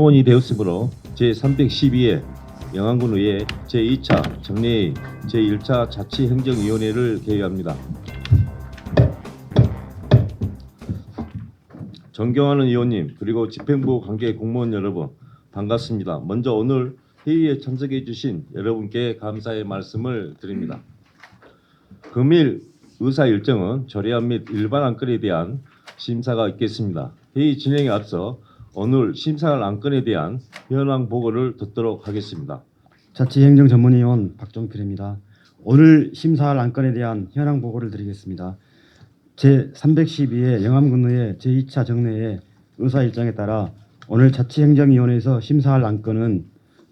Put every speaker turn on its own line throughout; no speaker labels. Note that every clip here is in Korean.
원이 되었으므로 제312회 영안군의회 제2차 정례회 제1차 자치행정위원회를 개회합니다. 존경하는 의원님 그리고 집행부 관계 공무원 여러분 반갑습니다. 먼저 오늘 회의에 참석해 주신 여러분께 감사의 말씀을 드립니다. 금일 의사 일정은 조례안 및 일반 안건에 대한 심사가 있겠습니다. 회의 진행에 앞서 오늘 심사할 안건에 대한 현황 보고를 듣도록 하겠습니다.
자치행정전문위원 박종필입니다. 오늘 심사할 안건에 대한 현황 보고를 드리겠습니다. 제312회 영암군의회 제2차 정례회 의사 일정에 따라 오늘 자치행정위원회에서 심사할 안건은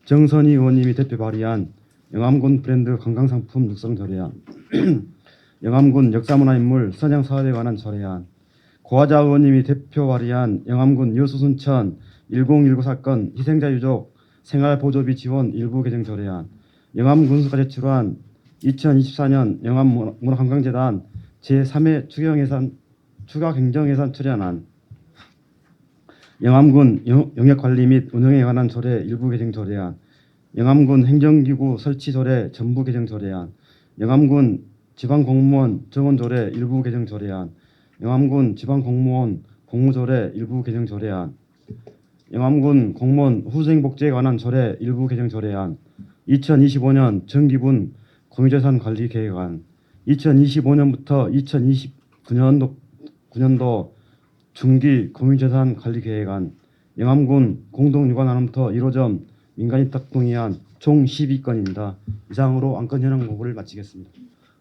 정선희 의원님이 대표 발의한 영암군 브랜드 관광상품 육성 조례안, 영암군 역사문화인물 선양 사업에 관한 조례안, 고하자 의원님이 대표 발의한 영암군 여수순천 1019 사건 희생자 유족 생활보조비 지원 일부 개정 조례안, 영암군수가 제출한 2024년 영암문화관광재단 제3회 추가경정예산 출연안, 영암군 영역관리 및 운영에 관한 조례 일부 개정 조례안, 영암군 행정기구 설치 조례 전부 개정 조례안, 영암군 지방공무원 정원 조례 일부 개정 조례안, 영암군 지방공무원 공무조례 일부 개정 조례안, 영암군 공무원 후생복지에 관한 조례 일부 개정 조례안, 2025년 정기분 공유재산 관리 계획안, 2025년부터 2029년도 중기 공유재산 관리 계획안, 영암군 공동유관안부터 1호점 민간입탁 동의안 총 12건입니다. 이상으로 안건 현황 보고를 마치겠습니다.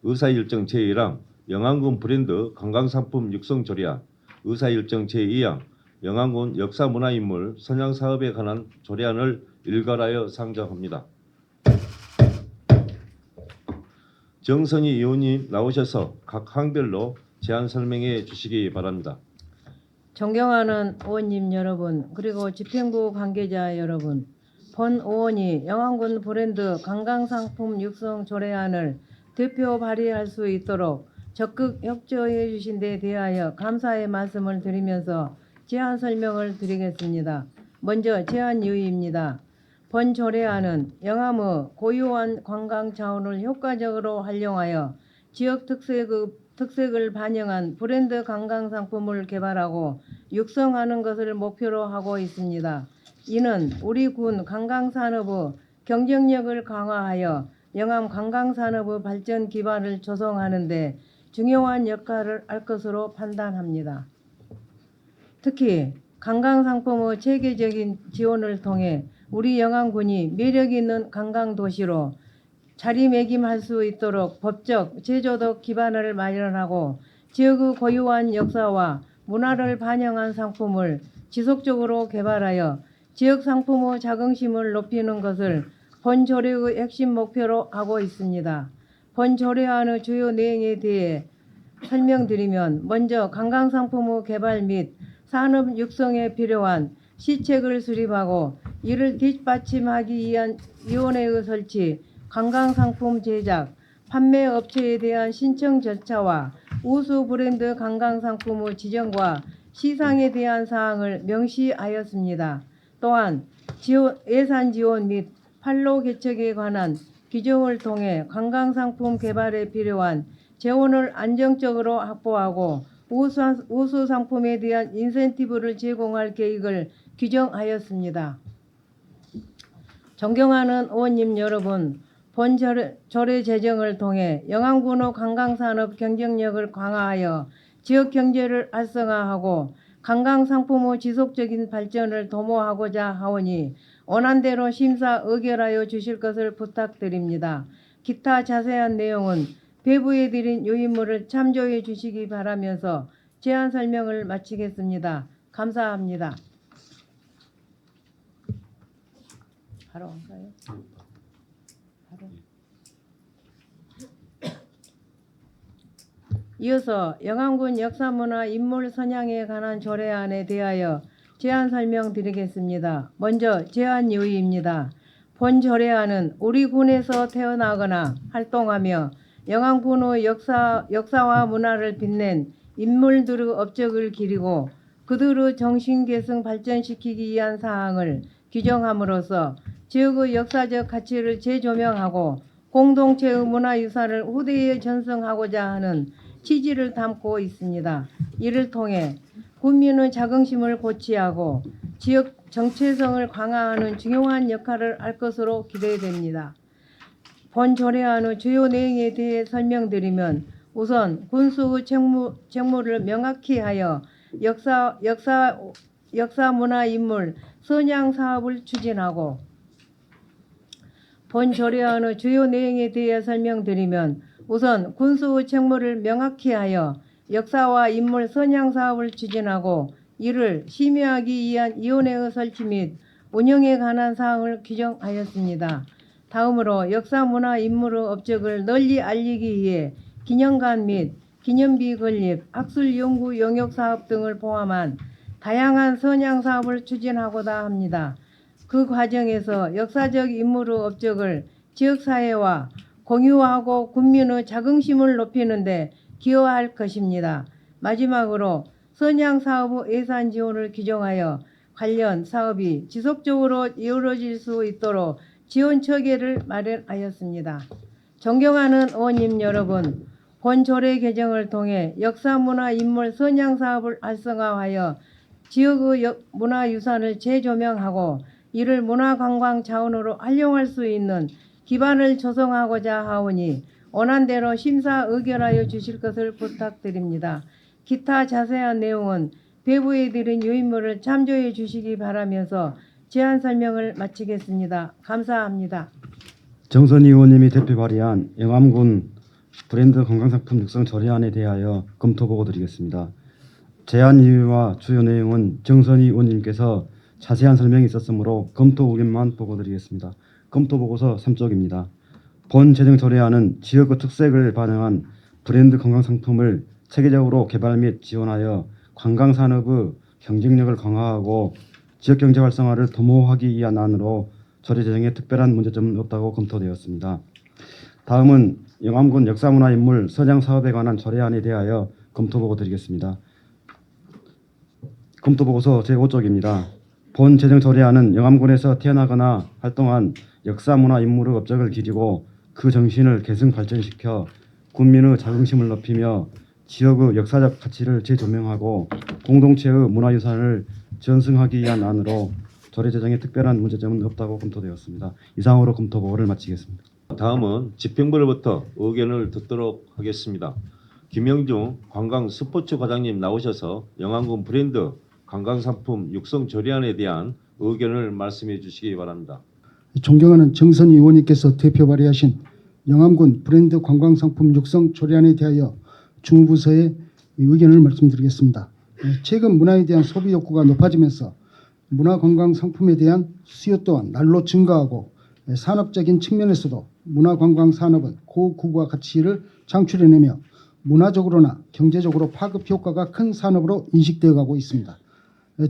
의사일정 제1항 영암군 브랜드 관광상품 육성 조례안, 의사일정 제2항 영암군 역사문화인물 선양사업에 관한 조례안을 일괄하여 상정합니다. 정선희 의원님 나오셔서 각 항별로 제안 설명해 주시기 바랍니다.
존경하는 의원님 여러분 그리고 집행부 관계자 여러분, 본 의원이 영암군 브랜드 관광상품 육성 조례안을 대표 발의할 수 있도록 적극 협조해 주신 데 대하여 감사의 말씀을 드리면서 제안 설명을 드리겠습니다. 먼저 제안 유의입니다. 본 조례안은 영암의 고유한 관광 자원을 효과적으로 활용하여 지역 특색을 반영한 브랜드 관광 상품을 개발하고 육성하는 것을 목표로 하고 있습니다. 이는 우리 군 관광산업의 경쟁력을 강화하여 영암 관광산업의 발전 기반을 조성하는 데 중요한 역할을 할 것으로 판단합니다. 특히 관광상품의 체계적인 지원을 통해 우리 영암군이 매력있는 관광도시로 자리매김할 수 있도록 법적, 제도적 기반을 마련하고 지역의 고유한 역사와 문화를 반영한 상품을 지속적으로 개발하여 지역 상품의 자긍심을 높이는 것을 본 조례의 핵심 목표로 하고 있습니다. 본 조례안의 주요 내용에 대해 설명드리면, 먼저 관광상품의 개발 및 산업 육성에 필요한 시책을 수립하고 이를 뒷받침하기 위한 위원회의 설치, 관광상품 제작, 판매 업체에 대한 신청 절차와 우수 브랜드 관광상품의 지정과 시상에 대한 사항을 명시하였습니다. 또한 예산 지원 및 판로 개척에 관한 규정을 통해 관광상품 개발에 필요한 재원을 안정적으로 확보하고 우수 상품에 대한 인센티브를 제공할 계획을 규정하였습니다. 존경하는 의원님 여러분, 본 조례 제정을 통해 영암군의 관광산업 경쟁력을 강화하여 지역 경제를 활성화하고 관광상품의 지속적인 발전을 도모하고자 하오니 원안대로 심사 의결하여 주실 것을 부탁드립니다. 기타 자세한 내용은 배부해 드린 요인물을 참조해 주시기 바라면서 제안 설명을 마치겠습니다. 감사합니다. 바로 할까요? 바로. 이어서 영암군 역사문화 인물 선양에 관한 조례안에 대하여 제안 설명드리겠습니다. 먼저 제안 요의입니다. 본 조례안은 우리 군에서 태어나거나 활동하며 영암군의 역사와 문화를 빛낸 인물들의 업적을 기리고 그들의 정신계승 발전시키기 위한 사항을 규정함으로써 지역의 역사적 가치를 재조명하고 공동체의 문화유산을 후대에 전승하고자 하는 취지를 담고 있습니다. 이를 통해 국민의 자긍심을 고취하고 지역 정체성을 강화하는 중요한 역할을 할 것으로 기대됩니다. 본 조례안의 주요 내용에 대해 설명드리면 우선 군수의 책무를 명확히 하여 역사문화인물 선양 사업을 추진하고 본 조례안의 주요 내용에 대해 설명드리면 우선 군수의 책무를 명확히 하여 역사와 인물 선양 사업을 추진하고 이를 심의하기 위한 위원회의 설치 및 운영에 관한 사항을 규정하였습니다. 다음으로 역사문화인물의 업적을 널리 알리기 위해 기념관 및 기념비 건립, 학술 연구 용역 사업 등을 포함한 다양한 선양 사업을 추진하고자 합니다. 그 과정에서 역사적 인물의 업적을 지역사회와 공유하고 국민의 자긍심을 높이는 데 기여할 것입니다. 마지막으로 선양 사업의 예산 지원을 규정하여 관련 사업이 지속적으로 이루어질 수 있도록 지원 체계를 마련하였습니다. 존경하는 의원님 여러분, 본 조례 개정을 통해 역사문화인물 선양 사업을 활성화하여 지역의 문화유산을 재조명하고 이를 문화관광 자원으로 활용할 수 있는 기반을 조성하고자 하오니 원안대로 심사 의결하여 주실 것을 부탁드립니다. 기타 자세한 내용은 배부해 드린 요인물을 참조해 주시기 바라면서 제안 설명을 마치겠습니다. 감사합니다.
정선희 의원님이 대표 발의한 영암군 브랜드 관광상품 육성 조례안에 대하여 검토 보고 드리겠습니다. 제안 이유와 주요 내용은 정선희 의원님께서 자세한 설명이 있었으므로 검토 의견만 보고 드리겠습니다. 검토 보고서 3쪽입니다. 본 제정 조례안은 지역의 특색을 반영한 브랜드 관광상품을 체계적으로 개발 및 지원하여 관광산업의 경쟁력을 강화하고 지역경제 활성화를 도모하기 위한 안으로 조례 제정에 특별한 문제점은 없다고 검토되었습니다. 다음은 영암군 역사문화인물 선양 사업에 관한 조례안에 대하여 검토 보고 드리겠습니다. 검토 보고서 제5쪽입니다. 본 제정 조례안은 영암군에서 태어나거나 활동한 역사문화인물의 업적을 기리고 그 정신을 계승 발전시켜 국민의 자긍심을 높이며 지역의 역사적 가치를 재조명하고 공동체의 문화유산을 전승하기 위한 안으로 조례 제정에 특별한 문제점은 없다고 검토되었습니다. 이상으로 검토 보고를 마치겠습니다.
다음은 집행부로부터 의견을 듣도록 하겠습니다. 김영중 관광 스포츠 과장님 나오셔서 영암군 브랜드 관광상품 육성 조례안에 대한 의견을 말씀해 주시기 바랍니다.
존경하는 정선희 의원님께서 대표 발의하신 영암군 브랜드 관광상품 육성 조례안에 대하여 중부서의 의견을 말씀드리겠습니다. 최근 문화에 대한 소비 욕구가 높아지면서 문화관광상품에 대한 수요 또한 날로 증가하고 산업적인 측면에서도 문화관광산업은 고구가 가치를 창출해내며 문화적으로나 경제적으로 파급 효과가 큰 산업으로 인식되어 가고 있습니다.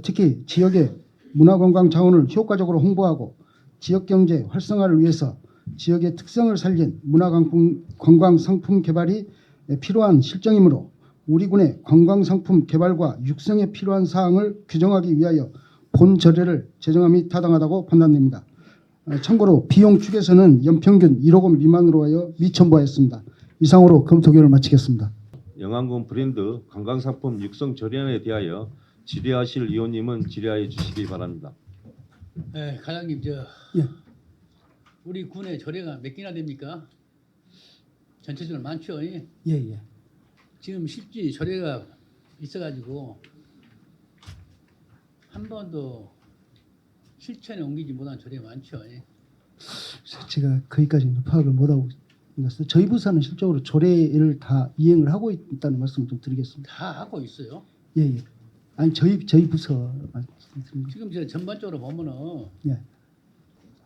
특히 지역의 문화관광 자원을 효과적으로 홍보하고 지역경제 활성화를 위해서 지역의 특성을 살린 문화관광상품 개발이 필요한 실정이므로 우리 군의 관광상품 개발과 육성에 필요한 사항을 규정하기 위하여 본 조례를 제정함이 타당하다고 판단됩니다. 참고로 비용 축에서는 연평균 1억 원 미만으로 하여 미첨부하였습니다. 이상으로 검토결을 마치겠습니다.
영암군 브랜드 관광상품 육성 조례안에 대하여 질의하실 의원님은 질의하여 주시기 바랍니다.
네, 과장님
예.
우리 군의 조례가 몇 개나 됩니까? 전체적으로 많죠. 예.
예.
지금 실제 조례가 있어가지고 한 번도 실천에 옮기지 못한 조례가 많죠. 예.
제가 거기까지는 파악을 못하고 있어서 저희 부서는 실적으로 조례를 다 이행을 하고 있다는 말씀을 좀 드리겠습니다.
다 하고 있어요.
예. 아니 저희 부서 말씀드립니다.
지금 저 전반적으로 보면은
예.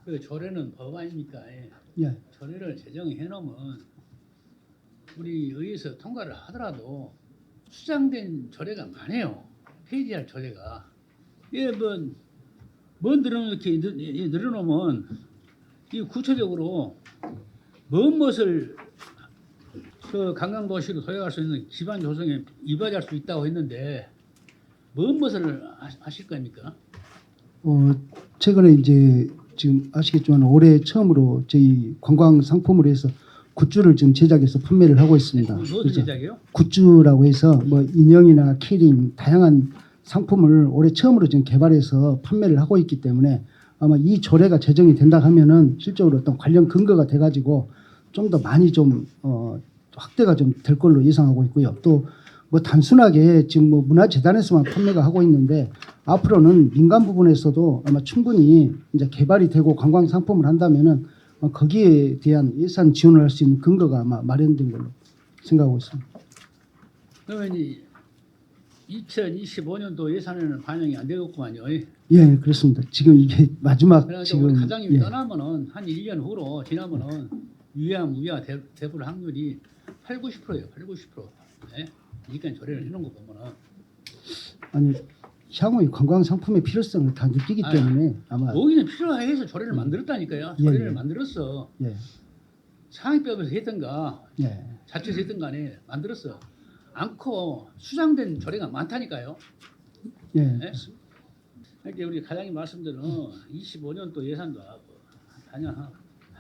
그 조례는 법 아닙니까? 예.
예.
조례를 제정해 놓으면 우리 의회에서 통과를 하더라도 수정된 조례가 많아요. 폐지할 조례가. 예, 뭐 늘어놓게 늘어놓으면 이 구체적으로 무엇을 그 관광도시로 도약할 수 있는 기반 조성에 이바지할 수 있다고 했는데 무엇을 하실 겁니까?
최근에 이제 지금 아시겠지만 올해 처음으로 저희 관광 상품으로 해서 굿즈를 지금 제작해서 판매를 하고 있습니다.
무엇을
그래서
제작해요?
굿즈라고 해서 뭐 인형이나 키링 다양한 상품을 올해 처음으로 지금 개발해서 판매를 하고 있기 때문에 아마 이 조례가 제정이 된다 하면은 실적으로 어떤 관련 근거가 돼가지고 좀 더 많이 좀 확대가 좀 될 걸로 예상하고 있고요. 또 뭐 단순하게 지금 뭐 문화재단에서만 판매가 하고 있는데 앞으로는 민간 부분에서도 아마 충분히 이제 개발이 되고 관광 상품을 한다면은 거기에 대한 예산 지원을 할 수 있는 근거가 아마 마련된 걸로 생각하고 있습니다.
그러면 2025년도 예산에는 반영이 안 되겠구만요.
예, 그렇습니다. 지금 이게 마지막
그래가지고 우리
지금
과장님이
예,
떠나면은 한 1년 후로 지나면은 유야 대불 확률이 8, 90%예요. 8, 90%. 예? 이건 조례를 해놓은 거 보면은
아니 향후의 관광 상품의 필요성을 다 느끼기
아니,
때문에 아마
여기는 필요해서 조례를 만들었다니까요.
예,
조례를
예.
만들었어.
예,
상위법에서 했던가
예,
자체에서 했던 간에 만들었어. 않고 수장된 조례가 많다니까요.
예,
네? 그러니까 우리 과장님 말씀대로 25년도 예산도 반영한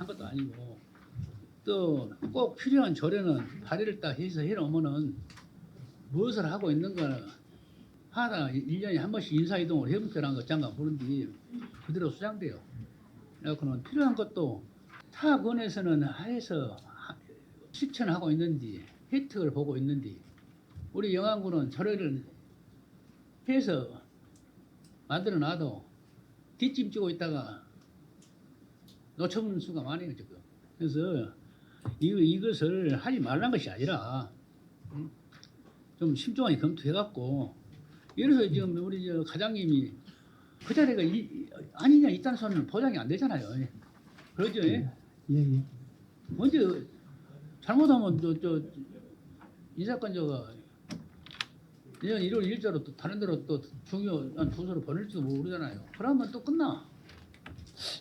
것도 아니고 또 꼭 필요한 조례는 발의를 딱 해서 해놓으면은 무엇을 하고 있는가 하나 1년에 한 번씩 인사이동을 해보라는 것 잠깐 보는데 그대로 수장돼요. 그래갖고는 필요한 것도 타 권에서는 하에서 실천하고 있는지 혜택을 보고 있는지 우리 영안군은 조례를 해서 만들어 놔도 뒷짐 지고 있다가 놓쳐버리는 수가 많아요 지금. 그래서 이것을 하지 말란 것이 아니라 좀 심중하게 검토해갖고 이래서 지금 우리 저 과장님이 그 자리가 아니냐 있다는 소리는 보장이 안 되잖아요. 그러죠?
예, 예,
언제 잘못하면 이 사건 내년 1월 1일자로 또 다른 데로 또 중요한 부서로 보낼지도 모르잖아요. 그러면 또 끝나.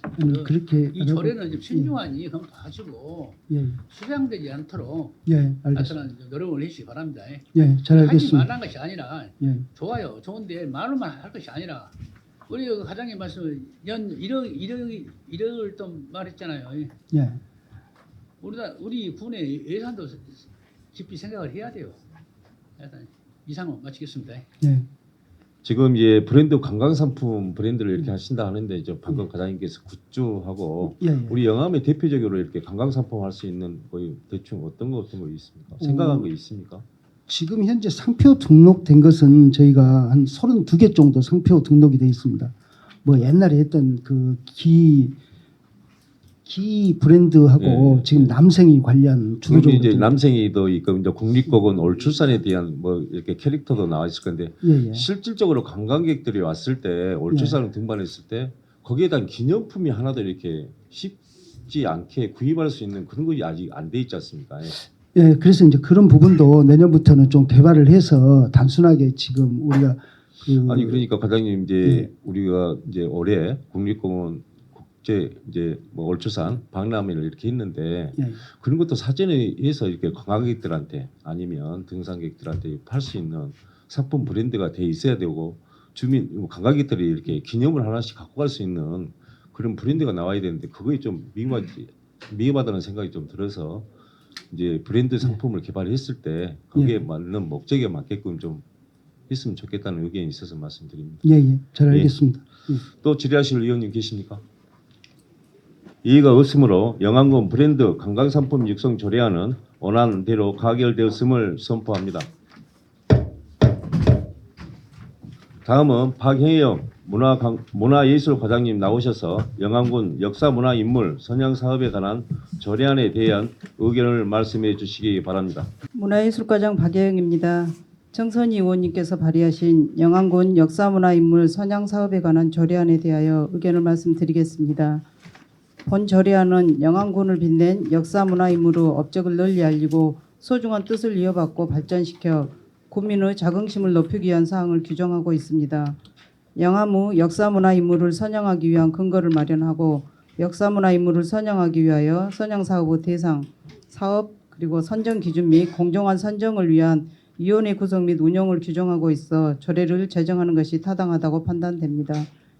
아니, 그렇게
이 조례는 좀 신중하니 검토하시고
예,
수장되지 않도록
예, 알겠습니다.
하여튼 노력을 해주시기 바랍니다.
예, 잘
하지
알겠습니다.
말란 것이 아니라
예,
좋아요. 좋은데 말로만 할 것이 아니라 우리 그 과장님 말씀 연 1억을 좀 말했잖아요.
예,
우리 군의 예산도 깊이 생각을 해야 돼요. 하여튼 이상은 마치겠습니다.
예,
지금 이제 브랜드 관광 상품 브랜드를 이렇게 하신다 하는데 이제 방금 과장님께서 굿즈하고
예, 예.
우리 영암에 대표적으로 이렇게 관광 상품 할 수 있는 거의 대충 어떤 거 있습니까? 생각한 거 있습니까?
지금 현재 상표 등록된 것은 저희가 한 32개 정도 상표 등록이 되어 있습니다. 뭐 옛날에 했던 그 기 브랜드하고
예,
지금 남생이 관련
그럼
주도적으로
이제 남생이도 있고 이제 국립공원 올출산에 대한 뭐 이렇게 캐릭터도 나와 있을 건데
예, 예.
실질적으로 관광객들이 왔을 때 올출산을 등반했을 때 거기에 대한 기념품이 하나도 이렇게 쉽지 않게 구입할 수 있는 그런 것이 아직 안 돼 있지 않습니까?
예, 그래서 이제 그런 부분도 내년부터는 좀 개발을 해서 단순하게 지금 우리가
아니 그러니까 과장님 이제
예.
우리가 이제 올해 국립공원 국제 이제 뭐 올출산 박람회를 이렇게 했는데
예,
그런 것도 사전에 해서 이렇게 관광객들한테 아니면 등산객들한테 팔 수 있는 상품 브랜드가 돼 있어야 되고 주민 관광객들이 이렇게 기념을 하나씩 갖고 갈 수 있는 그런 브랜드가 나와야 되는데 그거에 좀 미흡하다는 생각이 좀 들어서 이제 브랜드 상품을 개발했을 때 거기에
예.
맞는 목적에 맞게끔 좀 했으면 좋겠다는 의견이 있어서 말씀드립니다.
예, 예, 잘
예.
알겠습니다. 예.
또 질의하실 의원님 계십니까? 이의가 없으므로 영안군 브랜드 관광상품 육성 조례안은 원안대로 가결되었음을 선포합니다. 다음은 박혜영 문화예술과장님 나오셔서 영안군 역사문화인물 선양사업에 관한 조례안에 대한 의견을 말씀해 주시기 바랍니다.
문화예술과장 박예영입니다. 정선희 의원님께서 발의하신 영안군 역사문화인물 선양사업에 관한 조례안에 대하여 의견을 말씀드리겠습니다. 본 조례안은 영안군을 빛낸 역사문화인물의 업적을 널리 알리고 소중한 뜻을 이어받고 발전시켜 국민의 자긍심을 높이기 위한 사항을 규정하고 있습니다. 영암의 역사문화인물을 선양하기 위한 근거를 마련하고 역사문화인물을 선양하기 위하여 선양사업의 대상, 사업 그리고 선정 기준 및 공정한 선정을 위한 위원회 구성 및 운영을 규정하고 있어 조례를 제정하는 것이 타당하다고 판단됩니다.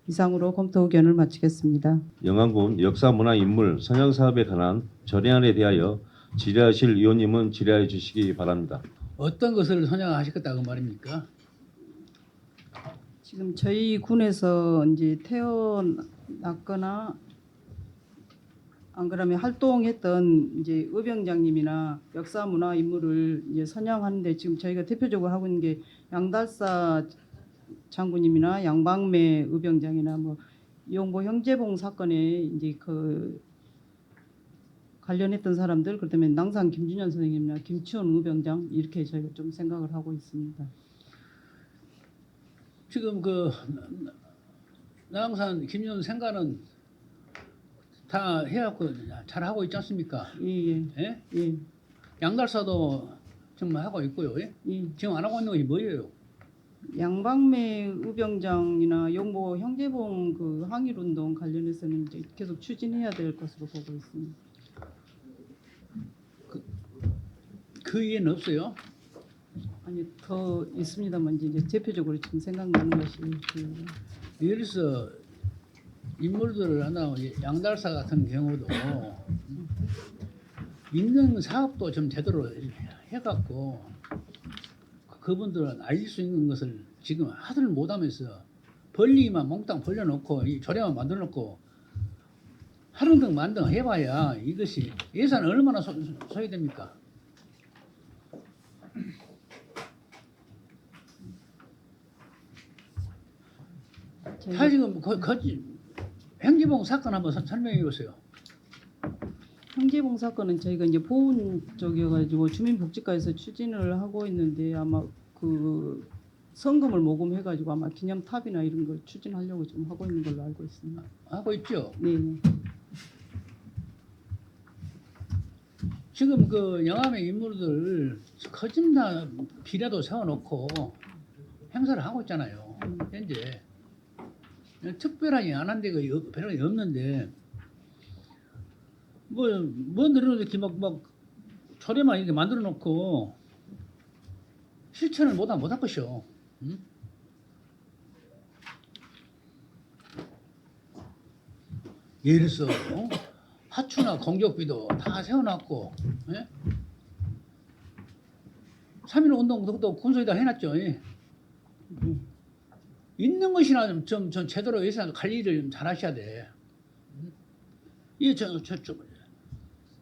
이상으로 검토 의견을 마치겠습니다.
영암군 역사문화인물 선양사업에 관한 절의안에 대하여 질의하실 위원님은 질의하여 주시기 바랍니다.
어떤 것을 선양하시겠다고 말입니까?
지금 저희 군에서 이제 태어났거나 안 그러면 활동했던 이제 의병장님이나 역사 문화 인물을 이제 선양하는데 지금 저희가 대표적으로 하고 있는 게 양달사 장군님이나 양방매 의병장이나 뭐 용보 형제봉 사건에 이제 그 관련했던 사람들 그다음에 낭산 김준현 선생님이나 김치원 의병장 이렇게 저희가 좀 생각을 하고 있습니다.
지금 그 남산 김윤 생가는 다 해갖고 잘 하고 있지 않습니까?
예,
예?
예,
양달사도 지금 하고 있고요. 예?
예.
지금 안 하고 있는 것이 뭐예요?
양방매 의병장이나 용보 형제봉 그 항일운동 관련해서는 이제 계속 추진해야 될 것으로 보고 있습니다.
그 이해는 없어요.
아니 더 있습니다만 이제 대표적으로 지금 생각나는 것이 그
예를 들어서 인물들을 하나 양달사 같은 경우도 있는 사업도 좀 제대로 해갖고 그분들은 알릴 수 있는 것을 지금 하들 못하면서 벌리기만 몽땅 벌려놓고 이 조례만 만들어놓고 하루등 만등 해봐야 이것이 예산 얼마나 소요됩니까? 다 지금 행지봉 사건 한번 설명해 보세요.
형제봉 사건은 저희가 이제 보훈 쪽이어가지고 주민복지과에서 추진을 하고 있는데 아마 그 성금을 모금해가지고 아마 기념탑이나 이런 걸 추진하려고 지금 하고 있는 걸로 알고 있습니다.
하고 있죠.
네.
지금 그 영암의 인물들 거짓나 비라도 세워놓고 행사를 하고 있잖아요. 현재 특별하게 안 한 데가 별로 없는데 뭐 늘어놓기 막 초례만 이렇게 만들어놓고 실천을 못할 것이요. 응? 예를 들어서 하추나 공격비도 다 세워놨고, 예? 3.1 운동 그것도 군소에다 해놨죠. 예? 있는 것이나 좀 제대로 예산 관리를 좀 잘하셔야 돼. 이게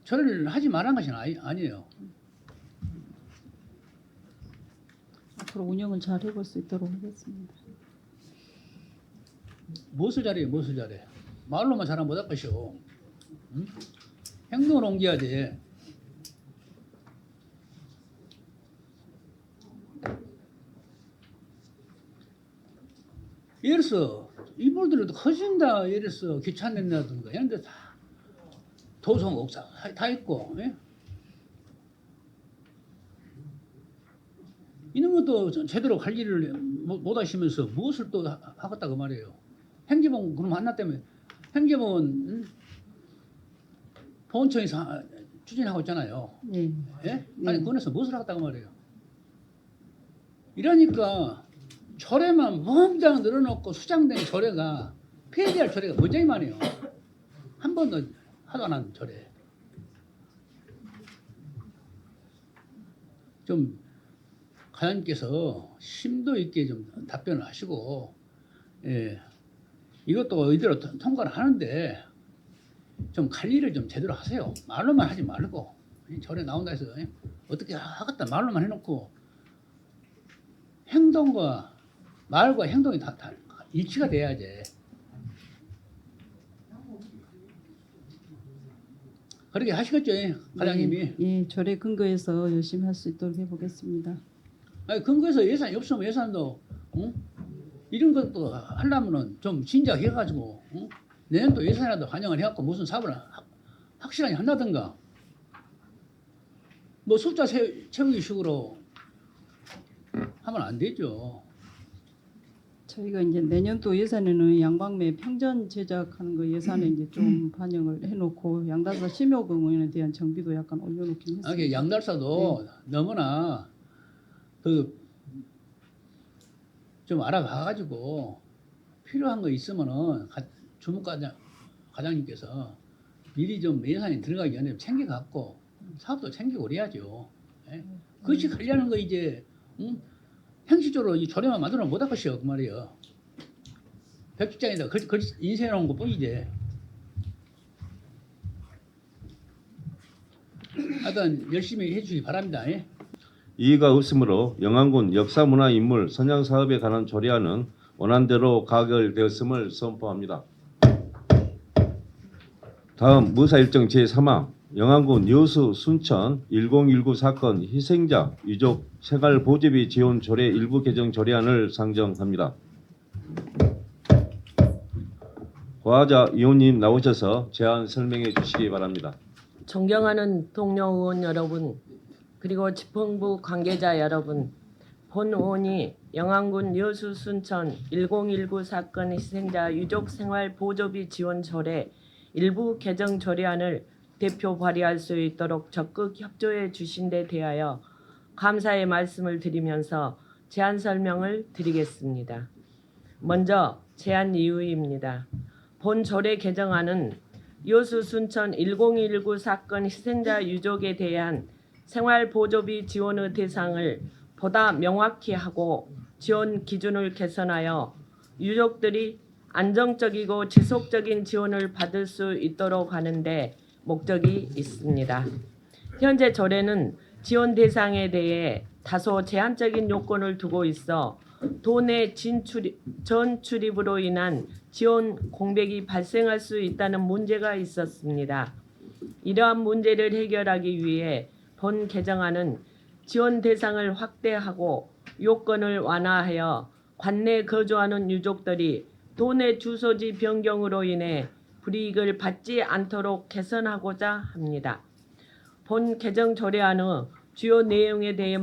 저를 하지 말한 것이 아니에요.
앞으로 운영을 잘 해볼 수 있도록 하겠습니다.
무엇을 잘해요? 무엇을 잘해? 말로만 잘하면 못할 것이오. 응? 행동을 옮겨야지. 예를 들어서 인물들은 커진다. 예를 들어서 귀찮는다든가 이런 데 다 도성 옥상 다 있고, 예? 이런 것도 제대로 관리를 못 하시면서 무엇을 또 하겠다고 말이에요. 행제봉 그럼 하나 때문에 행제봉은 보훈청에서 추진하고 있잖아요.
네.
예? 아니 그거에서 무엇을 하겠다고 말이에요. 이러니까 조례만 몽땅 늘어놓고 수장된 조례가 폐지할 조례가 굉장히 많아요. 한 번도 하도 안 한 조례. 좀 과장님께서 심도 있게 좀 답변을 하시고, 예, 이것도 이대로 통과를 하는데 좀 관리를 좀 제대로 하세요. 말로만 하지 말고 조례 나온다 해서 어떻게 하겠다 말로만 해놓고 행동과 말과 행동이 다 일치가 돼야지. 그렇게 하시겠죠, 과장님이.
예, 조례 근거에서 열심히 할 수 있도록 해보겠습니다.
아니, 근거에서 예산이 없으면 예산도 이런 것도 하려면은 좀 진작 해가지고 내년도 예산이라도 반영을 해갖고 무슨 사업을 확실하게 한다든가 뭐 숫자 채우기 식으로 하면 안 되죠.
저희가 이제 내년도 예산에는 양방매 평전 제작하는 거 예산에 이제 좀 반영을 해놓고 양달사 심효공원에 대한 정비도 약간 올려놓긴 했습니다.
아니, 양달사도 너무나 그 좀 알아봐가지고 필요한 거 있으면은 주무과장님께서 미리 좀 예산이 들어가기 전에 챙겨 갖고 사업도 챙기고 그래야죠. 예? 그것이 하려는 거 이제 형식적으로 이 조례만 만들어 못 할 것이요 그 말이에요. 백직장에다 인쇄해 놓은 거 뿐이지. 하여튼 열심히 해주시기 바랍니다. 예?
이의가 없으므로 영암군 역사문화인물 선양 사업에 관한 조례안은 원안대로 가결되었음을 선포합니다. 다음 무사일정 제3항 영암군 여수 순천 1019 사건 희생자 유족 생활보조비 지원 조례 일부 개정 조례안을 상정합니다. 고하자 의원님 나오셔서 제안 설명해 주시기 바랍니다.
존경하는 동료 의원 여러분, 그리고 집행부 관계자 여러분, 본 의원이 영암군 여수 순천 1019 사건 희생자 유족 생활 보조비 지원 조례 일부 개정 조례안을 대표 발의할 수 있도록 적극 협조해 주신 데 대하여 감사의 말씀을 드리면서 제안 설명을 드리겠습니다. 먼저 제안 이유입니다. 본 조례 개정안은 여수 순천 1019 사건 희생자 유족에 대한 생활보조비 지원의 대상을 보다 명확히 하고 지원 기준을 개선하여 유족들이 안정적이고 지속적인 지원을 받을 수 있도록 하는 데 목적이 있습니다. 현재 조례는 지원 대상에 대해 다소 제한적인 요건을 두고 있어 도내 전 출입으로 인한 지원 공백이 발생할 수 있다는 문제가 있었습니다. 이러한 문제를 해결하기 위해 본 개정안은 지원 대상을 확대하고 요건을 완화하여 관내 거주하는 유족들이 도내 주소지 변경으로 인해 불이익을 받지 않도록 개선하고자 합니다. 본 개정 조례안의 주요 내용에 대해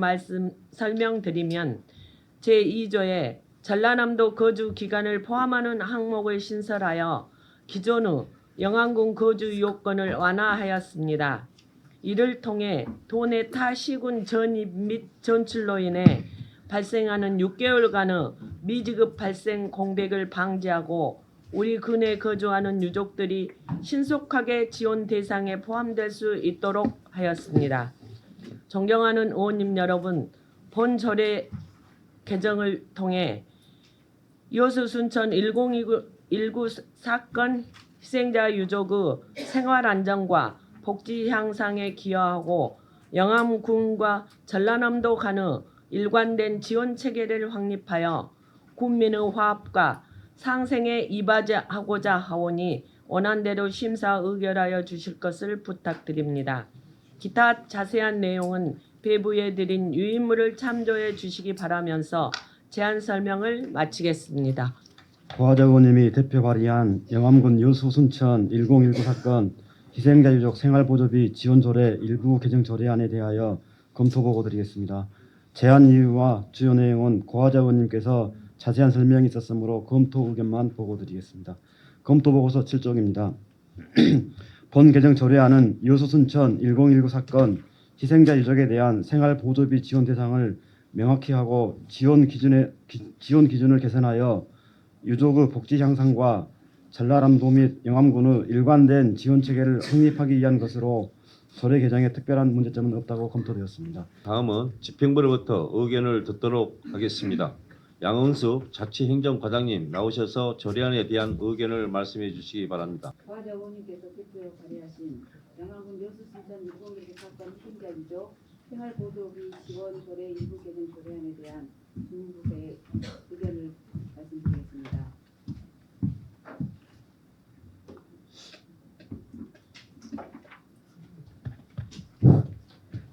설명드리면 제2조에 전라남도 거주 기간을 포함하는 항목을 신설하여 기존의 영암군 거주 요건을 완화하였습니다. 이를 통해 도내 타 시군 전입 및 전출로 인해 발생하는 6개월간의 미지급 발생 공백을 방지하고 우리 군에 거주하는 유족들이 신속하게 지원 대상에 포함될 수 있도록 하였습니다. 존경하는 의원님 여러분, 본 조례 개정을 통해 여수 순천 1019 사건 희생자 유족의 생활 안정과 복지 향상에 기여하고 영암군과 전라남도 간의 일관된 지원 체계를 확립하여 군민의 화합과 상생에 이바지하고자 하오니 원안대로 심사 의결하여 주실 것을 부탁드립니다. 기타 자세한 내용은 배부해 드린 유인물을 참조해 주시기 바라면서 제안 설명을 마치겠습니다.
고하자 의원님이 대표 발의한 영암군 여수 순천 1019 사건 희생자 유족 생활보조비 지원 조례 일부 개정 조례안에 대하여 검토 보고 드리겠습니다. 제안 이유와 주요 내용은 고하자 의원님께서 자세한 설명이 있었으므로 검토 의견만 보고 드리겠습니다. 검토 보고서 7쪽입니다. 본 개정 조례안은 여수 순천 1019 사건 희생자 유족에 대한 생활보조비 지원 대상을 명확히 하고 지원 기준을 개선하여 유족의 복지 향상과 전라남도 및 영암군의 일관된 지원 체계를 확립하기 위한 것으로 조례 개정에 특별한 문제점은 없다고 검토되었습니다.
다음은 집행부로부터 의견을 듣도록 하겠습니다. 양은숙 자치행정과장님 나오셔서 조례안에 대한 의견을 말씀해 주시기 바랍니다.
고하자 의원님께서 대표 발의하신 영암군 여수 순천 1019 사건 희생자 유족 생활보조비 지원 조례 일부 개정 조례안에 대한 주무부서의 의견을 말씀드리겠습니다.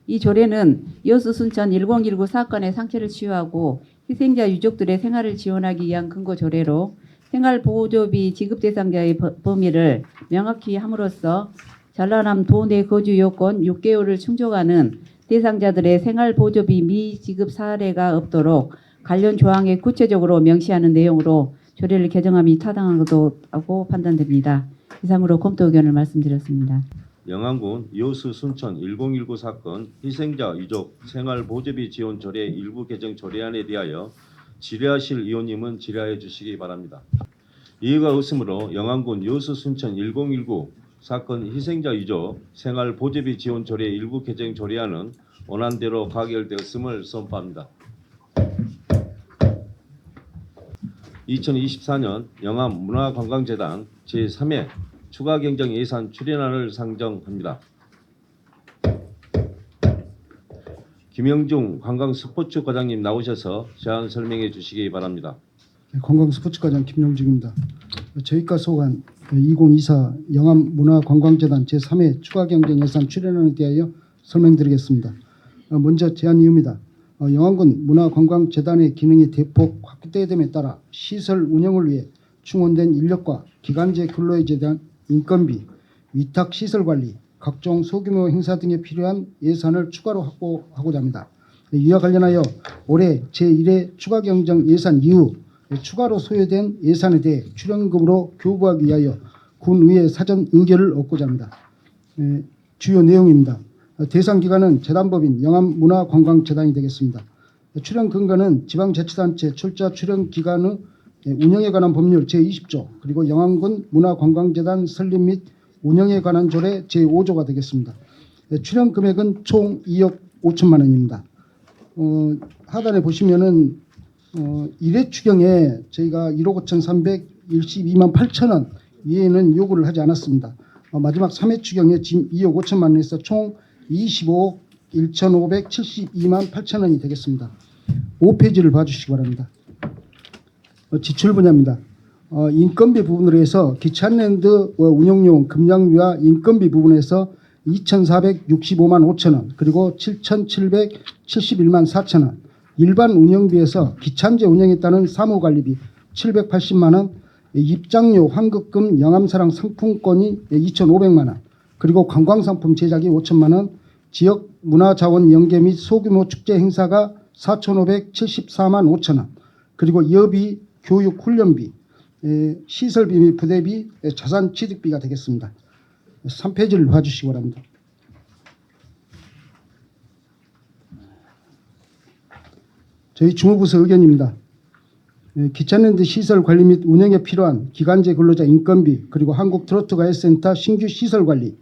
이 조례는 여수 순천 1019 사건의 상처를 치유하고 희생자 유족들의 생활을 지원하기 위한 근거 조례로 생활보조비 지급 대상자의 범위를 명확히 함으로써 전라남 도내 거주 요건 6개월을 충족하는 대상자들의 생활보조비 미지급 사례가 없도록 관련 조항에 구체적으로 명시하는 내용으로 조례를 개정함이 타당하다고 판단됩니다. 이상으로 검토 의견을 말씀드렸습니다.
영암군 여수 순천 1019 사건 희생자 유족 생활보조비 지원 조례 일부 개정 조례안에 대하여 질의하실 의원님은 질의하여 주시기 바랍니다. 이해가 없으므로 영암군 여수 순천 1019 사건 희생자 유족 생활 보조비 지원 조례 일부 개정 조례안은 원안대로 가결되었음을 선포합니다. 2024년 영암문화관광재단 제3회 추가 경정 예산 출연안을 상정합니다. 김영중 관광스포츠과장님 나오셔서 제안 설명해 주시기 바랍니다.
관광스포츠과장 김용중입니다. 저희가 소관 2024 영암문화관광재단 제3회 추가경정 예산 출연안에 대하여 설명드리겠습니다. 먼저 제안 이유입니다. 영암군 문화관광재단의 기능이 대폭 확대됨에 따라 시설 운영을 위해 충원된 인력과 기간제 근로에 대한 인건비, 위탁시설 관리, 각종 소규모 행사 등에 필요한 예산을 추가로 확보하고자 합니다. 이와 관련하여 올해 제1회 추가경정 예산 이후 추가로 소요된 예산에 대해 출연금으로 교부하기 위하여 군의회 사전 의결을 얻고자 합니다. 주요 내용입니다. 대상 기관은 재단법인 영암문화관광재단이 되겠습니다. 출연 근거는 지방자치단체 출자 출연 기관의 운영에 관한 법률 제20조 그리고 영암군 문화관광재단 설립 및 운영에 관한 조례 제5조가 되겠습니다. 출연 금액은 총 2억 5천만 원입니다. 하단에 보시면은 1회 추경에 저희가 1억 5,312만 8천 원 이외에는 요구를 하지 않았습니다. 마지막 3회 추경에 지금 2억 5천만 원에서 총 25억 1,572만 8천 원이 되겠습니다. 5페이지를 봐주시기 바랍니다. 지출 분야입니다. 인건비 부분으로 해서 기찬랜드 운영용 급량비와 인건비 부분에서 2,465만 5천 원 그리고 7,771만 4천 원 일반 운영비에서 기찬제 운영에 따른 사무관리비 780만 원 입장료 환급금 영암사랑 상품권이 2,500만 원 그리고 관광상품 제작이 5천만 원 지역 문화자원 연계 및 소규모 축제 행사가 4,574만 5천 원 그리고 여비 교육 훈련비 시설비 및 부대비 자산 취득비가 되겠습니다. 3페이지를 봐주시기 바랍니다. 저희 주무부서 의견입니다. 기찬랜드 시설 관리 및 운영에 필요한 기간제 근로자 인건비 그리고 한국트로트가요센터 신규 시설 관리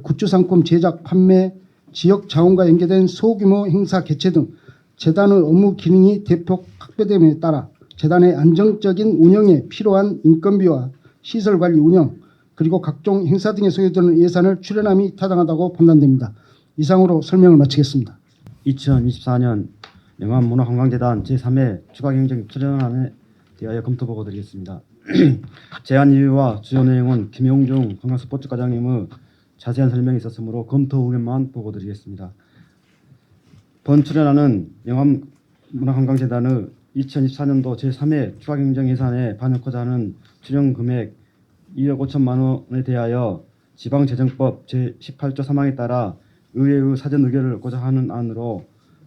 굿즈 상품 제작 판매 지역 자원과 연계된 소규모 행사 개최 등 재단의 업무 기능이 대폭 확대됨에 따라 재단의 안정적인 운영에 필요한 인건비와 시설 관리 운영 그리고 각종 행사 등에 소요되는 예산을 출연함이 타당하다고 판단됩니다. 이상으로 설명을 마치겠습니다.
2024년 영암문화관광재단 제3회 추가경정 출연안에 대하여 검토보고 드리겠습니다. 제안 이유와 주요 내용은 김용중 관광스포츠과장님의 자세한 설명이 있었으므로 검토 의견만 보고 드리겠습니다. 본 출연안은 영암문화관광재단의 2024년도 제3회 추가경정 예산에 반영하고자 하는 출연 금액 2억 5천만 원에 대하여 지방재정법 제18조 3항에 따라 의회의 사전 의결을 얻고자 하는 안으로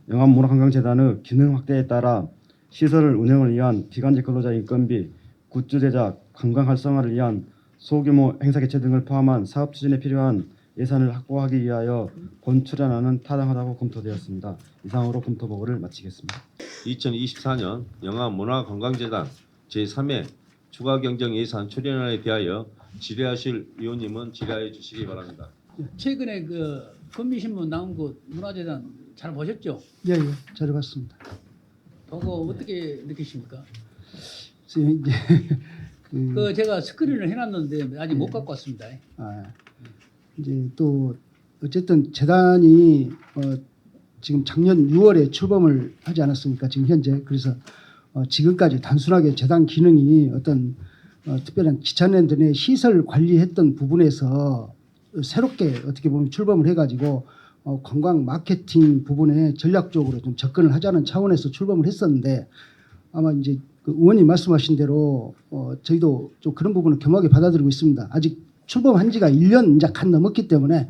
영암문화관광재단의 기능 확대에 따라 시설 운영을 위한 기간제 근로자 인건비, 굿즈 제작, 관광 활성화를 위한 소규모 행사 개최 등을 포함한 사업 추진에 필요한 예산을 확보하기 위하여 본 출연안은 타당하다고 검토되었습니다. 이상으로 검토 보고를 마치겠습니다.
2024년 영암문화관광재단 제3회 추가경정 예산 출연안에 대하여 질의하실 위원님은 질의해 주시기 바랍니다.
최근에 그 건비신문 나온 그 문화재단 잘 보셨죠?
예, 잘 봤습니다.
보고 어떻게 느끼십니까?
이제
그 제가 스크린을 해놨는데 아직 못 갖고 왔습니다.
이제 또 어쨌든 재단이 지금 작년 6월에 출범을 하지 않았습니까? 지금 현재 그래서 지금까지 단순하게 재단 기능이 어떤 특별한 기찬랜드 내 시설 관리했던 부분에서 새롭게 어떻게 보면 출범을 해가지고 관광 마케팅 부분에 전략적으로 좀 접근을 하자는 차원에서 출범을 했었는데 아마 이제 그 의원님 말씀하신 대로 저희도 좀 그런 부분을 겸하게 받아들이고 있습니다. 아직 출범한 지가 1년 이제 간 넘었기 때문에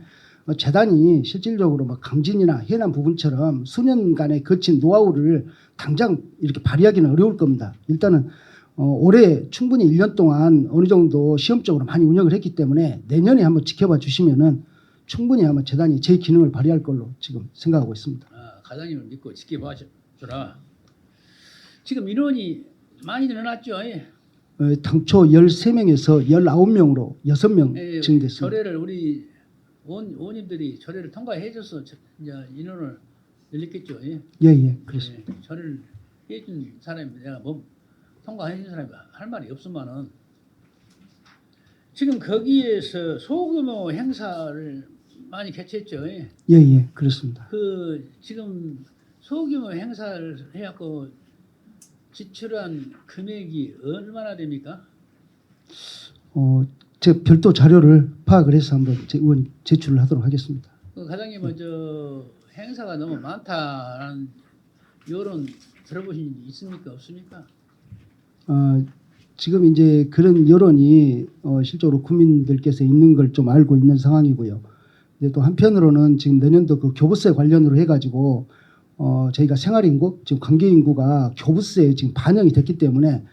재단이 실질적으로 막 강진이나 해남 부분처럼 수년간의 거친 노하우를 당장 이렇게 발휘하기는 어려울 겁니다. 일단은 올해 충분히 1년 동안 어느 정도 시험적으로 많이 운영을 했기 때문에 내년에 한번 지켜봐 주시면은 충분히 아마 재단이 제 기능을 발휘할 걸로 지금 생각하고 있습니다.
과장님을 믿고 지켜봐 주라. 지금 인원이 많이 늘어났죠? 예.
당초 13명에서 19명으로 6명
예,
증대했습니다.
조례를 우리 의원님들이 조례를 통과해줘서 이제 인원을 늘렸겠죠. 예.
예, 그렇습니다.
예, 조례를 해준 사람이 내가 뭐 통과해준 사람이 할 말이 없으면은 지금 거기에서 소규모 행사를 많이 개최했죠. 예.
예, 그렇습니다.
그 지금 소규모 행사를 해갖고 지출한 금액이 얼마나 됩니까?
제가 별도 자료를 파악을 해서 한번 제 의원 제출을 하도록 하겠습니다.
그 과장님은 저 행사가 너무 많다라는 여론 들어보신 적 있습니까? 없습니까?
지금 이제 그런 여론이 실제로 국민들께서 있는 걸 좀 알고 있는 상황이고요. 근데 또 한편으로는 지금 내년도 그 교부세 관련으로 해가지고 저희가 생활인구, 지금 관계인구가 교부세에 지금 반영이 됐기 때문에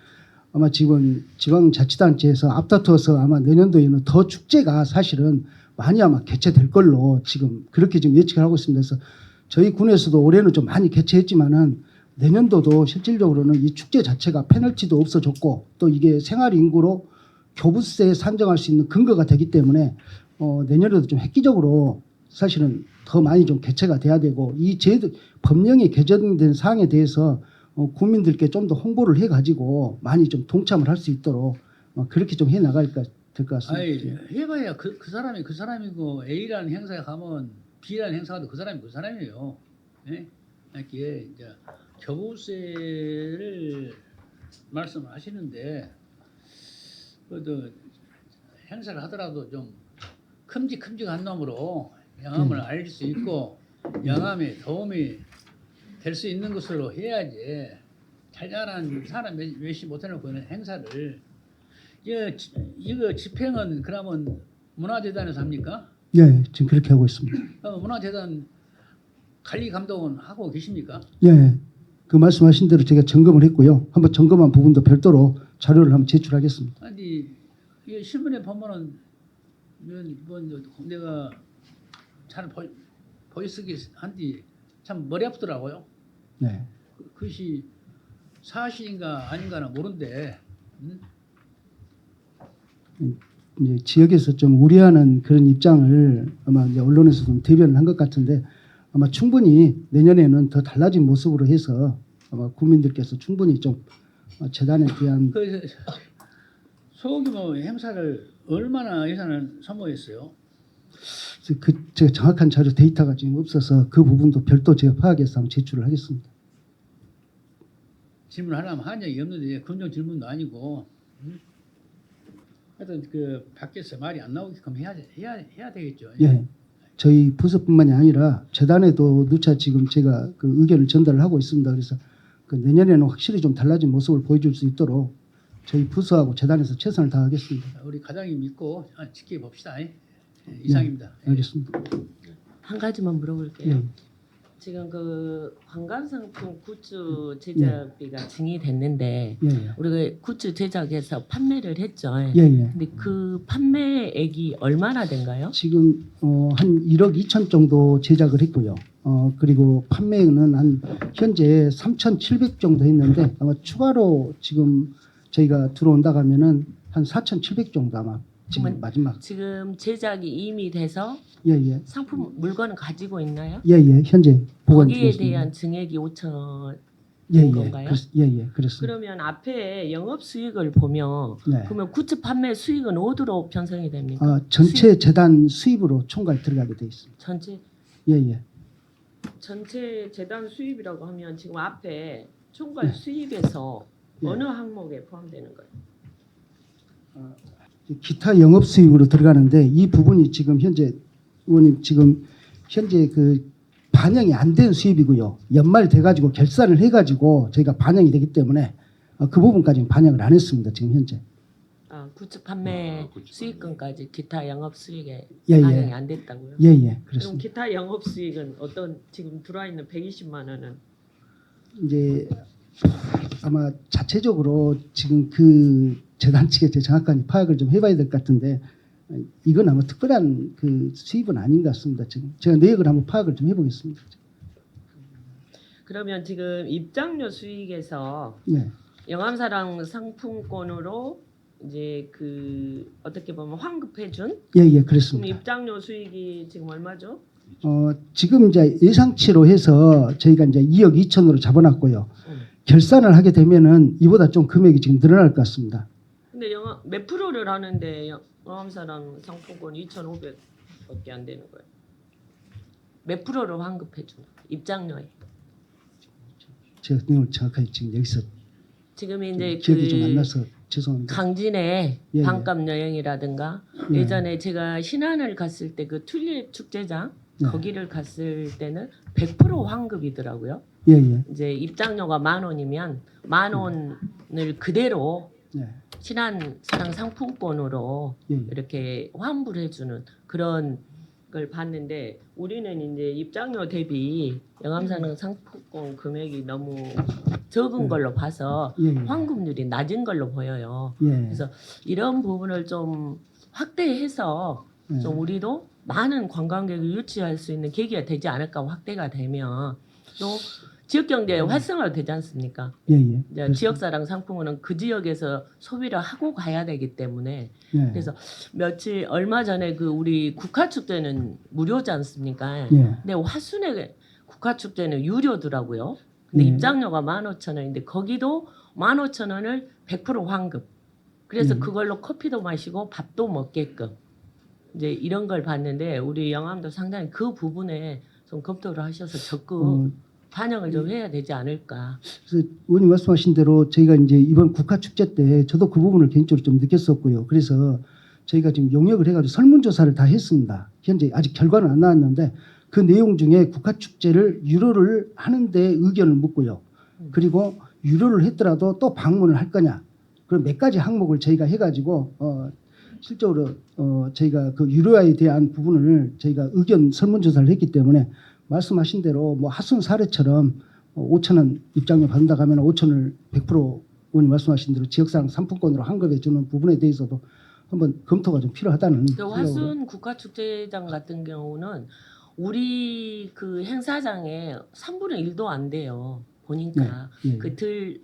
아마 지금 지방자치단체에서 앞다투어서 아마 내년도에는 더 축제가 사실은 많이 아마 개최될 걸로 지금 그렇게 지금 예측을 하고 있습니다. 그래서 저희 군에서도 올해는 좀 많이 개최했지만은 내년도도 실질적으로는 이 축제 자체가 페널티도 없어졌고 또 이게 생활인구로 교부세 산정할 수 있는 근거가 되기 때문에 내년에도 좀 획기적으로 사실은 더 많이 좀 개최가 돼야 되고 이 제도 법령이 개정된 사항에 대해서 국민들께 좀 더 홍보를 해가지고 많이 좀 동참을 할 수 있도록 그렇게 좀 해 나갈까 될 것 같습니다.
아니 해봐야 그 사람이 그 사람이고 A라는 행사에 가면 B라는 행사가 그 사람이 그 사람이에요. 예? 이렇게 이제 교부세를 말씀하시는데 그래도 행사를 하더라도 좀 큼직큼직한 놈으로 영암을 알릴 수 있고 영암에 도움이 될 수 있는 것으로 해야지 잘잘한 사람 몇시 못해놓고 있는 행사를 이거 집행은 그러면 문화재단에서 합니까?
예, 지금 그렇게 하고 있습니다.
문화재단 관리 감독은 하고 계십니까?
예, 그 말씀하신 대로 제가 점검을 했고요. 한번 점검한 부분도 별도로 자료를 한번 제출하겠습니다.
아니 이 신문에 보면은 뭐 내가 잘 보이스기 한뒤 참 머리 아프더라고요.
네.
그것이 사실인가 아닌가는 모른데
이제 지역에서 좀 우려하는 그런 입장을 아마 이제 언론에서 좀 대변을 한 것 같은데 아마 충분히 내년에는 더 달라진 모습으로 해서 아마 국민들께서 충분히 좀 재단에 대한
그 소규모 행사를 얼마나 예산을 소모했어요?
제가 정확한 자료 데이터가 지금 없어서 그 부분도 별도 제가 파악해서 한번 제출을 하겠습니다.
질문하려면 한적이 없는데 긍정 질문도 아니고 하여튼 그 밖에서 말이 안 나오게끔 해야 되겠죠.
예, 저희 부서뿐만이 아니라 재단에도 누차 지금 제가 그 의견을 전달을 하고 있습니다. 그래서 그 내년에는 확실히 좀 달라진 모습을 보여줄 수 있도록 저희 부서하고 재단에서 최선을 다하겠습니다.
우리 과장님 믿고 지켜봅시다. 이상입니다.
네, 알겠습니다.
한 가지만 물어볼게요.
예.
지금 그 관광상품 굿즈 제작비가 증액됐는데
예, 예.
우리가 그 굿즈 제작해서 판매를 했죠.
예, 예.
근데 그 판매액이 얼마나 된가요?
지금 한 1억 2천 정도 제작을 했고요. 그리고 판매는 한 현재 3,700 정도 했는데 아마 추가로 지금 저희가 들어온다 하면은 한 4,700 정도 아마 지금
그러면
마지막.
지금 제작이 이미 돼서
예, 예.
상품 물건을 가지고 있나요?
예, 예. 현재 보관
거기에
중입니다.
대한 증액이 5천
예, 예.
건가요?
예, 그렇습니다.
그러면 앞에 영업 수익을 보면
네.
그러면 굿즈 판매 수익은 어디로 편성이 됩니까?
전체 재단 수입으로 총괄 들어가게 돼 있습니다.
전체
예.
재단 수입이라고 하면 지금 앞에 총괄 수입에서
예.
어느 항목에 포함되는 거예요?
기타 영업 수익으로 들어가는데 이 부분이 지금 현재 의원님 지금 현재 그 반영이 안 된 수입이고요. 연말 돼가지고 결산을 해가지고 저희가 반영이 되기 때문에 그 부분까지는 반영을 안 했습니다. 지금 현재.
굿즈 판매
굿즈
수익금까지 기타 영업 수익에
예,
반영이
예.
안 됐다고요?
예,
그럼
그렇습니다.
기타 영업 수익은 어떤 지금 들어와 있는 120만 원은
이제 아마 자체적으로 지금 그 재단 측에 제 정확한 파악을 좀 해봐야 될 것 같은데 이건 아마 특별한 그 수입은 아닌 것 같습니다. 지금 제가 내역을 한번 파악을 좀 해보겠습니다.
그러면 지금 입장료 수익에서
예,
영암사랑 상품권으로 이제 그 어떻게 보면 환급해준
예,
그럼
그렇습니다.
입장료 수익이 지금 얼마죠?
지금 이제 예상치로 해서 저희가 이제 2억 2천으로 잡아놨고요. 결산을 하게 되면은 이보다 좀 금액이 지금 늘어날 것 같습니다.
근데 몇 프로를 하는데 영암사랑 상품권 2,500밖에 안 되는 거예요. 몇 프로를 환급해주나 입장료에.
제가 내용을 정확하게 지금 여기서
지금 이제
기억이 좀 안
그
나서 죄송합니다.
강진의
예, 예.
반값 여행이라든가
예.
예전에 제가 신안을 갔을 때 그 튤립 축제장
네.
거기를 갔을 때는 100% 환급이더라고요.
예, 예.
이제 입장료가 10,000원이면 10,000원을 그대로
네.
신안 사랑 상품권으로
예, 예.
이렇게 환불해주는 그런 걸 봤는데 우리는 이제 입장료 대비 영암사랑 상품권 금액이 너무 적은 걸로 봐서
예, 예.
환급률이 낮은 걸로 보여요.
예.
그래서 이런 부분을 좀 확대해서
예.
좀 우리도 많은 관광객을 유치할 수 있는 계기가 되지 않을까 확대가 되면 또 지역 경제에 활성화가 되지 않습니까?
예, 예.
이제 지역사랑 상품은 그 지역에서 소비를 하고 가야 되기 때문에
예.
그래서 며칠 얼마 전에 그 우리 국화축제는 무료지 않습니까?
예.
근데 화순의 국화축제는 유료더라고요. 근데
예.
입장료가 15,000원인데 거기도 15,000원을 100% 환급. 그래서
예.
그걸로 커피도 마시고 밥도 먹게끔 이제 이런 걸 봤는데 우리 영암도 상당히 그 부분에 좀 검토를 하셔서 적극 반영을 좀 해야 되지 않을까.
그래서 의원님 말씀하신 대로 저희가 이제 이번 국화축제 때 저도 그 부분을 개인적으로 좀 느꼈었고요. 그래서 저희가 지금 용역을 해가지고 설문조사를 다 했습니다. 현재 아직 결과는 안 나왔는데 그 내용 중에 국화축제를 유료를 하는데 의견을 묻고요. 그리고 유료를 했더라도 또 방문을 할 거냐. 그런 몇 가지 항목을 저희가 해가지고 실적으로 저희가 그 유료화에 대한 부분을 저희가 의견 설문조사를 했기 때문에 말씀하신 대로 뭐 하순 사례처럼 5,000원 입장료 받는다고 하면 5,000원을 100% 의원님 말씀하신 대로 지역사랑 상품권으로 환급해 주는 부분에 대해서도 한번 검토가 좀 필요하다는
그
생각으로.
화순 국화축제장 같은 경우는 우리 그 행사장에 3분의 1도 안 돼요. 보니까
네, 예.
그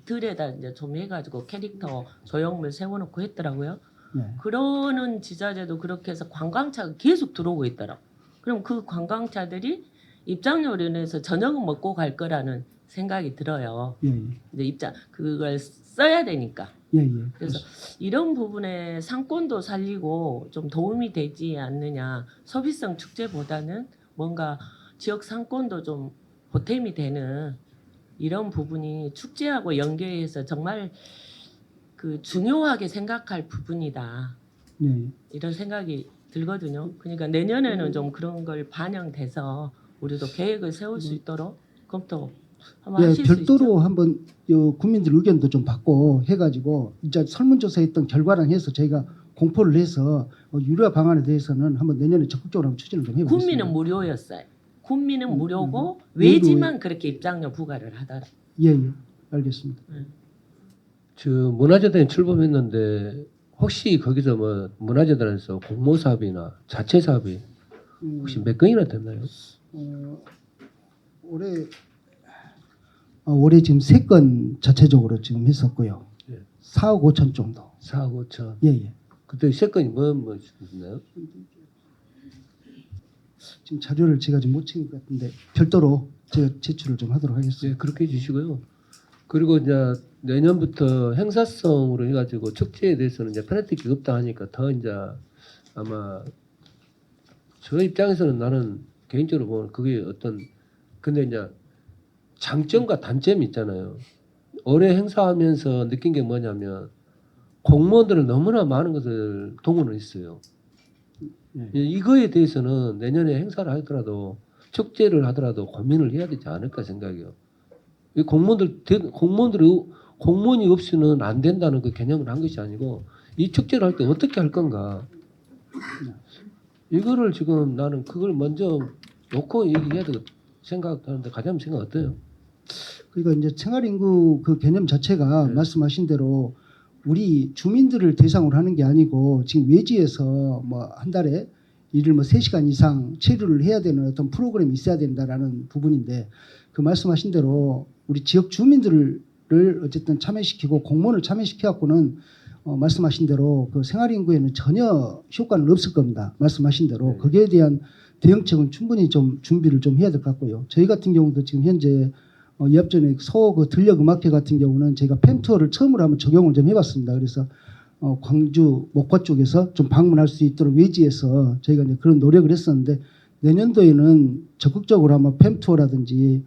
들에다 이제 좀 해가지고 캐릭터 조형물 세워놓고 했더라고요.
네.
그러는 지자체도 그렇게 해서 관광차가 계속 들어오고 있더라고. 그럼 그 관광차들이 입장료를 내서 저녁은 먹고 갈 거라는 생각이 들어요.
예, 예.
이제 그걸 써야 되니까.
예, 예.
그래서 이런 부분에 상권도 살리고 좀 도움이 되지 않느냐. 소비성 축제보다는 뭔가 지역 상권도 좀 보탬이 되는 이런 부분이 축제하고 연계해서 정말 그 중요하게 생각할 부분이다.
예.
이런 생각이 들거든요. 그러니까 내년에는 좀 그런 걸 반영돼서 우리도 계획을 세울 수 있도록 검토 한번
예,
하실 수 있죠.
별도로 한번 국민들 의견도 좀 받고 해가지고 이제 설문조사했던 결과랑 해서 저희가 공포를 해서 유료화 방안에 대해서는 한번 내년에 적극적으로 한번 추진을 좀 해보겠습니다.
군민은 무료였어요. 군민은 무료고
외부에-
외지만 그렇게 입장료 부과를 하더라.
예, 예. 알겠습니다.
저 문화재단에 출범했는데 혹시 거기서 뭐 문화재단에서 공모 사업이나 자체 사업이 혹시 몇 건이나 됐나요?
올해 지금 3건 자체적으로 지금 했었고요.
예.
4억 5천 정도.
4억 5천.
예, 예.
그때 세 건이 뭐 있나요?
지금 자료를 제가 좀 못 챙긴 것 같은데 별도로 제가 제출을 좀 하도록 하겠습니다.
네, 그렇게 해주시고요. 그리고 이제 내년부터 행사성으로 해가지고 축제에 대해서는 이제 페널티 기급다 하니까 더 이제 아마 저 입장에서는 나는 개인적으로 보면 그게 어떤 근데 이제 장점과 단점이 있잖아요. 올해 행사하면서 느낀 게 뭐냐면 공무원들은 너무나 많은 것을 동원을 했어요.
네.
이거에 대해서는 내년에 행사를 하더라도 축제를 하더라도 고민을 해야 되지 않을까 생각해요. 이 공무원이 없이는 안 된다는 그 개념을 한 것이 아니고 이 축제를 할 때 어떻게 할 건가. 이거를 지금 나는 그걸 먼저 놓고 얘기해야 되고 생각하는데 가장 생각 어때요?
그러니까 이제 생활인구 그 개념 자체가
네.
말씀하신 대로 우리 주민들을 대상으로 하는 게 아니고 지금 외지에서 뭐 한 달에 일을 뭐 3시간 이상 체류를 해야 되는 어떤 프로그램이 있어야 된다라는 부분인데 그 말씀하신 대로 우리 지역 주민들을 어쨌든 참여시키고 공무원을 참여시켜갖고는 말씀하신 대로 그 생활인구에는 전혀 효과는 없을 겁니다. 말씀하신 대로 거기에 대한 대응책은 충분히 좀 준비를 좀 해야 될 것 같고요. 저희 같은 경우도 지금 현재 이합 전에 소 그 들녘음악회 같은 경우는 저희가 펜투어를 처음으로 한번 적용을 좀 해봤습니다. 그래서 광주 목포 쪽에서 좀 방문할 수 있도록 외지에서 저희가 이제 그런 노력을 했었는데 내년도에는 적극적으로 한번 펜투어라든지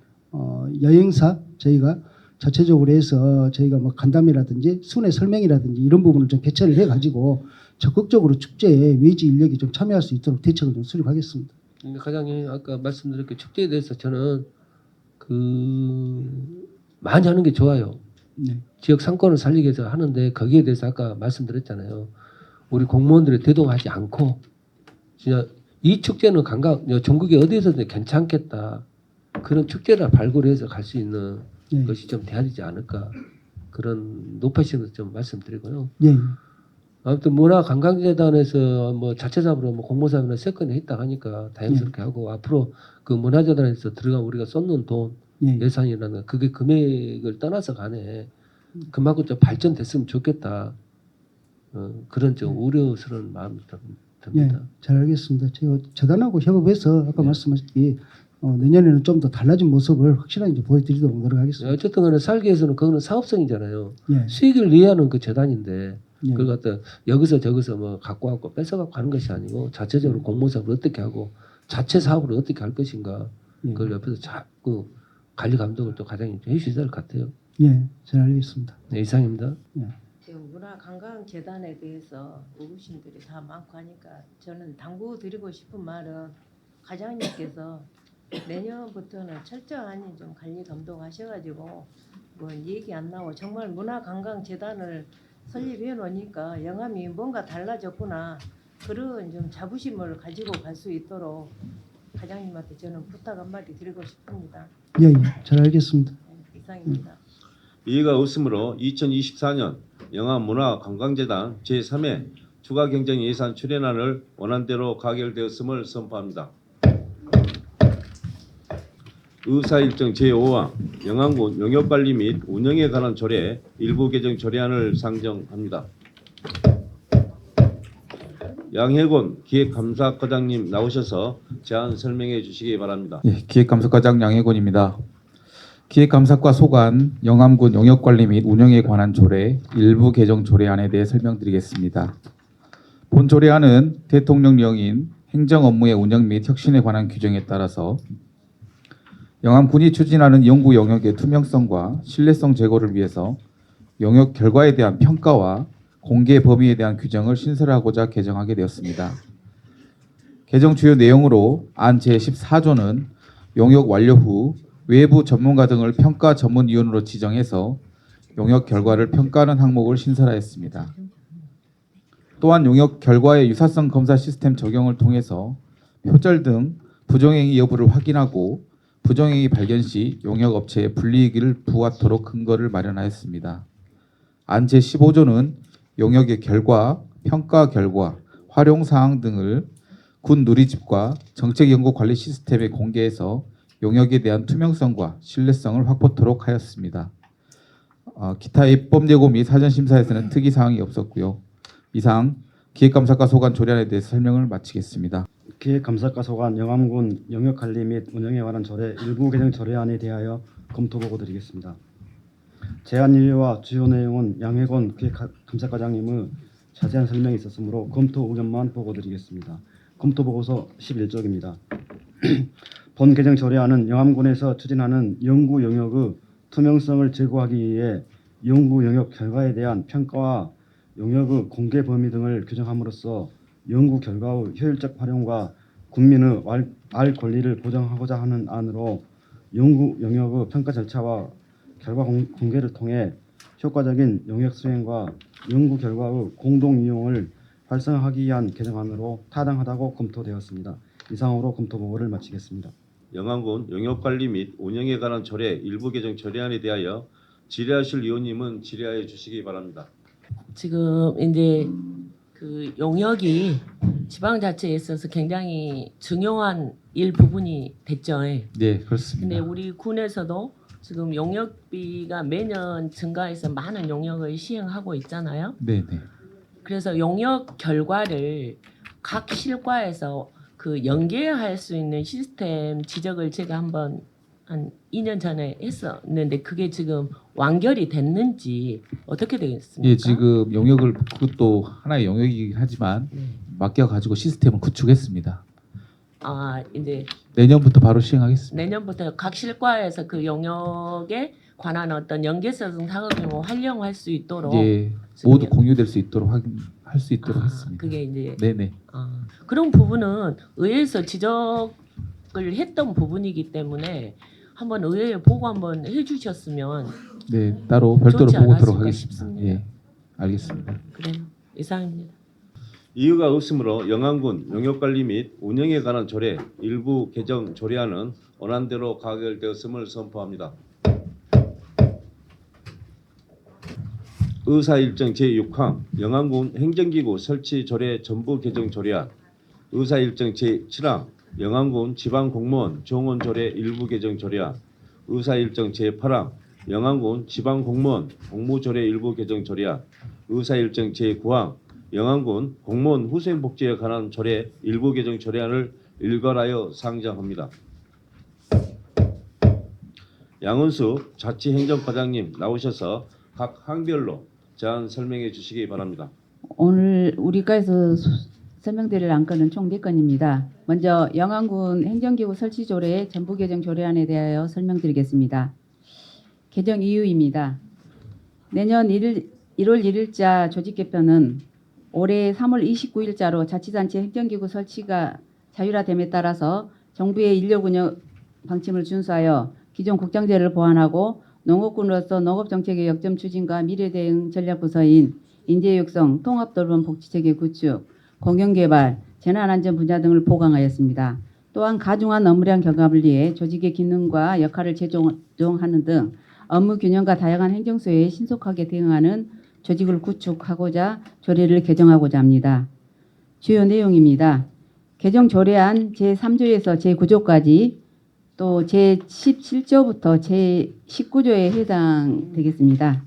여행사 저희가 자체적으로 해서 저희가 뭐 간담회라든지 순회 설명이라든지 이런 부분을 좀 개최를 해가지고 적극적으로 축제에 외지 인력이 좀 참여할 수 있도록 대책을 좀 수립하겠습니다.
근데 과장님 아까 말씀드렸게 축제에 대해서 저는 많이 하는 게 좋아요.
네.
지역 상권을 살리기 위해서 하는데 거기에 대해서 아까 말씀드렸잖아요. 우리 공무원들이 대동하지 않고 진짜 이 축제는 전국에 어디서든 괜찮겠다. 그런 축제를 발굴해서 갈 수 있는
예.
것이 좀 돼야 되지 않을까. 그런 높아심을 좀 말씀드리고요.
예.
아무튼 문화관광재단에서 뭐 자체적으로 뭐 공모사업이나 세건을 했다 하니까 다행스럽게 하고 앞으로 그 문화재단에서 들어가 우리가 쏟는 돈
예.
예산이라는 그게 금액을 떠나서 간에 그만큼 좀 발전됐으면 좋겠다. 그런 좀 우려스러운 마음이
예,
듭니다.
잘 알겠습니다. 제가 재단하고 협업해서 아까
네.
말씀하셨듯이 내년에는 좀 더 달라진 모습을 확실하게 이제 보여드리도록 노력하겠습니다.
어쨌든 간에 살기 위해서는 그거는 사업성이잖아요.
예,
수익을 내야하는 그 재단인데
예,
그걸 갖다 여기서 저기서 뭐 갖고 왔고 뺏어갖고 하는 것이 아니고 자체적으로 공모사업을 어떻게 하고 자체 사업을 어떻게 할 것인가
예,
그걸 옆에서 자꾸 관리 감독을 또 과장님 좀 해주셔야 될 것 같아요.
예, 잘 알겠습니다.
네, 이상입니다.
지금 문화관광재단에 대해서 어르신들이 다 많고 하니까 저는 당부드리고 싶은 말은 과장님께서 내년부터는 철저하니 좀 관리 감독하셔가지고 뭐 얘기 안 나오고 정말 문화관광재단을 설립해 놓으니까 영암이 뭔가 달라졌구나 그런 좀 자부심을 가지고 갈 수 있도록 과장님한테 저는 부탁 한마디 드리고 싶습니다.
예, 예, 잘 알겠습니다.
네, 이상입니다.
이의가 없으므로 2024년 영암문화관광재단 제3회 추가 경정 예산 출연안을 원안대로 가결되었음을 선포합니다. 의사일정 제5화 영암군 용역관리 및 운영에 관한 조례 일부 개정 조례안을 상정합니다. 양혜곤 기획감사과장님 나오셔서 제안 설명해 주시기 바랍니다.
예, 기획감사과장 양혜곤입니다. 기획감사과 소관 영암군 용역관리 및 운영에 관한 조례 일부 개정 조례안에 대해 설명드리겠습니다. 본 조례안은 대통령령인 행정 업무의 운영 및 혁신에 관한 규정에 따라서 영암군이 추진하는 연구 영역의 투명성과 신뢰성 제고를 위해서 영역 결과에 대한 평가와 공개 범위에 대한 규정을 신설하고자 개정하게 되었습니다. 개정 주요 내용으로 안 제14조는 용역 완료 후 외부 전문가 등을 평가 전문위원으로 지정해서 용역 결과를 평가하는 항목을 신설하였습니다. 또한 용역 결과의 유사성 검사 시스템 적용을 통해서 표절 등 부정행위 여부를 확인하고 부정행위 발견 시 용역업체에 불이익을 부과토록 근거를 마련하였습니다. 안 제15조는 용역의 결과, 평가 결과, 활용 사항 등을 군 누리집과 정책연구관리 시스템에 공개해서 용역에 대한 투명성과 신뢰성을 확보토록 하였습니다. 기타 입법 예고 및 사전 심사에서는 특이 사항이 없었고요. 이상 기획감사과 소관 조례안에 대해서 설명을 마치겠습니다.
기획감사과 소관 영암군 영역관리 및 운영에 관한 조례 일부 개정 조례안에 대하여 검토 보고 드리겠습니다. 제안 인류와 주요 내용은 양혜곤 기획감사과장님의 자세한 설명이 있었으므로 검토 의견만 보고 드리겠습니다. 검토 보고서 11쪽입니다. 본 개정 조례안은 영암군에서 추진하는 연구 영역의 투명성을 제고하기 위해 연구 영역 결과에 대한 평가와 용역의 공개 범위 등을 규정함으로써 연구 결과의 효율적 활용과 국민의 알 권리를 보장하고자 하는 안으로 연구 영역의 평가 절차와 결과 공개를 통해 효과적인 용역 수행과 연구 결과의 공동 이용을 활성화하기 위한 개정안으로 타당하다고 검토되었습니다. 이상으로 검토 보고를 마치겠습니다.
영암군 용역관리 및 운영에 관한 조례 일부 개정 조례안에 대하여 질의하실 의원님은 질의하여 주시기 바랍니다.
지금 이제 그 용역이 지방자치에 있어서 굉장히 중요한 일부분이 됐죠.
네, 그렇습니다.
근데 우리 군에서도 지금 용역비가 매년 증가해서 많은 용역을 시행하고 있잖아요.
네, 네.
그래서 용역 결과를 각 실과에서 그 연계할 수 있는 시스템 지적을 제가 한번 한 2년 전에 했었는데 그게 지금 완결이 됐는지 어떻게 되겠습니까?
예, 지금 용역을 그것도 하나의 용역이긴 하지만
네.
맡겨 가지고 시스템을 구축했습니다.
아 이제
내년부터 바로 시행하겠습니다.
내년부터 각 실과에서 그 용역에 관한 어떤 연계성 사업을 활용할 수 있도록
이제
지금
모두 공유될 수 있도록 할 수 있도록 했습니다.
그게 이제
네, 네.
그런 부분은 의회에서 지적을 했던 부분이기 때문에 한번 의회에 보고 한번 해주셨으면
네, 따로 별도로
좋지
보고도록
않았을까
하겠습니다.
싶습니다.
예, 알겠습니다.
그래요. 이상입니다.
이유가 없으므로 영암군 용역관리 및 운영에 관한 조례 일부 개정 조례안은 원안대로 가결되었음을 선포합니다. 의사일정 제6항 영암군 행정기구 설치 조례 전부 개정 조례안, 의사일정 제7항 영암군 지방공무원 정원 조례 일부 개정 조례안, 의사일정 제8항 영암군 지방공무원 공무조례 일부 개정 조례안, 의사일정 제9항 영암군 공무원 후생복지에 관한 조례 일부 개정 조례안을 일괄하여 상정합니다. 양은숙 자치행정과장님 나오셔서 각 항별로 제안 설명해 주시기 바랍니다.
오늘 우리과에서 설명드릴 안건은 총 4건입니다. 먼저 영암군 행정기구 설치조례 전부 개정 조례안에 대하여 설명드리겠습니다. 개정 이유입니다. 내년 1월 1일자 조직 개편은 올해 3월 29일자로 자치단체 행정기구 설치가 자율화됨에 따라서 정부의 인력 운영 방침을 준수하여 기존 국장제를 보완하고 농업군으로서 농업정책의 역점 추진과 미래대응 전략부서인 인재육성, 통합돌봄 복지체계 구축, 공영개발, 재난안전 분야 등을 보강하였습니다. 또한 가중한 업무량 경감을 위해 조직의 기능과 역할을 재조정하는 등 업무 균형과 다양한 행정소에 신속하게 대응하는 조직을 구축하고자 조례를 개정하고자 합니다. 주요 내용입니다. 개정 조례안 제3조에서 제9조까지 또 제17조부터 제19조에 해당되겠습니다.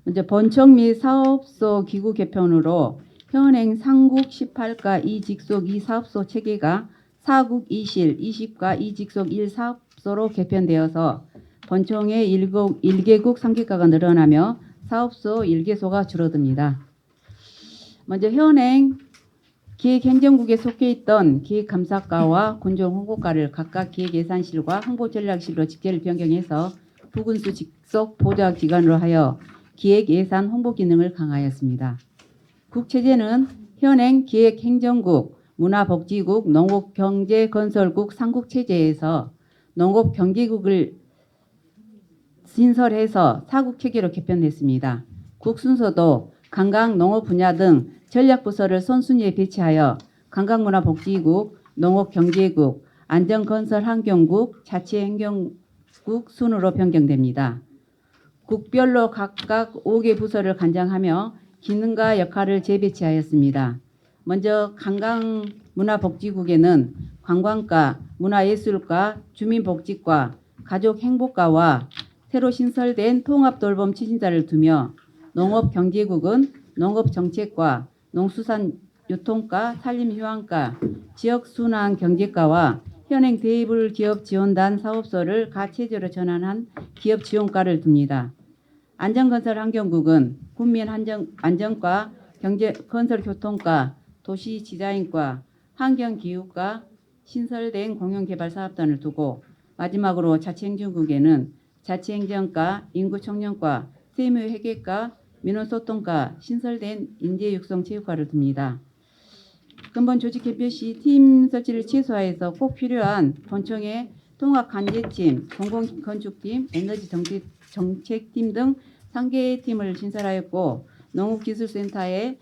먼저 본청 및 사업소 기구 개편으로 현행 상국 18가 2직속 2사업소 체계가 사국 2실 20가 2직속 1사업소로 개편되어서 본청의 1개국 3개가가 늘어나며 사업소 1개소가 줄어듭니다. 먼저 현행 기획행정국에 속해 있던 기획감사과와 군정홍보과를 각각 기획예산실과 홍보전략실로 직제를 변경해서 부군수 직속 보좌기관으로 하여 기획예산 홍보 기능을 강화하였습니다. 국체제는 현행 기획행정국, 문화복지국, 농업경제건설국 삼국체제에서 농업경제국을 신설해서 사국체계로 개편했습니다. 국 순서도 관광, 농업 분야 등 전략부서를 선순위에 배치하여 관광문화복지국, 농업경제국, 안전건설환경국, 자치행정국 순으로 변경됩니다. 국별로 각각 5개 부서를 관장하며 기능과 역할을 재배치하였습니다. 먼저 관광문화복지국에는 관광과, 문화예술과, 주민복지과, 가족행복과와 새로 신설된 통합돌봄 추진자를 두며 농업경제국은 농업정책과, 농수산유통과, 산림휴양과, 지역순환경제과와 현행 대불기업지원단 사업소를 가체제로 전환한 기업지원과를 둡니다. 안전건설환경국은 국민안전과, 건설교통과, 도시디자인과, 환경기후과, 신설된 공영개발사업단을 두고 마지막으로 자치행정국에는 자치행정과, 인구청년과, 세무회계과, 민원소통과, 신설된 인재육성체육과를 둡니다. 근본 조직 개편 시 팀 설치를 최소화해서 꼭 필요한 본청의 통합관제팀, 공공건축팀, 에너지정책팀 등 3개의 팀을 신설하였고 농업기술센터의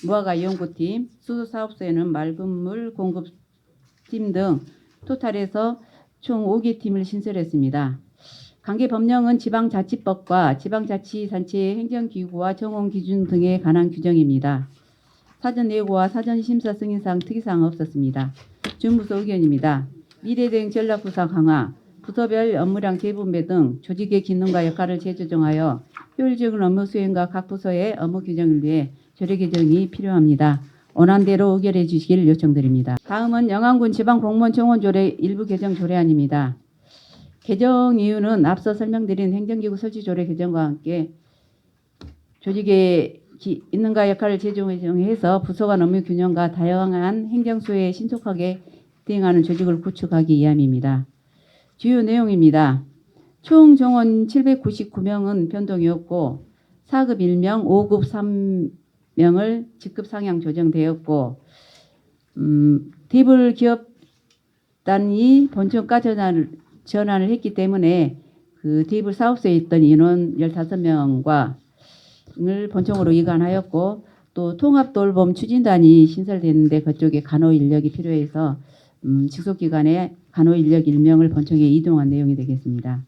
무화과연구팀, 수소사업소에는 맑은물 공급팀 등 토탈에서 총 5개 팀을 신설했습니다. 관계 법령은 지방자치법과 지방자치단체의 행정기구와 정원기준 등에 관한 규정입니다. 사전 예고와 사전 심사 승인사항 특이사항 없었습니다. 준부서 의견입니다. 미래대응 전략부서 강화, 부서별 업무량 재분배 등 조직의 기능과 역할을 재조정하여 효율적인 업무 수행과 각 부서의 업무 규정을 위해 조례 개정이 필요합니다. 원안대로 의결해 주시길 요청드립니다. 다음은 영암군 지방공무원 청원조례 일부 개정 조례안입니다. 개정 이유는 앞서 설명드린 행정기구 설치조례 개정과 함께 조직의 있는가 역할을 재조정해서 부서 간 업무 균형과 다양한 행정수에 신속하게 대응하는 조직을 구축하기 위함입니다. 주요 내용입니다. 총 정원 799명은 변동이 없고 4급 1명, 5급 3명을 직급 상향 조정되었고 대불 기업단이 본청가 전환을 했기 때문에 그 대불 사업소에 있던 인원 15명과 을 본청으로 이관하였고 또 통합돌봄 추진단이 신설됐는데 그쪽에 간호 인력이 필요해서 직속기관에 간호 인력 1명을 본청에 이동한 내용이 되겠습니다.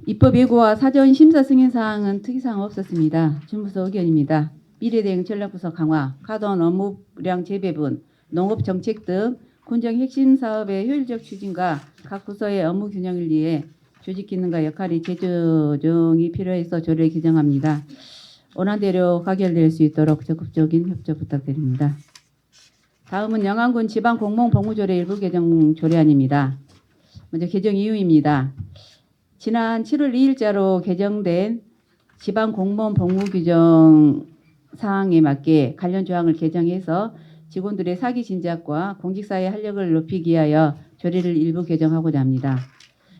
입법 예고와 사전 심사 승인 사항은 특이사항 없었습니다. 준부서 의견입니다. 미래대응 전략부서 강화, 가던 업무량 재배분, 농업정책 등 군정 핵심 사업의 효율적 추진과 각 부서의 업무 균형을 위해 조직 기능과 역할이 재조정이 필요해서 조례를 개정합니다. 원안대로 가결될 수 있도록 적극적인 협조 부탁드립니다. 다음은 영암군 지방공무원 복무조례 일부 개정 조례안입니다. 먼저 개정 이유입니다. 지난 7월 2일자로 개정된 지방공무원 복무규정 사항에 맞게 관련 조항을 개정해서 직원들의 사기 진작과 공직사회 활력을 높이기 위하여 조례를 일부 개정하고자 합니다.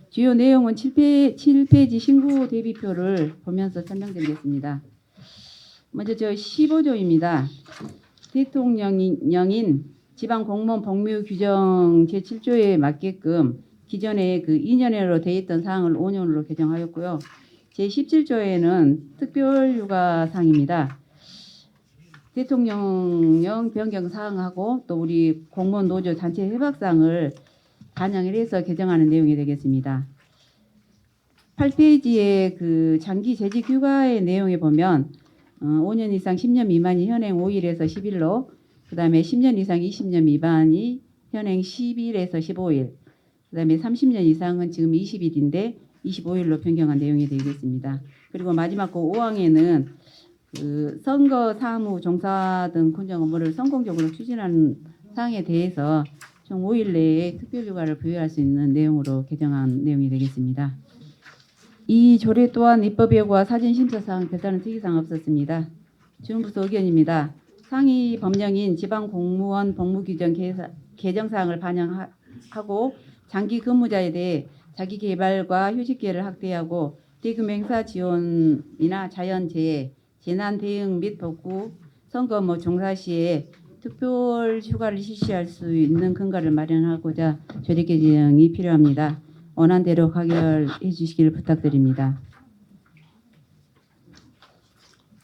주요 내용은 7페이지 신고 대비표를 보면서 설명드리겠습니다. 먼저 15조입니다. 대통령인 지방공무원 복무규정 제7조에 맞게끔 기존에 그 2년으로 되어 있던 사항을 5년으로 개정하였고요. 제17조에는 특별휴가사항입니다. 대통령령 변경 사항하고 또 우리 공무원 노조 단체 협약사항을 반영을 해서 개정하는 내용이 되겠습니다. 8페이지의 그 장기 재직 휴가의 내용에 보면 5년 이상 10년 미만이 현행 5일에서 10일로 그다음에 10년 이상 20년 미만이 현행 10일에서 15일 그다음에 30년 이상은 지금 20일인데 25일로 변경한 내용이 되겠습니다. 그리고 마지막 그 5항에는 그 선거 사무 종사 등 군정 업무를 성공적으로 추진하는 사항에 대해서 총 5일 내에 특별휴가를 부여할 수 있는 내용으로 개정한 내용이 되겠습니다. 이 조례 또한 입법 예고와 사전 심사 사항 별다른 특이사항 없었습니다. 주무부서 의견입니다. 상위 법령인 지방공무원 복무규정 개정 사항을 반영하고 장기 근무자에 대해 자기 개발과 휴식 기회를 확대하고 대규모 행사 지원이나 자연재해, 재난 대응 및 복구, 선거 업무 종사 시에 특별 휴가를 실시할 수 있는 근거를 마련하고자 조례 개정이 필요합니다. 원안대로 가결해 주시길 부탁드립니다.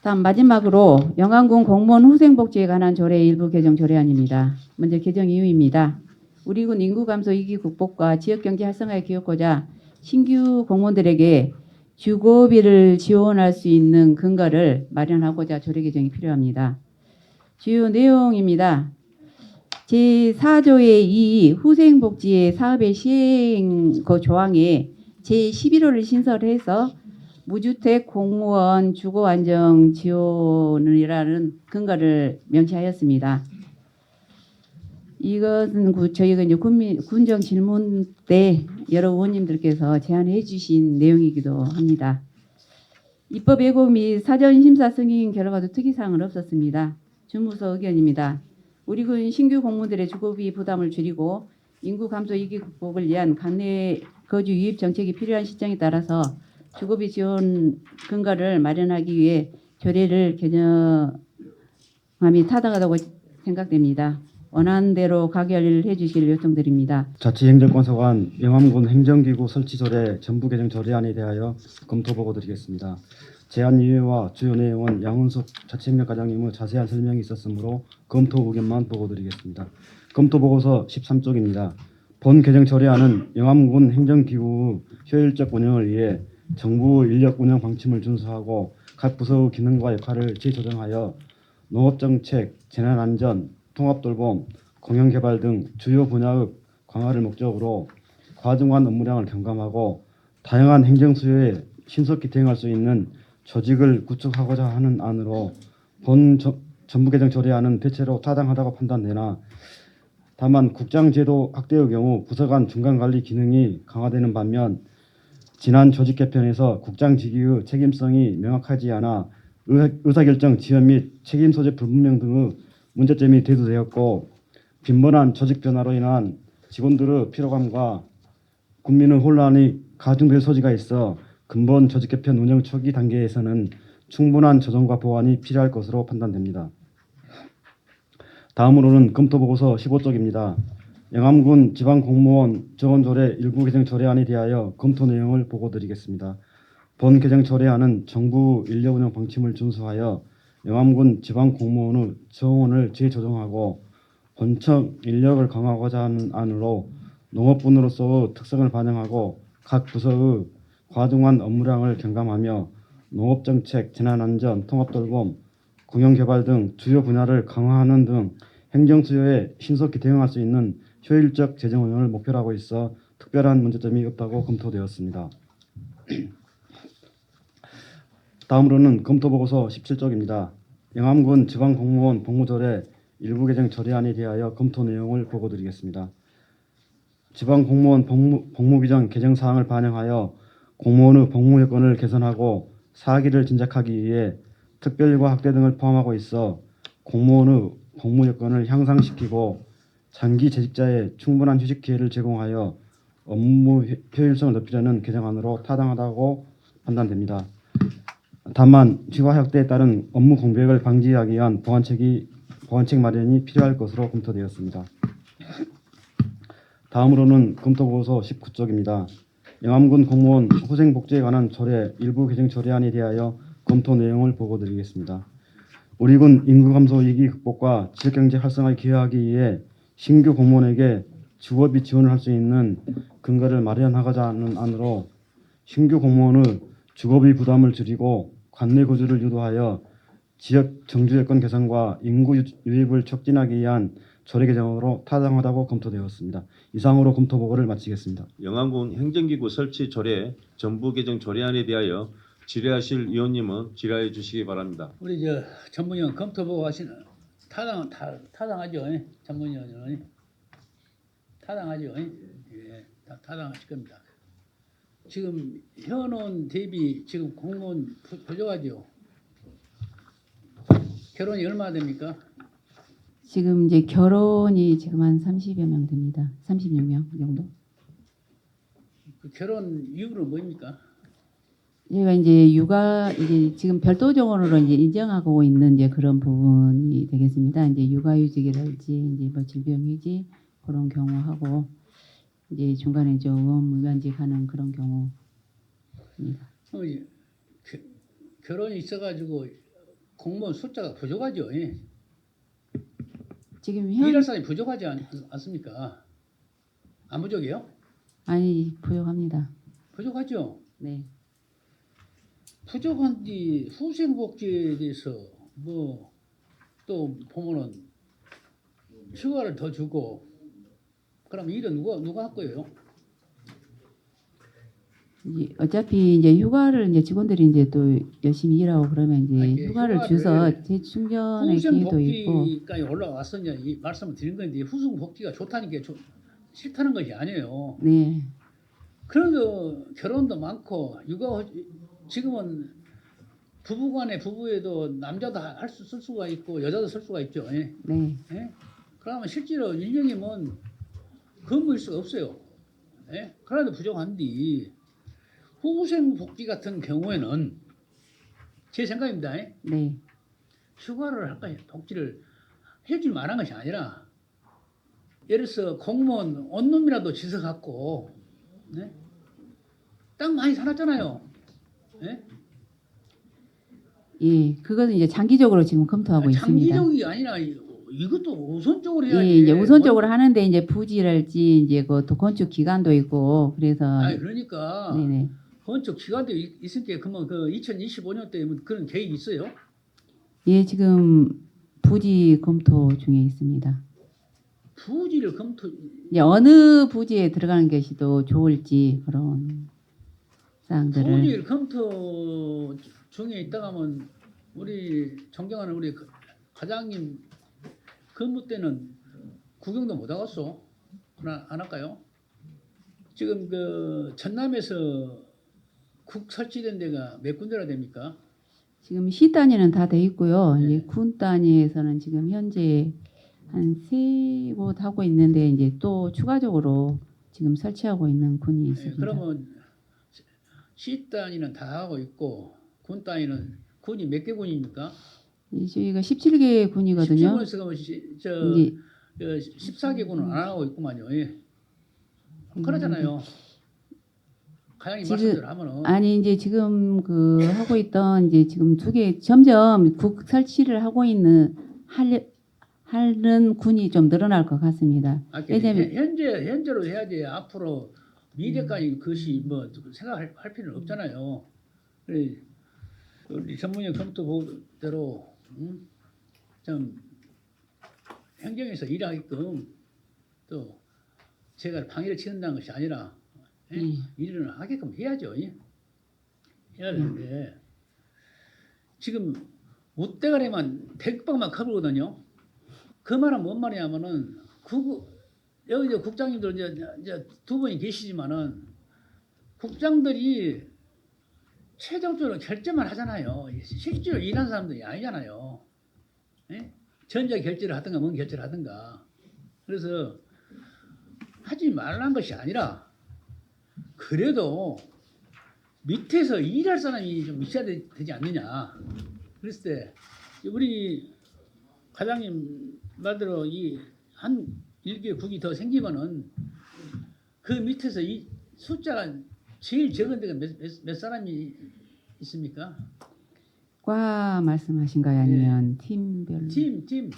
다음 마지막으로 영암군 공무원 후생복지에 관한 조례 일부 개정 조례안입니다. 먼저 개정 이유입니다. 우리 군 인구 감소 위기 극복과 지역경제 활성화에 기여하고자 신규 공무원들에게 주거비를 지원할 수 있는 근거를 마련하고자 조례 개정이 필요합니다. 주요 내용입니다. 제4조의 2 후생복지의 사업의 시행 그 조항에 제11호를 신설해서 무주택 공무원 주거안정 지원이라는 근거를 명시하였습니다. 이것은 저희가 이제 군정 질문 때 여러 의원님들께서 제안해 주신 내용이기도 합니다. 입법 예고 및 사전 심사 승인 결과도 특이사항은 없었습니다. 주무서 의견입니다. 우리 군 신규 공무원들의 주거비 부담을 줄이고 인구 감소 위기 극복을 위한 관내 거주 유입 정책이 필요한 시점에 따라서 주거비 지원 근거를 마련하기 위해 조례를 개정함이 타당하다고 생각됩니다. 원안대로 가결해 주시길 요청드립니다.
자치행정권 소관 영암군 행정기구 설치조례 전부 개정 조례안에 대하여 검토 보고 드리겠습니다. 제안 이유와 주요 내용은 양은숙 자치행정과장님의 자세한 설명이 있었으므로 검토 의견만 보고 드리겠습니다. 검토 보고서 13쪽입니다. 본 개정 조례안은 영암군 행정기구 효율적 운영을 위해 정부 인력 운영 방침을 준수하고 각 부서의 기능과 역할을 재조정하여 농업정책, 재난안전, 통합돌봄, 공영개발 등 주요 분야의 강화를 목적으로 과중한 업무량을 경감하고 다양한 행정 수요에 신속히 대응할 수 있는 조직을 구축하고자 하는 안으로 본 전부 개정 조례안은 대체로 타당하다고 판단되나 다만 국장제도 확대의 경우 부서 간 중간 관리 기능이 강화되는 반면 지난 조직 개편에서 국장 직위의 책임성이 명확하지 않아 의사결정 지연 및 책임 소재 불분명 등의 문제점이 대두되었고 빈번한 조직 변화로 인한 직원들의 피로감과 국민의 혼란이 가중될 소지가 있어 근본 조직 개편 운영 초기 단계에서는 충분한 조정과 보완이 필요할 것으로 판단됩니다. 다음으로는 검토보고서 15쪽입니다. 영암군 지방공무원 정원조례 일부 개정 조례안에 대하여 검토 내용을 보고드리겠습니다. 본 개정 조례안은 정부 인력 운영 방침을 준수하여 영암군 지방공무원의 정원을 재조정하고 본청 인력을 강화하고자 하는 안으로 농업군으로서의 특성을 반영하고 각 부서의 과중한 업무량을 경감하며 농업정책, 재난안전, 통합돌봄, 공영개발 등 주요 분야를 강화하는 등 행정 수요에 신속히 대응할 수 있는 효율적 재정 운영을 목표로 하고 있어 특별한 문제점이 없다고 검토되었습니다. 다음으로는 검토보고서 17쪽입니다. 영암군 지방공무원 복무조례 일부 개정 조례안에 대하여 검토 내용을 보고드리겠습니다. 지방공무원 복무규정 개정 사항을 반영하여 공무원의 복무 여건을 개선하고 사기를 진작하기 위해 특별휴가 확대 등을 포함하고 있어 공무원의 복무 여건을 향상시키고 장기 재직자의 충분한 휴식 기회를 제공하여 업무 효율성을 높이려는 개정안으로 타당하다고 판단됩니다. 다만 휴가 확대에 따른 업무 공백을 방지하기 위한 보완책 마련이 필요할 것으로 검토되었습니다. 다음으로는 검토보고서 19쪽입니다. 영암군 공무원 후생복지에 관한 조례 일부 개정 조례안에 대하여 검토 내용을 보고드리겠습니다. 우리 군 인구 감소 위기 극복과 지역경제 활성화를 기여하기 위해 신규 공무원에게 주거비 지원을 할 수 있는 근거를 마련하고자 하는 안으로 신규 공무원의 주거비 부담을 줄이고 관내 거주를 유도하여 지역 정주 여건 개선과 인구 유입을 촉진하기 위한 조례 개정으로 타당하다고 검토되었습니다. 이상으로 검토 보고를 마치겠습니다.
영암군 행정기구 설치 조례 전부 개정 조례안에 대하여 질의하실 의원님은 질의해 주시기 바랍니다.
우리 저 전문위원 검토 보고 하시는 타당하죠. 전문위원은 타당하죠. 예, 다 타당하실 겁니다. 지금 현원 대비 지금 공무원 부족하죠. 결혼이 얼마나 됩니까?
지금 이제 결혼이 지금 한 30여 명 됩니다. 36명 정도.
그 결혼 이유는 뭐입니까?
저희가 이제 육아 이제 지금 별도 정원으로 이제 인정하고 있는 이제 그런 부분이 되겠습니다. 이제 육아휴직이랄지 이제 뭐 질병휴직 그런 경우하고 이제 중간에 좀 무면직 하는 그런 경우입니다.
결혼이 있어가지고 공무원 숫자가 부족하죠.
지금
일할 사람이 부족하지 않습니까? 안 부족해요?
아니 부족합니다.
부족하죠.
네.
부족한데 후생복지에 대해서 뭐 또 보면은 휴가를 더 주고 그럼 일은 누가 할 거예요?
이제 어차피 이제 휴가를 이제 직원들이 이제 또 열심히 일하고 그러면 이제
아니,
휴가를
휴가를
줘서 재충전의 기회도 있고.
후생복지까지 올라왔었냐 이 말씀을 드린 건데 후생복지가 좋다는 게 싫다는 것이 아니에요.
네.
그래도 결혼도 많고 육아 지금은 부부에도 남자도 쓸 수가 있고 여자도 쓸 수가 있죠. 예?
네.
예? 그러면 실제로 일령이면 근무일 수가 없어요. 예? 그래도 부족한데 후생복지 같은 경우에는 제 생각입니다. 예?
네.
휴가를 할까 복지를 해줄 만한 것이 아니라 예를 들어서 공무원 원룸이라도 지어갖고 네? 땅 많이 살았잖아요. 예?
예, 그것은 이제 장기적으로 지금 검토하고 있습니다.
장기적이 아니라 이것도 우선적으로 해야지.
예, 이제 우선적으로 하는데 이제 부지랄지 이제 그 건축 기간도 있고 그래서.
아니 그러니까
네네.
건축 기간도 있으니까 그러면 그 2025년 때 그런 계획이 있어요?
예, 지금 부지 검토 중에 있습니다.
부지를 검토
이제 어느 부지에 들어가는 것이 더 좋을지 그런 사항들을
부지를 검토 중에 있다가 하면 우리 존경하는 우리 과장님 근무 때는 구경도 못 하겠어? 안 할까요? 지금 그 전남에서 국 설치된 데가 몇 군데나 됩니까?
지금 시 단위는 다 돼 있고요.
네.
이제 군 단위에서는 지금 현재 한 3곳 하고 있는데 이제 또 추가적으로 지금 설치하고 있는 군이
네,
있습니다.
그러면 시 단위는 다 하고 있고 군 단위는 군이 몇 개 군입니까?
저희가 17개 군이거든요.
17군에서 가면
이제
14개 군은 안 하고 있구만요. 예. 그러잖아요. 가양이
지금-
말씀대로 하면은
아니 이제 지금 그 하고 있던 이제 지금 2개 점점 국 설치를 하고 있는 하는 군이 좀 늘어날 것 같습니다. 왜냐면
현재로 해야지 앞으로 미래까지 그것이 뭐 생각할 필요는 없잖아요. 그래, 우리 전문의 검토보대로 좀 행정에서 일하게끔 또 제가 방해를 치는다는 것이 아니라 일을 하게끔 해야죠. 해야 되는데 지금 우대가리만 대국방만 커버거든요. 그 말은 뭔 말이냐면은 여기 이제 국장님들 이제 두 분이 계시지만은 국장들이 최종적으로 결정만 하잖아요. 실제로 일하는 사람들이 아니잖아요. 예? 전자 결제를 하든가 뭔 결제를 하든가. 그래서 하지 말라는 것이 아니라 그래도 밑에서 일할 사람이 좀 있어야 되지 않느냐. 그랬을 때 우리 과장님 말대로 이 한 1개 국이 더 생기면은 그 밑에서 이 숫자가 제일 적은 데가 몇 사람이 있습니까?
과 말씀하신가요? 아니면 팀별로?
팀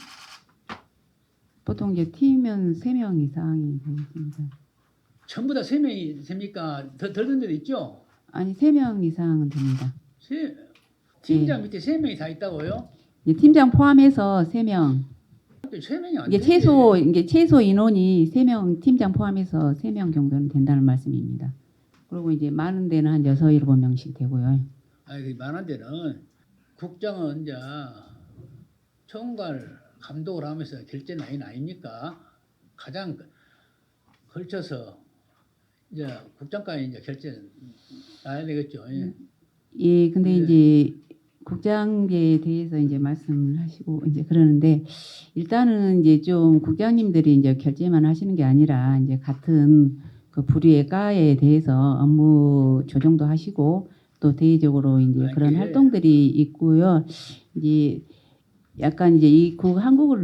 보통 이제 팀은 3명 이상이 되겠습니다.
전부 다 3명이 됩니까? 덜 된 데도 있죠?
아니 3명 이상은 됩니다.
팀장 밑에 3명이 다 있다고요?
이제 팀장 포함해서 3명.
3명이 안
이게
되는데.
이게 최소 인원이 3명 팀장 포함해서 3명 정도는 된다는 말씀입니다. 그리고 이제 많은 데는 한 6, 7명씩 되고요.
아니 많은 데는 국장은 이제 총괄 감독을 하면서 결제 라인 아닙니까? 가장 걸쳐서 이제 국장까지 이제 결제 나야 되겠죠. 예.
예, 근데
네.
이제 국장에 대해서 이제 말씀을 하시고 이제 그러는데 일단은 이제 좀 국장님들이 이제 결제만 하시는 게 아니라 이제 같은 그 부류의 과에 대해서 업무 조정도 하시고 또 대외적으로 이제
아,
그런
이게-
활동들이 있고요. 이제 약간 이제 이 한국을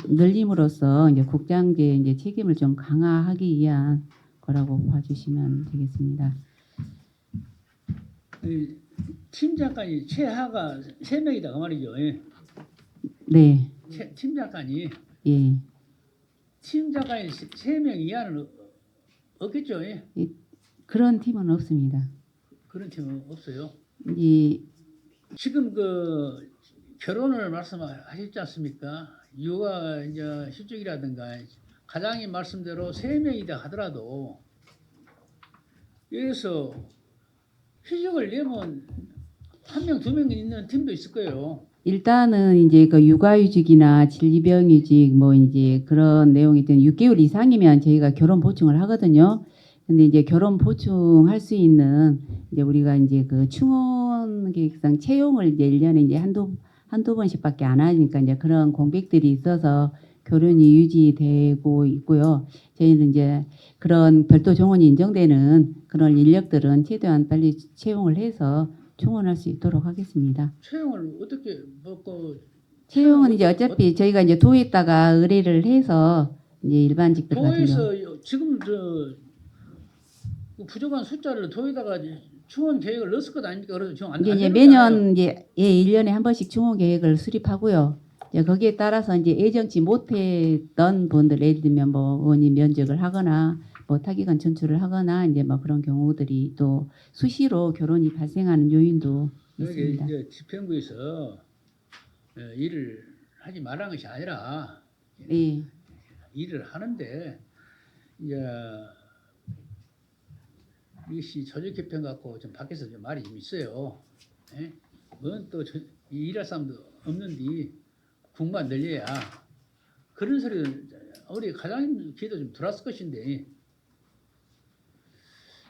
늘림으로써 이제 국장제 이제 책임을 좀 강화하기 위한 거라고 봐주시면 되겠습니다.
이 팀장까지 최하가 3명이다 그 말이죠. 예.
네,
팀장까지
예.
3명 이하는 없겠죠. 예.
그런 팀은 없습니다.
그런 팀은 없어요.
이
지금 그 결혼을 말씀하셨지 않습니까? 육아 이제 실적이라든가 과장님 말씀대로 3명이다 하더라도 여기서 휴직을 내면 1명, 2명 있는 팀도 있을 거예요.
일단은 이제 그 육아휴직이나 질병휴직 뭐 이제 그런 내용이 된 6개월 이상이면 저희가 결혼 보충을 하거든요. 근데 이제 결혼 보충할 수 있는 이제 우리가 이제 그 충원 계획상 채용을 이제 1년에 이제 한두 번씩밖에 안 하니까 이제 그런 공백들이 있어서 결혼이 유지되고 있고요. 저희는 이제 그런 별도 정원이 인정되는 그런 인력들은 최대한 빨리 채용을 해서 충원할 수 있도록 하겠습니다.
채용을 어떻게 먹고
채용은 이제 어차피 저희가 이제 도에다가 의뢰를 해서 이제 일반직들 같은 경우
도에서 지금 그 부족한 숫자를 도에다가 충원 계획을 넣었을 것 아닙니까? 그래서 지금 안
이게 이제
되는
매년 이제 1년에 한 번씩 충원 계획을 수립하고요. 이제 거기에 따라서 이제 예정치 못했던 분들 예를 들면 뭐 의원님 면접을 하거나 뭐 타기관 전출을 하거나 이제 뭐 그런 경우들이 또 수시로 결혼이 발생하는 요인도
여기
있습니다.
이제 집행부에서 일을 하지 말라는 것이 아니라
예.
일을 하는데 이제 이것이 조직 개편 갖고 좀 밖에서 좀 말이 좀 있어요. 예? 뭔또 일할 사람도 없는데 국만 늘려야 그런 소리를 우리 과장님 귀에도 좀 들어왔을 것인데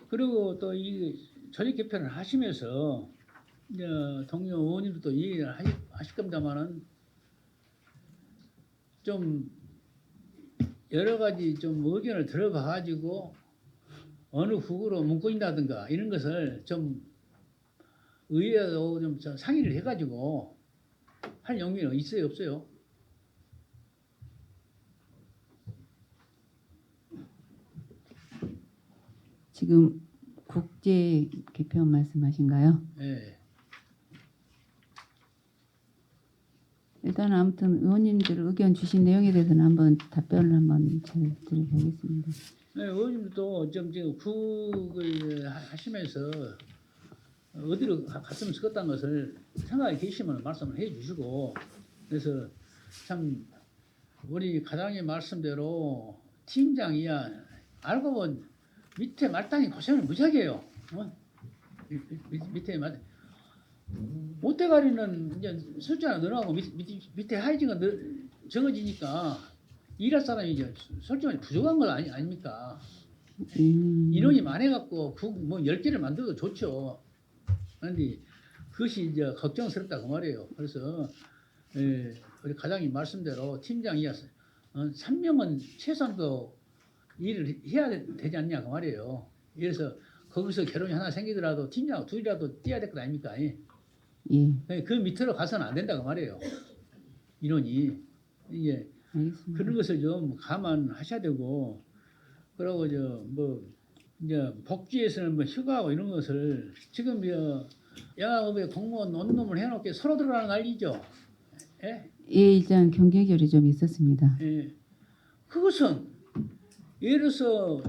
그리고 또 이 조직 개편을 하시면서 이제 동료 의원님도 얘기를 하실 겁니다만은 좀 여러 가지 좀 의견을 들어봐 가지고 어느 국으로 묶어진다든가 이런 것을 좀 의회도 좀 상의를 해가지고 할 용의는 있어요 없어요?
지금 국제 개편 말씀하신가요?
예.
일단 아무튼 의원님들 의견 주신 내용에 대해서는 한번 답변을 한번 잘 드려보겠습니다.
네, 의원님도 좀 지금 국을 하시면서 어디로 갔으면 좋겠다는 것을 생각해 계시면 말씀을 해주시고 그래서 참 우리 과장님 말씀대로 팀장이야 알고 보면 밑에 말단이 고생을 무지하게 해요. 밑에 말 못대가리는 이제 숫자가 늘어나고 밑에 하이징가 적어지니까 일할 사람이 이제 솔직히 부족한 건 아닙니까? 인원이 많아갖고 뭐 10개를 만들어도 좋죠. 그런데 그것이 이제 걱정스럽다 그 말이에요. 그래서 우리 과장님 말씀대로 팀장이야 3명은 최소한도 일을 해야 되지 않냐 그 말이에요. 그래서 거기서 결혼이 하나 생기더라도 팀장 둘이라도 뛰어야 될 것 아닙니까?
예.
그 밑으로 가서는 안 된다 그 말이에요. 인원이 이게
알겠습니다.
그런 것을 좀 감안하셔야 되고 그리고 뭐 이제 복지에서는 뭐 휴가하고 이런 것을 지금 영화업에 공무원 논놈을 해놓게 서로 들어가는 난리죠. 예?
예, 일단 경계결이 좀 있었습니다.
예. 그것은 예를 들어서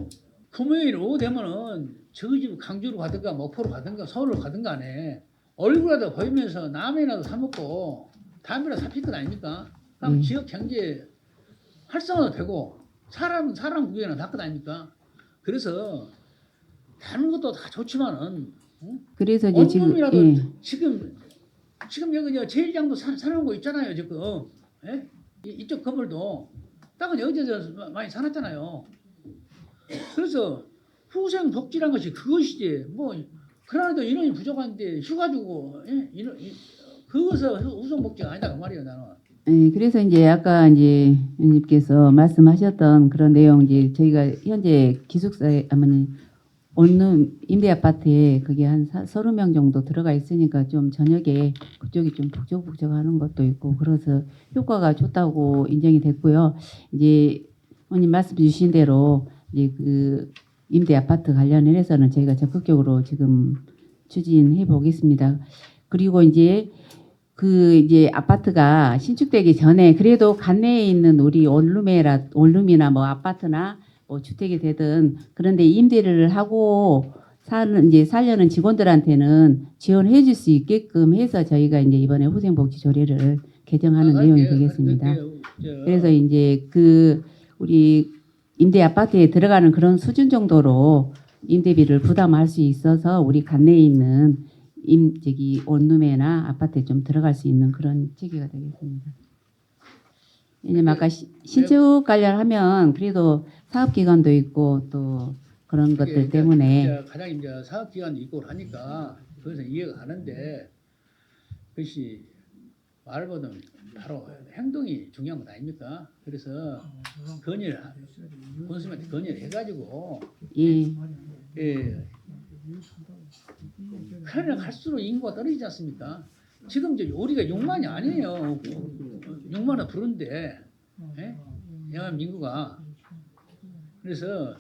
금요일 오후 되면은 저희 집 강주로 가든가 목포로 가든가 서울로 가든가 안에 얼굴이라도 보이면서 라면이라도 사 먹고 담배라도 사 필 것 아닙니까? 그럼 지역 경제 활성화도 되고 사람 구경이나 할 것 아닙니까? 그래서 다른 것도 다 좋지만은
그래서 이제
지금 지금 여기 제일장도 사놓은 거 있잖아요 지금 예? 이쪽 건물도 땅은 여기저기 많이 사놨잖아요. 그래서 후생 복지란 것이 그것이지 뭐 그러나도 인원이 부족한데 휴가 주고 예? 그것은 후생 복지가 아니다 그 말이에요 나는.
예, 그래서 이제 아까 이제 의원님께서 말씀하셨던 그런 내용 이제 저희가 현재 기숙사에 원룸 임대 아파트에 그게 한 30명 정도 들어가 있으니까 좀 저녁에 그쪽이 좀 북적북적하는 것도 있고 그래서 효과가 좋다고 인정이 됐고요. 이제 의원님 말씀 주신 대로 이제 그 임대 아파트 관련해서는 저희가 적극적으로 지금 추진해 보겠습니다. 그리고 이제 이제 아파트가 신축되기 전에 그래도 관내에 있는 우리 원룸이나 뭐 아파트나 뭐 주택이 되든 그런데 임대를 하고 살려는 직원들한테는 지원해 줄 수 있게끔 해서 저희가 이제 이번에 후생복지 조례를 개정하는 내용이 되겠습니다. 그래서 이제 우리 임대 아파트에 들어가는 그런 수준 정도로 임대비를 부담할 수 있어서 우리 관내에 있는 원룸이나 아파트에 좀 들어갈 수 있는 그런 체계가 되겠습니다. 왜냐면 아까 신축 관련하면 그래도 사업기관도 있고 또 그런 것들 때문에
가장 이제 사업기관도 있고 하니까 그래서 이해가 가는데 그것이 말보다 바로 행동이 중요한 것 아닙니까? 그래서 군수님한테 건의를 해가지고 그러나 갈수록 인구가 떨어지지 않습니까? 지금 이제 우리가 6만이 아니에요. 6만을 부른데 영암 인구가 그래서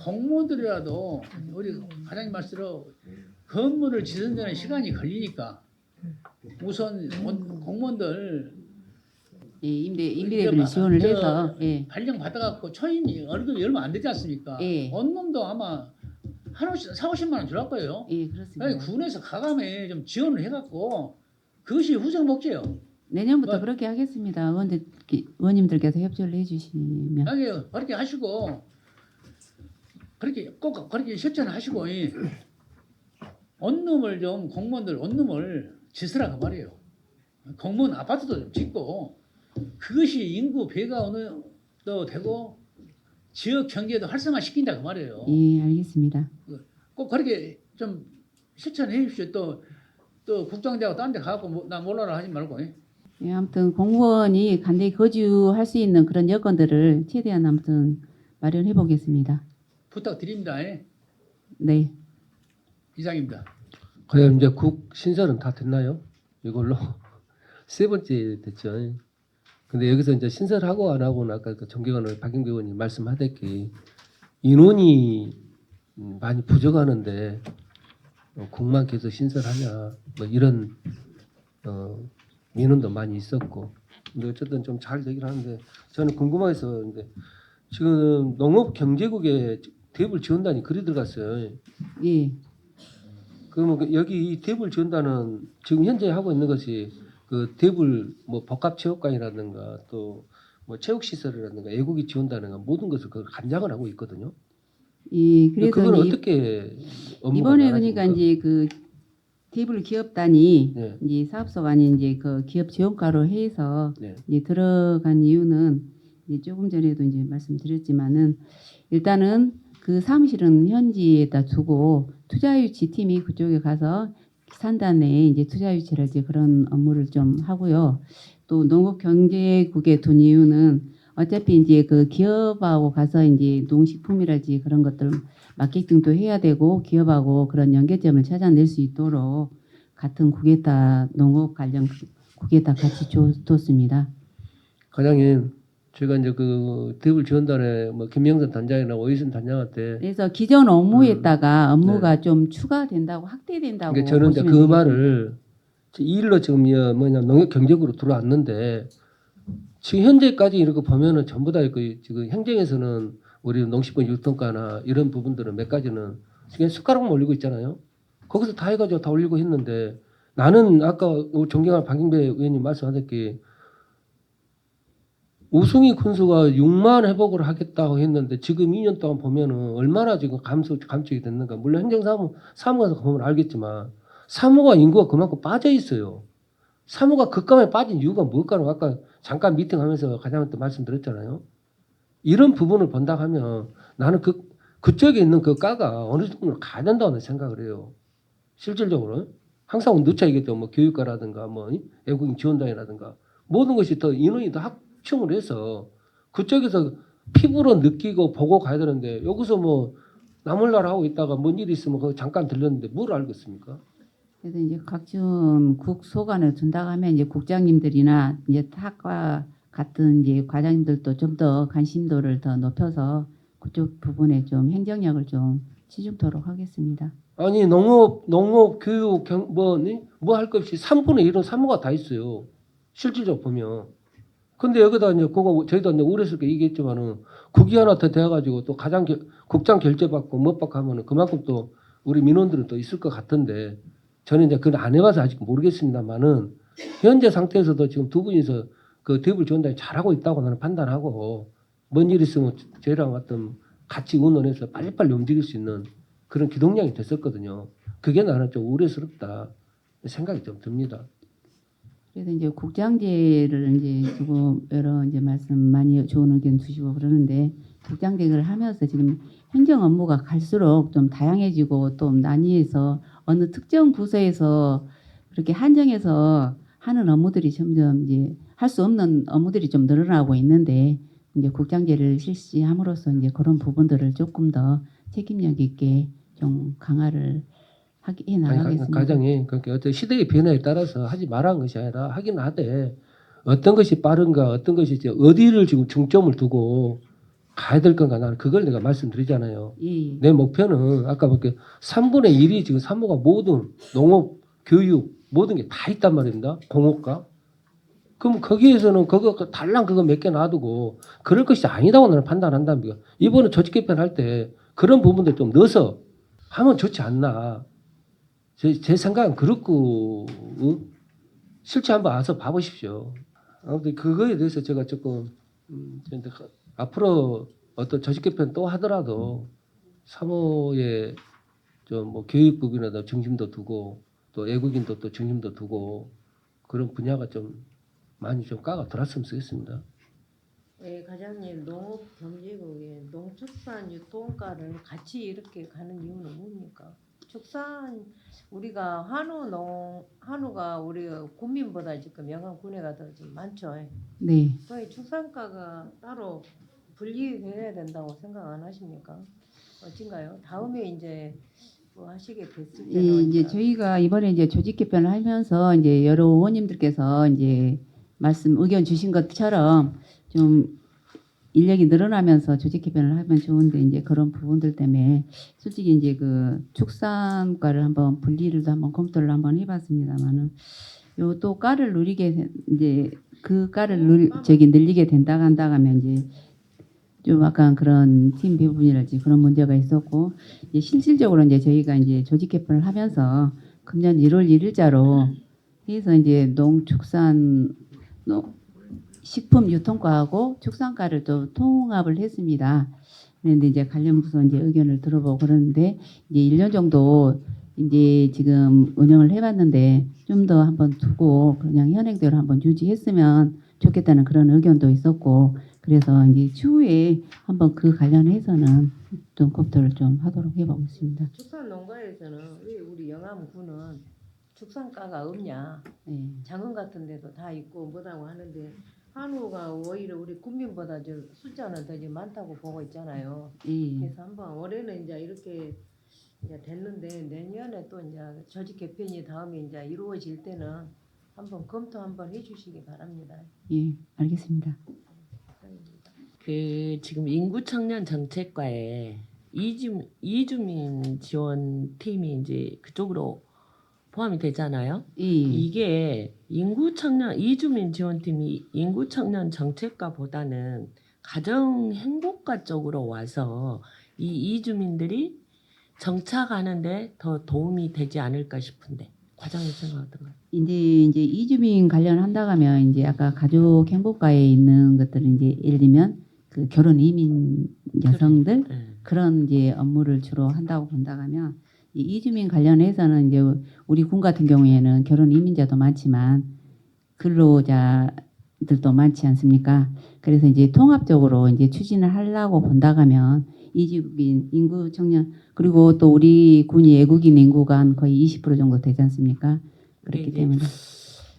공무원들이라도 우리 과장님 말씀대로 건물을 짓는 데는 시간이 걸리니까 우선 공무원들
임대비를 지원을 해서
발령 받아갖고 초임이 월급이 얼마 안 되지 않습니까? 원룸도 아마 한 40-50만 원 들어갈 거예요.
예, 그렇습니다.
아니, 군에서 가감에 좀 지원을 해갖고 그것이 후생복지예요.
내년부터 그렇게 하겠습니다. 그런데 의원님들께서 협조를 해주시면.
아니 그렇게 하시고 그렇게 꼭 그렇게 실천하시고 원룸을 좀 공무원들 원룸을 짓으라고 말이에요. 공무원 아파트도 좀 짓고 그것이 인구 배가 어느 또 되고 지역 경제도 활성화시킨다고 말이에요.
예, 알겠습니다.
꼭 그렇게 좀 실천해 주십시오. 또 국장대하고 딴 데 가고 나 몰라라 하지 말고.
예, 아무튼 공무원이 간단히 거주할 수 있는 그런 여건들을 최대한 아무튼 마련해 보겠습니다.
부탁드립니다.
네.
이상입니다.
그럼 이제 국 신설은 다 됐나요? 이걸로 세 번째 됐죠. 근데 여기서 이제 신설하고 안 하고는 아까 그 정경원 박영배 의원님 말씀하셨기 인원이 많이 부족하는데 국만 계속 신설하냐 뭐 이런 민원도 많이 있었고 근데 어쨌든 좀 잘 되긴 하는데 저는 궁금해서 근데 지금 농업경제국에 대불 지원단이 그리 들어갔어요.
예.
그러면 여기 이 대불 지원단은 지금 현재 하고 있는 것이 그 대불 뭐 복합체육관이라든가 또 뭐 체육시설이라든가 애국이 지원단인가 모든 것을 그 간장을 하고 있거든요.
예, 그래서
그건
이제
어떻게 업무가
이번에
나눠집니까?
그러니까 이제 그 대불 기업단이
네.
이제 사업소가 아닌 이제 그 기업 지원과로 해서
네.
이제 들어간 이유는 이제 조금 전에도 이제 말씀드렸지만은 일단은 그 사무실은 현지에다 두고 투자유치 팀이 그쪽에 가서 산단에 이제 투자유치를 이제 그런 업무를 좀 하고요. 또 농업경제국에 둔 이유는 어차피 이제 그 기업하고 가서 이제 농식품이랄지 그런 것들 마케팅도 해야 되고 기업하고 그런 연계점을 찾아낼 수 있도록 같은 국에다 농업 관련 국에다 같이 줬습니다.
과장님, 제가 이제 그 대불 지원단에 뭐 김명선 단장이나 오이순 단장한테
그래서 기존 업무에다가 업무가 좀 추가된다고 확대된다고
그러니까 저는 이제
보시면
그
되겠습니다.
말을 이 일로 지금 뭐냐 농협경제국으로 들어왔는데 지금 현재까지 이렇게 보면은 전부 다 그 지금 행정에서는 우리 농식품 유통가나 이런 부분들은 몇 가지는 그냥 숟가락만 올리고 있잖아요. 거기서 다 해가지고 다 올리고 했는데 나는 아까 존경하는 박영배 의원님 말씀하셨기 우승희 군수가 6만 회복을 하겠다고 했는데 지금 2년 동안 보면은 얼마나 지금 감축이 됐는가. 물론 사무가서 보면 알겠지만 사무가 인구가 그만큼 빠져 있어요. 사무가 급감에 빠진 이유가 뭘까는 아까 잠깐 미팅하면서 과장한테 말씀드렸잖아요. 이런 부분을 본다 하면 나는 그쪽에 있는 그 과가 어느 정도 가야 된다고 생각을 해요. 실질적으로 항상 누차 얘기했죠. 뭐 교육과라든가 뭐 애국인 지원단이라든가 모든 것이 더 인원이 더 합충을 해서 그쪽에서 피부로 느끼고 보고 가야 되는데 여기서 뭐 나몰라라 하고 있다가 뭔 일이 있으면 거기 잠깐 들렸는데 뭘 알겠습니까?
그래서 이제 각종 국 소관을 둔다고 하면 이제 국장님들이나 이제 학과 같은 이제 과장님들도 좀 더 관심도를 더 높여서 그쪽 부분에 좀 행정력을 좀 치중토록 하겠습니다.
아니 농업, 교육, 뭐 할 것 없이 3분의 1은 사무가 다 있어요. 실질적으로 보면. 근데 여기다 이제 그거 저희도 이제 우려스럽게 얘기했지만은 국이 하나 더 돼가지고 또 국장 결제 받고 못 받고 하면은 그만큼 또 우리 민원들은 또 있을 것 같은데 저는 이제 그걸 안 해봐서 아직 모르겠습니다만은 현재 상태에서도 지금 두 분이서 그 대불 지원단이 잘하고 있다고 나는 판단하고 뭔 일 있으면 저희랑 어떤 같이 의논해서 빨리빨리 움직일 수 있는 그런 기동량이 됐었거든요. 그게 나는 좀 우려스럽다 생각이 좀 듭니다.
그래서 이제 국장제를 이제 두고 여러 이제 말씀 많이 좋은 의견 주시고 그러는데 국장제를 하면서 지금 행정 업무가 갈수록 좀 다양해지고 또 난이해서 어느 특정 부서에서 그렇게 한정해서 하는 업무들이 점점 이제 할 수 없는 업무들이 좀 늘어나고 있는데 이제 국장제를 실시함으로써 이제 그런 부분들을 조금 더 책임력 있게 좀 강화를 해 나가겠습니다.
과장이 그러니까 어떤 시대의 변화에 따라서 하지 말라는 것이 아니라 하긴 하되 어떤 것이 빠른가 어떤 것이 이제 어디를 지금 중점을 두고 가야 될 건가 나는 그걸 내가 말씀드리잖아요.
예.
내 목표는 아까 볼게 3분의 1이 지금 사무가 모든 농업, 교육 모든 게 다 있단 말입니다. 공업과. 그럼 거기에서는 그거 달랑 그거 몇 개 놔두고 그럴 것이 아니다고 나는 판단한답니다. 이번에 조직 개편할 때 그런 부분들 좀 넣어서 하면 좋지 않나. 제 생각은 그렇고 실제 한번 와서 봐보십시오. 아무튼 그거에 대해서 제가 조금 근데 앞으로 어떤 조직 개편 또 하더라도 사모에 좀 뭐 교육부이나 중심도 두고 또 외국인도 또 중심도 두고 그런 분야가 좀 많이 좀 까가 들었으면 쓰겠습니다.
네, 과장님 농업경제국의 농축산 유통가를 같이 이렇게 가는 이유는 뭡니까? 축산 우리가 한우가 우리 국민보다 지금 영암군에가 더 좀 많죠.
네.
저희 축산가가 따로 분리돼야 된다고 생각 안 하십니까? 어딘가요? 다음에 이제 뭐 하시게 됐을
예,
때는
이제 저희가 이번에 이제 조직 개편을 하면서 이제 여러 의원님들께서 이제 의견 주신 것처럼 좀 인력이 늘어나면서 조직 개편을 하면 좋은데 이제 그런 부분들 때문에 솔직히 이제 그 축산과를 한번 분리를 한번 검토를 한번 해봤습니다만은 요 또 과를 누리게 이제 그 과를 늘리게 된다 한다 하면 이제 좀 약간 그런 팀 배분이랄지 그런 문제가 있었고 이제 실질적으로 이제 저희가 이제 조직 개편을 하면서 금년 1월 1일자로 해서 이제 농축산 식품유통과하고 축산과를 또 통합을 했습니다. 그런데 이제 관련 부서 이제 의견을 들어보고 그러는데 이제 1년 정도 이제 지금 운영을 해봤는데 좀 더 한번 두고 그냥 현행대로 한번 유지했으면 좋겠다는 그런 의견도 있었고 그래서 이제 추후에 한번 그 관련해서는 좀 검토를 좀 하도록 해보겠습니다.
축산 농가에서는 왜 우리 영암군은 축산가가 없냐?
네.
장흥 같은 데도 다 있고 뭐라고 하는데 한우가 오히려 우리 국민보다 저 숫자는 더 많다고 보고 있잖아요.
예.
그래서 한번 올해는 이제 이렇게 이제 됐는데 내년에 또 이제 조직 개편이 다음에 이제 이루어질 때는 한번 검토 한번 해주시기 바랍니다.
예, 알겠습니다.
그 지금 인구 청년 정책과에 이주민 지원 팀이 이제 그쪽으로 포함이 되잖아요.
예.
이게 이주민 지원팀이 인구 청년 정책과보다는 가정 행복과 쪽으로 와서 이 이주민들이 정착하는데 더 도움이 되지 않을까 싶은데 과장님 생각 어떤가요?
이제 이주민 관련한다 하면 이제 아까 가족 행복과에 있는 것들은 이제 예를 들면 그 결혼 이민 여성들
네.
그런 이제 업무를 주로 한다고 본다 하면 이 이주민 관련해서는 이제 우리 군 같은 경우에는 결혼 이민자도 많지만 근로자들도 많지 않습니까? 그래서 이제 통합적으로 이제 추진을 하려고 본다 하면 이주민 인구 청년 그리고 또 우리 군이 외국인 인구가 한 거의 20% 정도 되지 않습니까? 그렇기
이게
때문에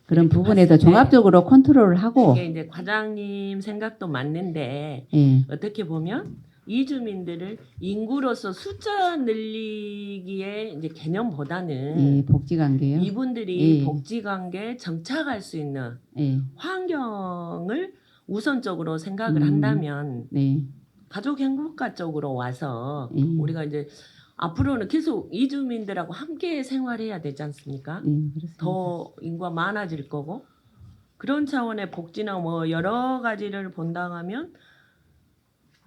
그런
이렇게
부분에서
봤을 때
종합적으로 컨트롤을 하고
이게 이제 과장님 생각도 맞는데
예.
어떻게 보면 이주민들을 인구로서 숫자 늘리기의 이제 개념보다는
예, 복지 관계요.
이분들이
예.
복지 관계에 정착할 수 있는
예.
환경을 우선적으로 생각을
음.
한다면
네.
가족 행복가 쪽으로 와서
예.
우리가 이제 앞으로는 계속 이주민들하고 함께 생활해야 되지 않습니까?
예, 그렇습니다.
더 인구가 많아질 거고 그런 차원의 복지나 뭐 여러 가지를 본다면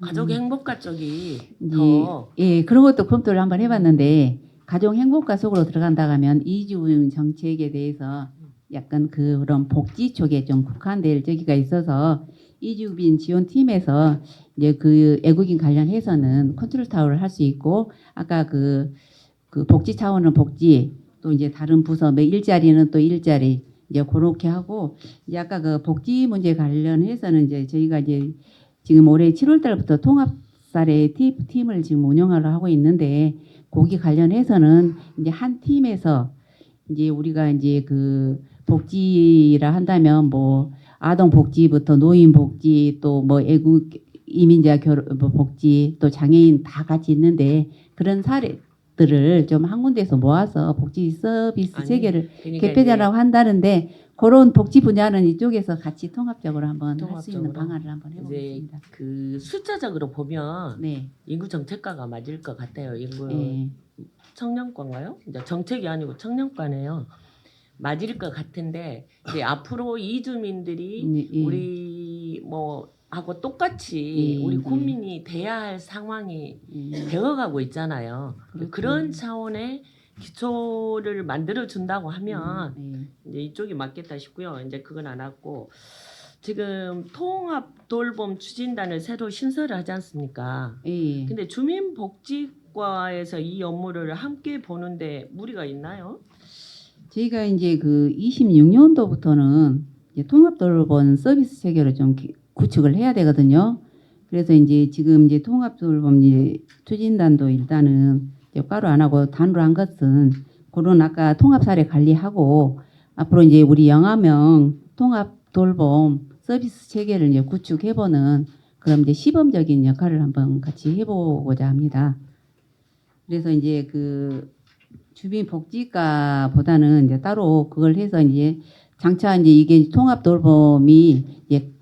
가족 행복가 쪽이 더
예, 그런 것도 검토를 한번 해봤는데 가족 행복가 속으로 들어간다 하면 이주민 정책에 대해서 약간 그런 복지 쪽에 좀 국한될 저기가 있어서 이주민 지원팀에서 이제 그 외국인 관련해서는 컨트롤 타워를 할 수 있고 아까 그 복지 차원은 복지 또 이제 다른 부서 뭐 일자리는 또 일자리 이제 그렇게 하고 이제 아까 그 복지 문제 관련해서는 이제 저희가 이제 지금 올해 7월 달부터 통합사례 팀을 지금 운영하려 하고 있는데 거기 관련해서는 이제 한 팀에서 이제 우리가 이제 그 복지라 한다면 뭐 아동 복지부터 노인 복지 또 뭐 애국 이민자 복지 또 장애인 다 같이 있는데 그런 사례들을 좀 한 군데서 모아서 복지 서비스
아니,
체계를
그러니까
개편하라고 한다는데 그런 복지 분야는 이쪽에서 같이 통합적으로 한번 할 수 있는
통합적으로
방안을 한번
이제
해보겠습니다.
그 숫자적으로 보면
네,
인구 정책과가 맞을 것 같아요. 인구
예,
청년과인가요? 이제 정책이 아니고 청년과네요. 맞을 것 같은데 이제 앞으로 이주민들이
예.
우리 뭐 하고 똑같이
예,
우리
예.
국민이 돼야 할 상황이
예.
되어가고 있잖아요.
그렇죠.
그런 차원의 기초를 만들어 준다고 하면
예.
이제 이쪽이 맞겠다 싶고요. 이제 그건 안 왔고 지금 통합 돌봄 추진단을 새로 신설을 하지 않습니까?
예.
근데 주민복지과에서 이 업무를 함께 보는데 무리가 있나요?
저희가 이제 그 26년도부터는 이제 통합돌봄 서비스 체계를 좀 구축을 해야 되거든요. 그래서 이제 지금 이제 통합돌봄 이제 추진단도 일단은 이제 따로 안 하고 단으로 한 것은 그런 아까 통합사례 관리하고 앞으로 이제 우리 영암형 통합돌봄 서비스 체계를 이제 구축해보는 그런 이제 시범적인 역할을 한번 같이 해보고자 합니다. 그래서 이제 그 주민복지과보다는 이제 따로 그걸 해서 이제 장차 이제 이게 통합돌봄이 이제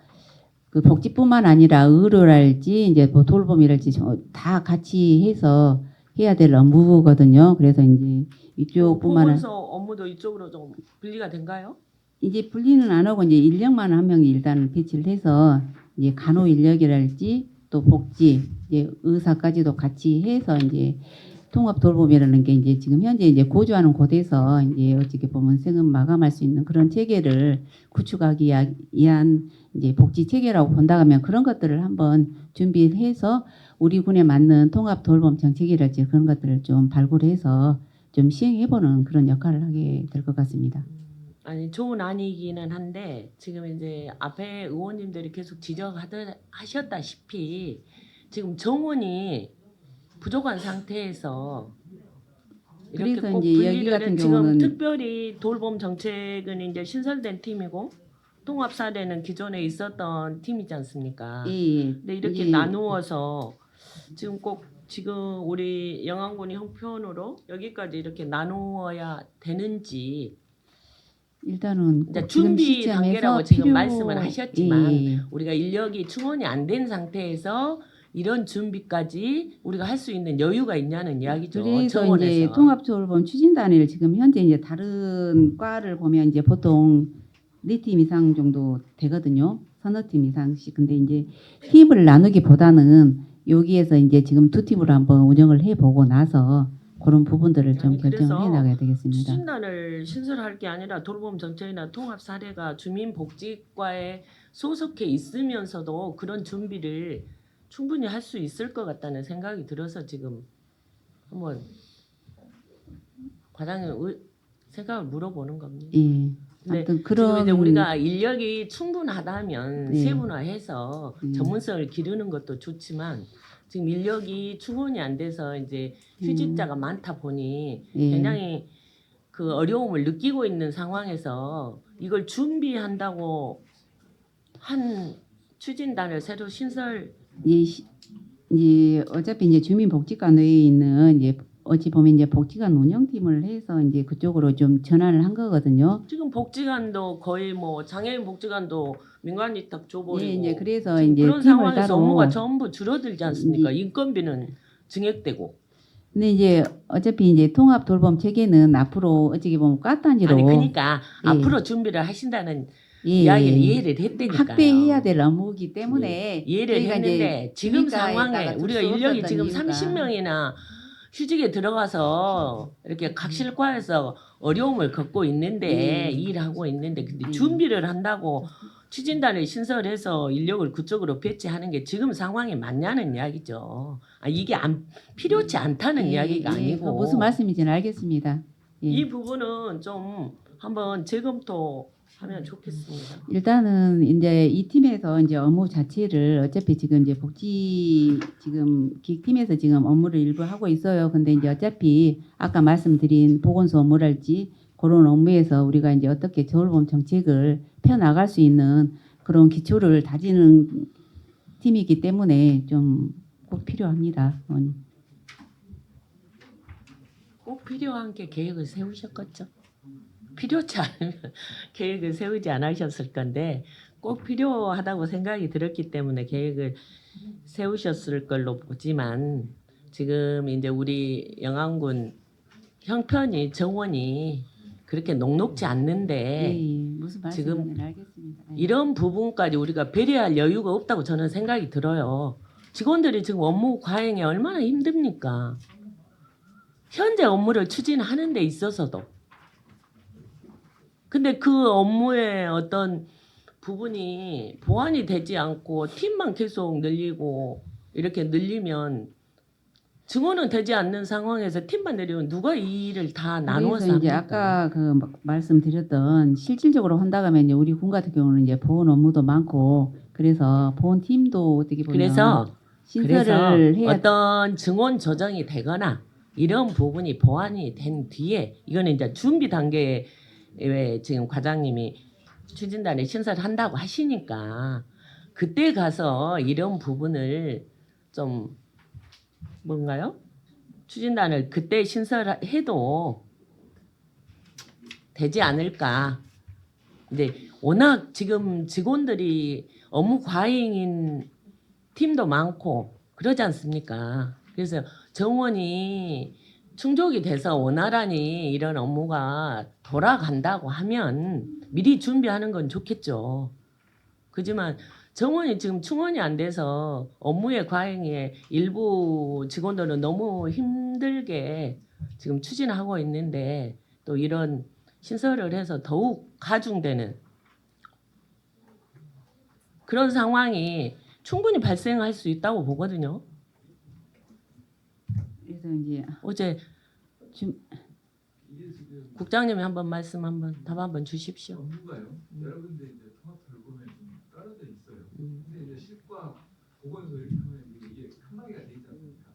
그 복지뿐만 아니라 의료랄지 이제 뭐 돌봄이랄지 다 같이 해서 해야 될 업무거든요. 그래서 이제 이쪽뿐만 아니라
보건소 업무도 이쪽으로 좀 분리가 된가요?
이제 분리는 안 하고 이제 인력만 한 명이 일단 배치를 해서 이제 간호 인력이랄지 또 복지 이제 의사까지도 같이 해서 이제 통합 돌봄이라는 게 이제 지금 현재 이제 고조하는 곳에서 이제 어떻게 보면 세금 마감할 수 있는 그런 체계를 구축하기 위한 이제 복지 체계라고 본다 하면 그런 것들을 한번 준비해서 우리 군에 맞는 통합 돌봄 정책이랄지 그런 것들을 좀 발굴해서 좀 시행해보는 그런 역할을 하게 될 것 같습니다.
아니 좋은 아니기는 한데 지금 이제 앞에 의원님들이 계속 지적하셨다시피 지금 정원이 부족한 상태에서 이렇게
그래서
꼭
이제 여기
분리를
같은
지금
경우는
특별히 돌봄 정책은 이제 신설된 팀이고 통합 사례는 기존에 있었던 팀이지 않습니까?
예,
근데 이렇게
이제
나누어서 지금 꼭 지금 우리 영암군이 형편으로 여기까지 이렇게 나누어야 되는지
일단은
이제
꼭 지금
준비
시점에서
단계라고 지금
필요-
말씀을 하셨지만
예.
우리가 인력이 충원이 안 된 상태에서 이런 준비까지 우리가 할 수 있는 여유가 있냐는 이야기죠.
그래서
정원에서.
이제 통합돌봄 추진단을 지금 현재 이제 다른 과를 보면 이제 보통 4팀 이상 정도 되거든요. 서너 팀 이상씩. 근데 이제 팀을 나누기보다는 여기에서 이제 지금 2팀으로 한번 운영을 해보고 나서 그런 부분들을 좀
아니,
결정을
그래서
해나가야 되겠습니다.
추진단을 신설할 게 아니라 돌봄 정책이나 통합 사례가 주민복지과에 소속해 있으면서도 그런 준비를 충분히 할 수 있을 것 같다는 생각이 들어서 지금 한번 과장님 생각을 물어보는 겁니다.
예.
근데
아무튼
지금
그런
이제 우리가 인력이 충분하다면
네.
세분화해서 전문성을 기르는 것도 좋지만 지금 인력이 충원이 안 돼서 이제 휴직자가 많다 보니
예.
굉장히 그 어려움을 느끼고 있는 상황에서 이걸 준비한다고 한 추진단을 새로 신설
이제 어차피 이제 주민복지과 내에 있는 이제 어찌 보면 이제 복지관 운영팀을 해서 이제 그쪽으로 좀 전환을 한 거거든요.
지금 복지관도 거의 뭐 장애인 복지관도 민간 위탁 줘버리고
예, 이제 그래서
지금
이제
그런
팀을
상황에서
따로
업무가 전부 줄어들지 않습니까? 인건비는 증액되고
근데 이제 어차피 이제 통합 돌봄 체계는 앞으로 어찌 보면 과 단위로
아니 그러니까
예.
앞으로 준비를 하신다는
예,
이야기를
예.
이해를 했다니까요.
확대해야 될 업무이기 때문에
이해를
저희가 이제
했는데 지금
주민과에다가
상황에
둘
우리가
수
인력이
없었던
지금
이유가
30명이나 휴직에 들어가서 이렇게 각실과에서 어려움을 겪고 있는데 일하고 있는데 근데 준비를 한다고 추진단을 신설해서 인력을 그쪽으로 배치하는 게 지금 상황에 맞냐는 이야기죠. 이게 필요치 않다는 이야기가 아니고
무슨 말씀인지는 알겠습니다. 예.
이 부분은 좀 한번 재검토하면 좋겠습니다.
일단은 이제 이 팀에서 이제 업무 자체를 어차피 지금 이제 복지 지금 기획팀에서 지금 업무를 일부 하고 있어요. 근데 이제 어차피 아까 말씀드린 보건소 업무랄지 그런 업무에서 우리가 이제 어떻게 돌봄 정책을 펴 나갈 수 있는 그런 기초를 다지는 팀이기 때문에 좀 꼭 필요합니다. 어머니.
꼭 필요한 게 계획을 세우셨겠죠. 필요치 않으면 계획을 세우지 않으셨을 건데 꼭 필요하다고 생각이 들었기 때문에 계획을 세우셨을 걸로 보지만 지금 이제 우리 영암군 형편이 정원이 그렇게 녹록지 않는데
무슨
지금
말씀인지는 알겠습니다.
이런 부분까지 우리가 배려할 여유가 없다고 저는 생각이 들어요. 직원들이 지금 업무 과잉이 얼마나 힘듭니까? 현재 업무를 추진하는 데 있어서도. 근데 그 업무의 어떤 부분이 보완이 되지 않고 팀만 계속 늘리고 이렇게 늘리면 증원은 되지 않는 상황에서 팀만 내리면 누가 이 일을 다 나누어서
그래서 이제
합니까?
아까 그 말씀드렸던 실질적으로 한다고 하면 이제 우리 군 같은 경우는 이제 보훈 업무도 많고 그래서 보훈 팀도 어떻게 보면
그래서
신설을 해야
어떤 증원 조정이 되거나 이런 부분이 보완이 된 뒤에 이거는 이제 준비 단계에 지금 과장님이 추진단에 신설한다고 하시니까 그때 가서 이런 부분을 좀 뭔가요? 추진단을 그때 신설해도 되지 않을까. 근데 워낙 지금 직원들이 업무 과잉인 팀도 많고 그러지 않습니까? 그래서 정원이 충족이 돼서 원활하니 이런 업무가 돌아간다고 하면 미리 준비하는 건 좋겠죠. 그지만 정원이 지금 충원이 안 돼서 업무의 과잉에 일부 직원들은 너무 힘들게 지금 추진하고 있는데 또 이런 신설을 해서 더욱 가중되는 그런 상황이 충분히 발생할 수 있다고 보거든요.
그래서 이제
어제
좀
국장님이 한번 말씀 한번 답 한번 주십시오.
업무가요. 여러분들 이제 토마토를 보면 좀 떨어져 있어요. 근데 이제 실과 보건소 이렇게 하면 이게 칸막이가 돼 있지 않습니까?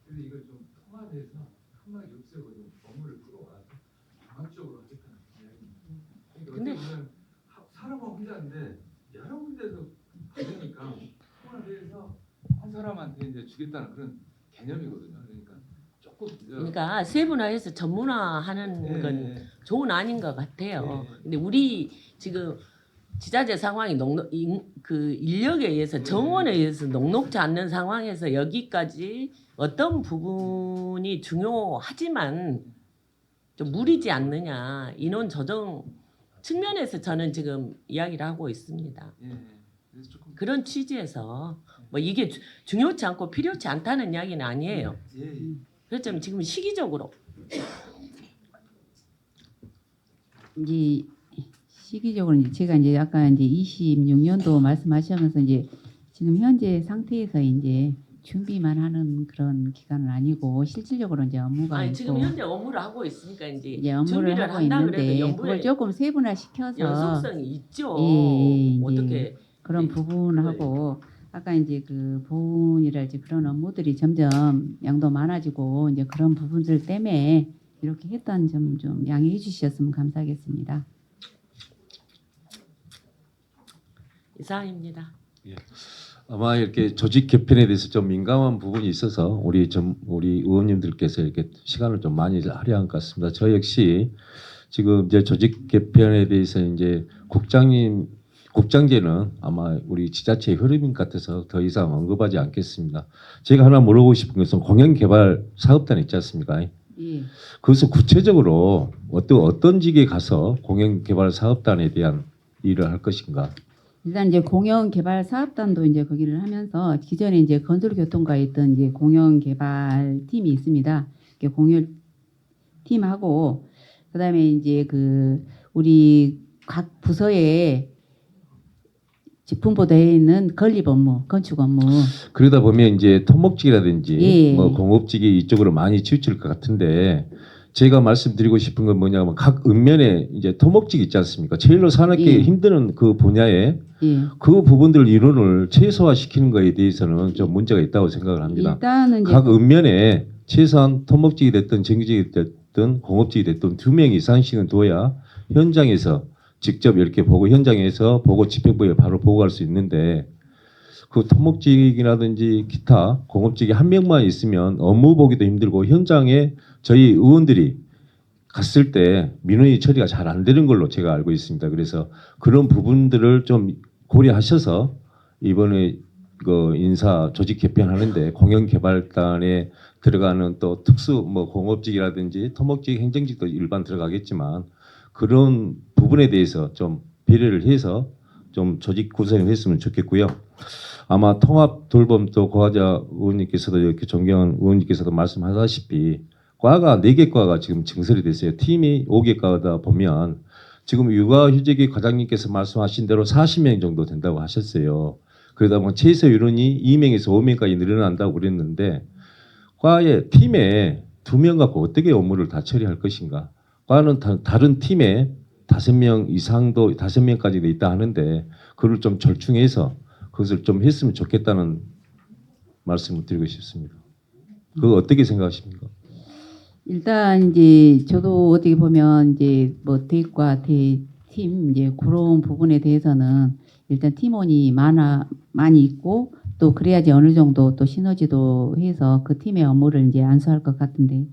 그래서 이걸 좀 통합해서 칸막이 없애고 좀 업무를 끌어와서 강압적으로 하겠다는 이야기입니다. 그러니까
근데-
어떻게 보면 사람은 혼자인데 여러 군데서 받으니까 통합해서 한 사람한테 이제 주겠다는 그런 개념이거든요. 그러니까 조금
그러니까 세분화해서 전문화하는 건
예.
좋은 안인 것 같아요.
네.
근데 우리 지금 지자체 상황이 그 인력에 의해서 정원에 의해서 녹록지 않는 상황에서 여기까지 어떤 부분이 중요하지만 좀 무리지 않느냐 인원 조정 측면에서 저는 지금 이야기를 하고 있습니다.
예. 그래서 조금
그런 취지에서 뭐 이게 중요치 않고 필요치 않다는 이야기는 아니에요.
예.
그렇지만 지금 시기적으로
이제 시기적으로 이제 제가 이제 아까 이제 26년도 말씀하시면서 이제 지금 현재 상태에서 이제 준비만 하는 그런 기간은 아니고 실질적으로 이제 업무가
아니
있고
지금 현재 업무를 하고 있으니까
이제 업무를
준비를
하고
한다 그래도
있는데 그걸
연부에
조금 세분화시켜서
연속성이 있죠.
이제
어떻게
그런
예,
부분하고 아까 이제 그 보훈이랄지 그런 업무들이 점점 양도 많아지고 이제 그런 부분들 때문에 이렇게 했던 점 좀 양해해 주셨으면 감사하겠습니다.
이상입니다.
아마 이렇게 조직 개편에 대해서 좀 민감한 부분이 있어서 우리 의원님들께서 이렇게 시간을 좀 많이 할애한 것 같습니다. 저 역시 지금 이제 조직 개편에 대해서 이제 국장제는 아마 우리 지자체의 흐름인 것 같아서 더 이상 언급하지 않겠습니다. 제가 하나 물어보고 싶은 것은 공영개발 사업단 있지 않습니까?
예.
그래서 구체적으로 어떤 직에 가서 공영개발 사업단에 대한 일을 할 것인가?
일단 이제 공영개발사업단도 이제 거기를 하면서 기존에 이제 건설교통과에 있던 이제 공영개발팀이 있습니다. 이렇게 공유팀하고 그다음에 이제 그 우리 각 부서에 직분보도에 있는 건립 업무, 건축 업무.
그러다 보면 이제 토목직이라든지
예.
뭐 공업직이 이쪽으로 많이 치우칠 것 같은데 제가 말씀드리고 싶은 건 뭐냐면 각 읍면에 이제 토목직 있지 않습니까? 제일로 산업계
예.
힘드는 그 분야에
예.
그 부분들 이론을 최소화시키는 것에 대해서는 좀 문제가 있다고 생각을 합니다.
일단은 이제
각 읍면에 최소한 토목직이 됐든 정규직이 됐든 공업직이 됐든 2명 이상씩은 둬야 현장에서 직접 이렇게 보고 현장에서 보고 집행부에 바로 보고할 수 있는데 그 토목직이라든지 기타 공업직이 한 명만 있으면 업무 보기도 힘들고 현장에 저희 의원들이 갔을 때 민원이 처리가 잘 안 되는 걸로 제가 알고 있습니다. 그래서 그런 부분들을 좀 고려하셔서 이번에 그 인사 조직 개편하는데 공영개발단에 들어가는 또 특수 뭐 공업직이라든지 토목직, 행정직도 일반 들어가겠지만 그런 부분에 대해서 좀 배려를 해서 좀 조직 구성을 했으면 좋겠고요. 아마 통합 돌봄 또 고하자 의원님께서도 이렇게 존경하는 의원님께서도 말씀하다시피 과가 4개 과가 지금 증설이 됐어요. 팀이 5개 과다 보면 지금 육아휴직이 과장님께서 말씀하신 대로 40명 정도 된다고 하셨어요. 그러다 보면 최소 인원이 2명에서 5명까지 늘어난다고 그랬는데 과의 팀에 2명 갖고 어떻게 업무를 다 처리할 것인가? 과는 다른 팀에 5명 이상도 5명까지도 있다 하는데 그걸 좀 절충해서 그것을 좀 했으면 좋겠다는 말씀을 드리고 싶습니다. 그거 어떻게 생각하십니까?
일단 이제 저도 어떻게 보면 이제 뭐 대과 대팀 이제 그런 부분에 대해서는 일단 팀원이 많이 있고 또 그래야지 어느 정도 또 시너지도 해서 그 팀의 업무를 이제 안수할 것 같은데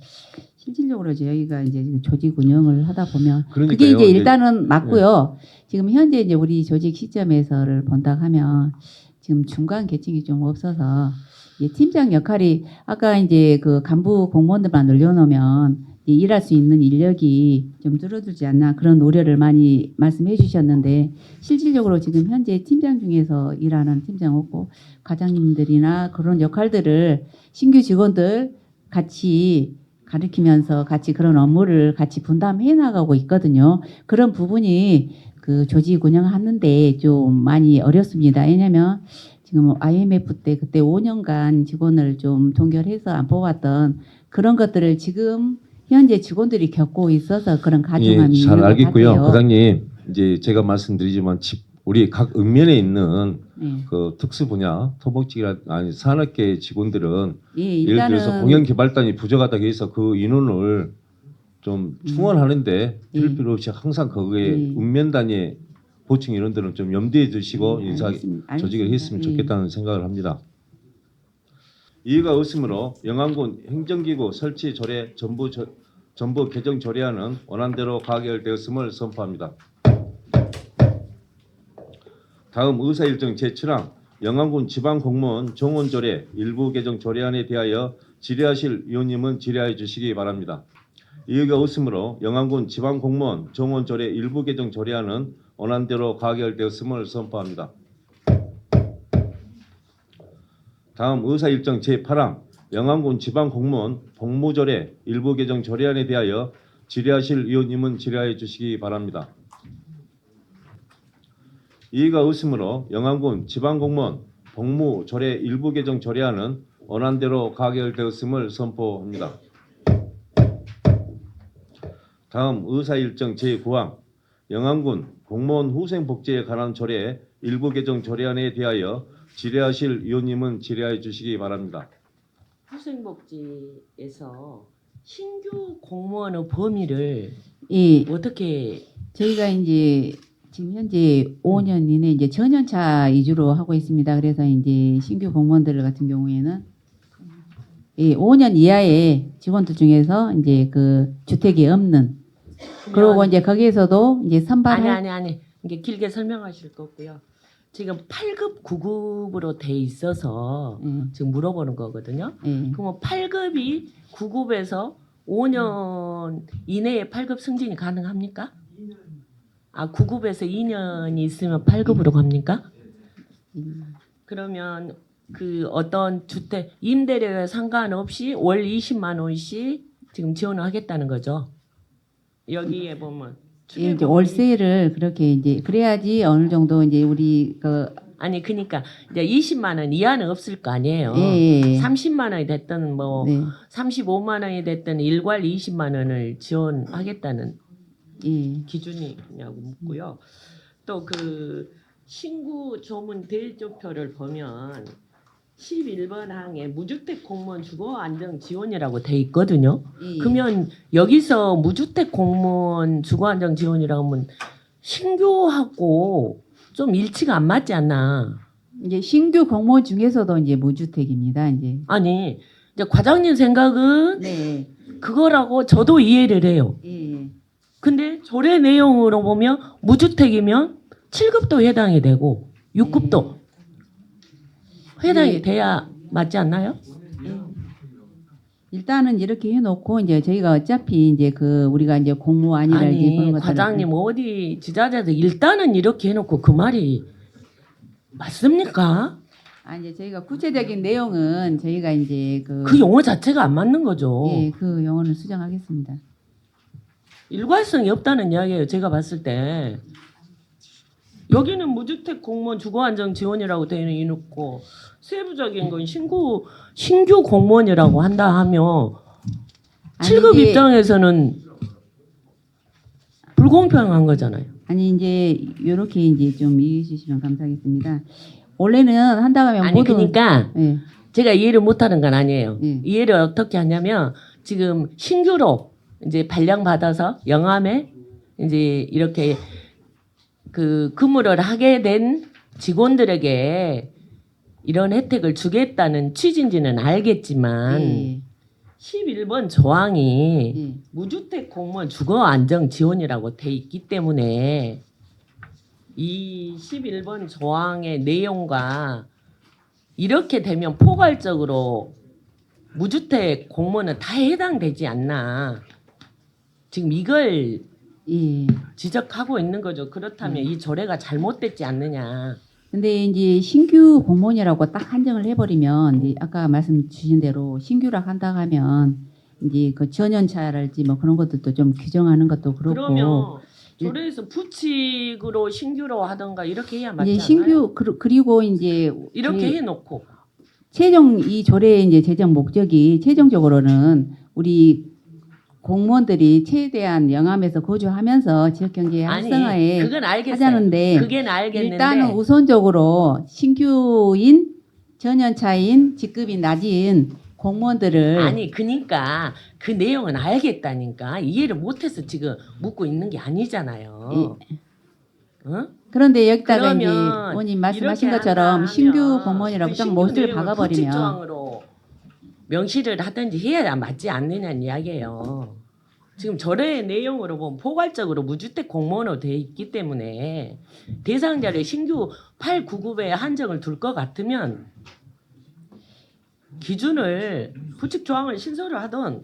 실질적으로 저희가 이제 조직 운영을 하다 보면 그게
그러니까요.
이제 일단은 맞고요. 지금 현재 이제 우리 조직 시점에서를 본다 하면 지금 중간 계층이 좀 없어서 팀장 역할이 아까 이제 그 간부 공무원들만 늘려놓으면 일할 수 있는 인력이 좀 줄어들지 않나 그런 우려를 많이 말씀해 주셨는데 실질적으로 지금 현재 팀장 중에서 일하는 팀장 없고 과장님들이나 그런 역할들을 신규 직원들 같이 가르치면서 같이 그런 업무를 같이 분담해 나가고 있거든요. 그런 부분이 그 조직 운영하는데 좀 많이 어렵습니다. 왜냐하면 지금 IMF 때 그때 5년간 직원을 좀 동결해서 안 뽑았던 그런 것들을 지금 현재 직원들이 겪고 있어서 그런 가중함이
잘
있는 것
알겠고요.
같아요.
과장님 이제 제가 말씀드리지만 우리 각 읍면에 있는
네.
그 특수 분야 토목직이나 아니 산업계 직원들은
예,
예를 들어서
일단은
공영개발단이 부족하다고 해서 그 인원을 좀 충원하는데 들
예.
필요 없이 항상 거기에
예.
읍면단위 보충 인원들은 좀 염두에 두시고 인사
알겠습니다.
조직을 했으면
예.
좋겠다는 생각을 합니다. 이해가 없으므로 영암군 행정기구 설치 조례 전부 개정 조례안은 원안대로 가결되었음을 선포합니다. 다음 의사일정 제7항 영암군 지방공무원 정원조례 일부 개정 조례안에 대하여 질의하실 위원님은 질의하여 주시기 바랍니다. 이해가 없으므로 영암군 지방공무원 정원조례 일부 개정 조례안은 원안대로 가결되었음을 선포합니다. 다음 의사일정 제8항 영암군 지방공무원 복무조례 일부 개정 조례안에 대하여 질의하실 위원님은 질의하여 주시기 바랍니다. 이해가 없으므로 영암군 지방공무원 복무조례 일부 개정 조례안은 원안대로 가결되었음을 선포합니다. 다음 의사일정 제9항 영암군 공무원 후생복지에 관한 조례 일부 개정 조례안에 대하여 질의하실 위원님은 질의하여 주시기 바랍니다.
후생복지에서 신규 공무원의 범위를
예,
어떻게
저희가 이제 지금 현재 5년 이내 이제 전연차 위주로 하고 있습니다. 그래서 이제 신규 공무원들 같은 경우에는 5년 이하의 직원들 중에서 이제 그 주택이 없는 그리고 이제 거기에서도 이제 선발할
아니 이게 길게 설명하실 거고요. 지금 8급 9급으로 돼 있어서 지금 물어보는 거거든요. 그러면 8급이 9급에서 5년 이내에 8급 승진이 가능합니까? 아 9급에서 2년이 있으면 8급으로 갑니까? 그러면 그 어떤 주택 임대료에 상관없이 월 20만 원씩 지금 지원을 하겠다는 거죠. 여기에 보면
예, 이제 월세를 그렇게 이제 그래야지 어느 정도 이제 우리 그
아니 그러니까 이제 20만 원 이하는 없을 거 아니에요.
예.
30만 원이 됐든 뭐
네.
35만 원이 됐든 일괄 20만 원을 지원하겠다는
예.
기준이냐고 묻고요. 또 그 신구 조문 대조표를 보면 11번 항에 무주택 공무원 주거 안정 지원이라고 돼 있거든요.
예.
그러면 여기서 무주택 공무원 주거 안정 지원이라고 하면 신규하고 좀 일치가 안 맞지 않나?
이제 신규 공무원 중에서도 이제 무주택입니다. 이제
아니 이제 과장님 생각은
네.
그거라고 저도 이해를 해요.
예.
근데 조례 내용으로 보면 무주택이면 7급도 해당이 되고 6급도 해당이 돼야 맞지 않나요?
일단은 이렇게 해놓고 이제 저희가 어차피 이제 그 우리가 이제 공무원이랄지
아니
그런 것들
과장님 어디 지자체에서 일단은 이렇게 해놓고 그 말이 맞습니까?
아 이제 저희가 구체적인 내용은 저희가 이제
그 용어 자체가 안 맞는 거죠.
예, 그 용어는 수정하겠습니다.
일관성이 없다는 이야기예요. 제가 봤을 때. 여기는 무주택 공무원 주거안정 지원이라고 되어 있고 세부적인 건 신규 공무원이라고 한다 하면
아니,
7급
이제-
입장에서는 불공평한 거잖아요.
아니 이제 이렇게 이제 좀 이해해 주시면 감사하겠습니다. 원래는 한다고 하면
아니
모든
그러니까
예.
제가 이해를 못하는 건 아니에요.
예.
이해를 어떻게 하냐면 지금 신규로 이제 발령받아서 영암에 이제 이렇게 그 근무를 하게 된 직원들에게 이런 혜택을 주겠다는 취지인지는 알겠지만
예.
11번 조항이
예.
무주택 공무원 주거 안정 지원이라고 돼 있기 때문에 이 11번 조항의 내용과 이렇게 되면 포괄적으로 무주택 공무원은 다 해당되지 않나. 지금 이걸
예.
지적하고 있는 거죠. 그렇다면 이 조례가 잘못됐지 않느냐.
근데 이제 신규 공무원이라고 딱 한정을 해버리면 이제 아까 말씀 주신 대로 신규라 한다 하면 이제 그 전연차랄지 뭐 그런 것들도 좀 규정하는 것도 그렇고
그러면 조례에서 부칙으로 신규로 하던가 이렇게 해야 맞지
이제
않나요?
신규 그리고 이제
이렇게 해놓고
최종 이 조례의 이제 제정 목적이 최종적으로는 우리 공무원들이 최대한 영암에서 거주하면서 지역 경제의
아니
활성화에
그건 알겠어요.
하자는데
그건 알겠는데
일단은 우선적으로 신규인 전연차인 직급이 낮은 공무원들을
아니 그러니까 그 내용은 알겠다니까 이해를 못해서 지금 묻고 있는 게 아니잖아요. 어?
그런데 여기다가 이제
그러면
의원님 말씀하신
이렇게
것처럼
한다
신규
하면
공무원이라고
그
딱
신규
못을
내용을
박아버리면
부칙조항으로 명시를 하든지 해야 맞지 않느냐는 이야기예요. 지금 조례의 내용으로 보면 포괄적으로 무주택 공무원으로 돼 있기 때문에 대상자를 신규 899에 한정을 둘 것 같으면 기준을 부칙 조항을 신설을 하던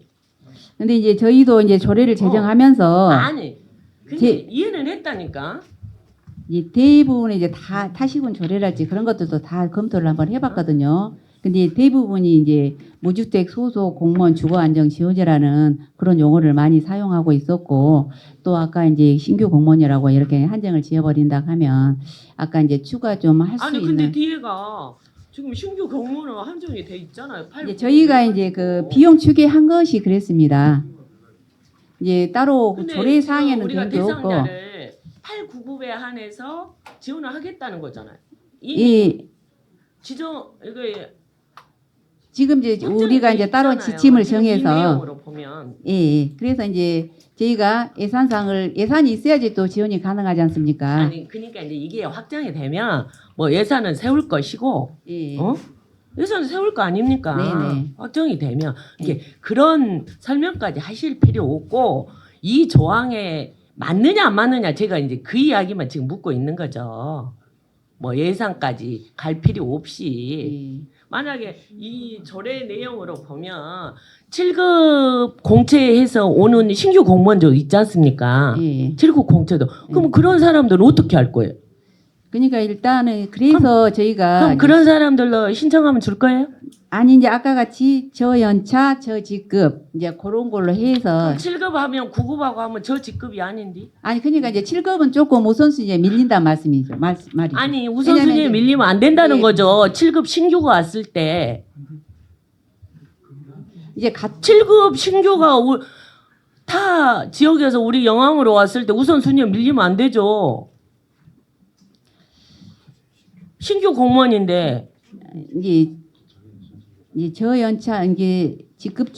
근데 이제 저희도 이제 조례를 제정하면서
아니 근데
제-
이해는 했다니까.
이 대부분의 이제 다 타시군 조례랄지 그런 것들도 다 검토를 한번 해봤거든요. 근데 대부분이 이제 무주택 소속 공무원 주거 안정 지원제라는 그런 용어를 많이 사용하고 있었고 또 아까 이제 신규 공무원이라고 이렇게 한정을 지어버린다 하면 아까 이제 추가 좀 할 수
아니 근데
있는
뒤에가 지금 신규 경무는 한정이 돼 있잖아요.
이제 저희가 이제 그 비용 추계한 것이 그랬습니다. 이제 따로
근데
조례
지금
사항에는
우리가
그런 게 없고
대상자를 899에 한해서 지원을 하겠다는 거잖아요. 이미
이
지정 이거
지금 이제
확정이
우리가
돼
이제 따로
있잖아요.
지침을
지금 이
정해서
내용으로 보면
예, 예. 그래서 이제 저희가 예산이 있어야지 또 지원이 가능하지 않습니까?
아니 그러니까 이제 이게 확정이 되면 뭐 예산은 세울 것이고
예.
어? 예산은 세울 거 아닙니까?
네네.
확정이 되면 이게 그런 설명까지 하실 필요 없고 이 조항에 맞느냐 안 맞느냐 제가 이제 그 이야기만 지금 묻고 있는 거죠. 뭐 예산까지 갈 필요 없이
예.
만약에 이 조례 내용으로 보면 7급 공채해서 오는 신규 공무원도 있지 않습니까?
예.
7급 공채도. 그럼 그런 사람들은 어떻게 할 거예요?
그러니까 일단은 그래서 저희가
그럼 그런 사람들로 신청하면 줄 거예요?
아니 이제 아까 같이 저연차 저직급 이제 그런 걸로 해서
7급 하면 9급하고 하면 저 직급이 아닌데?
아니 그러니까 이제 7급은 조금 우선순위에 밀린다는 말씀이죠. 말이죠.
아니 우선순위에
왜냐면
밀리면 안 된다는
예.
거죠. 7급 신규가 왔을 때
이제
7급 신규가 다 지역에서 우리 영암으로 왔을 때 우선순위에 밀리면 안 되죠. 신규 공무원인데
이제 저연차 이제 직급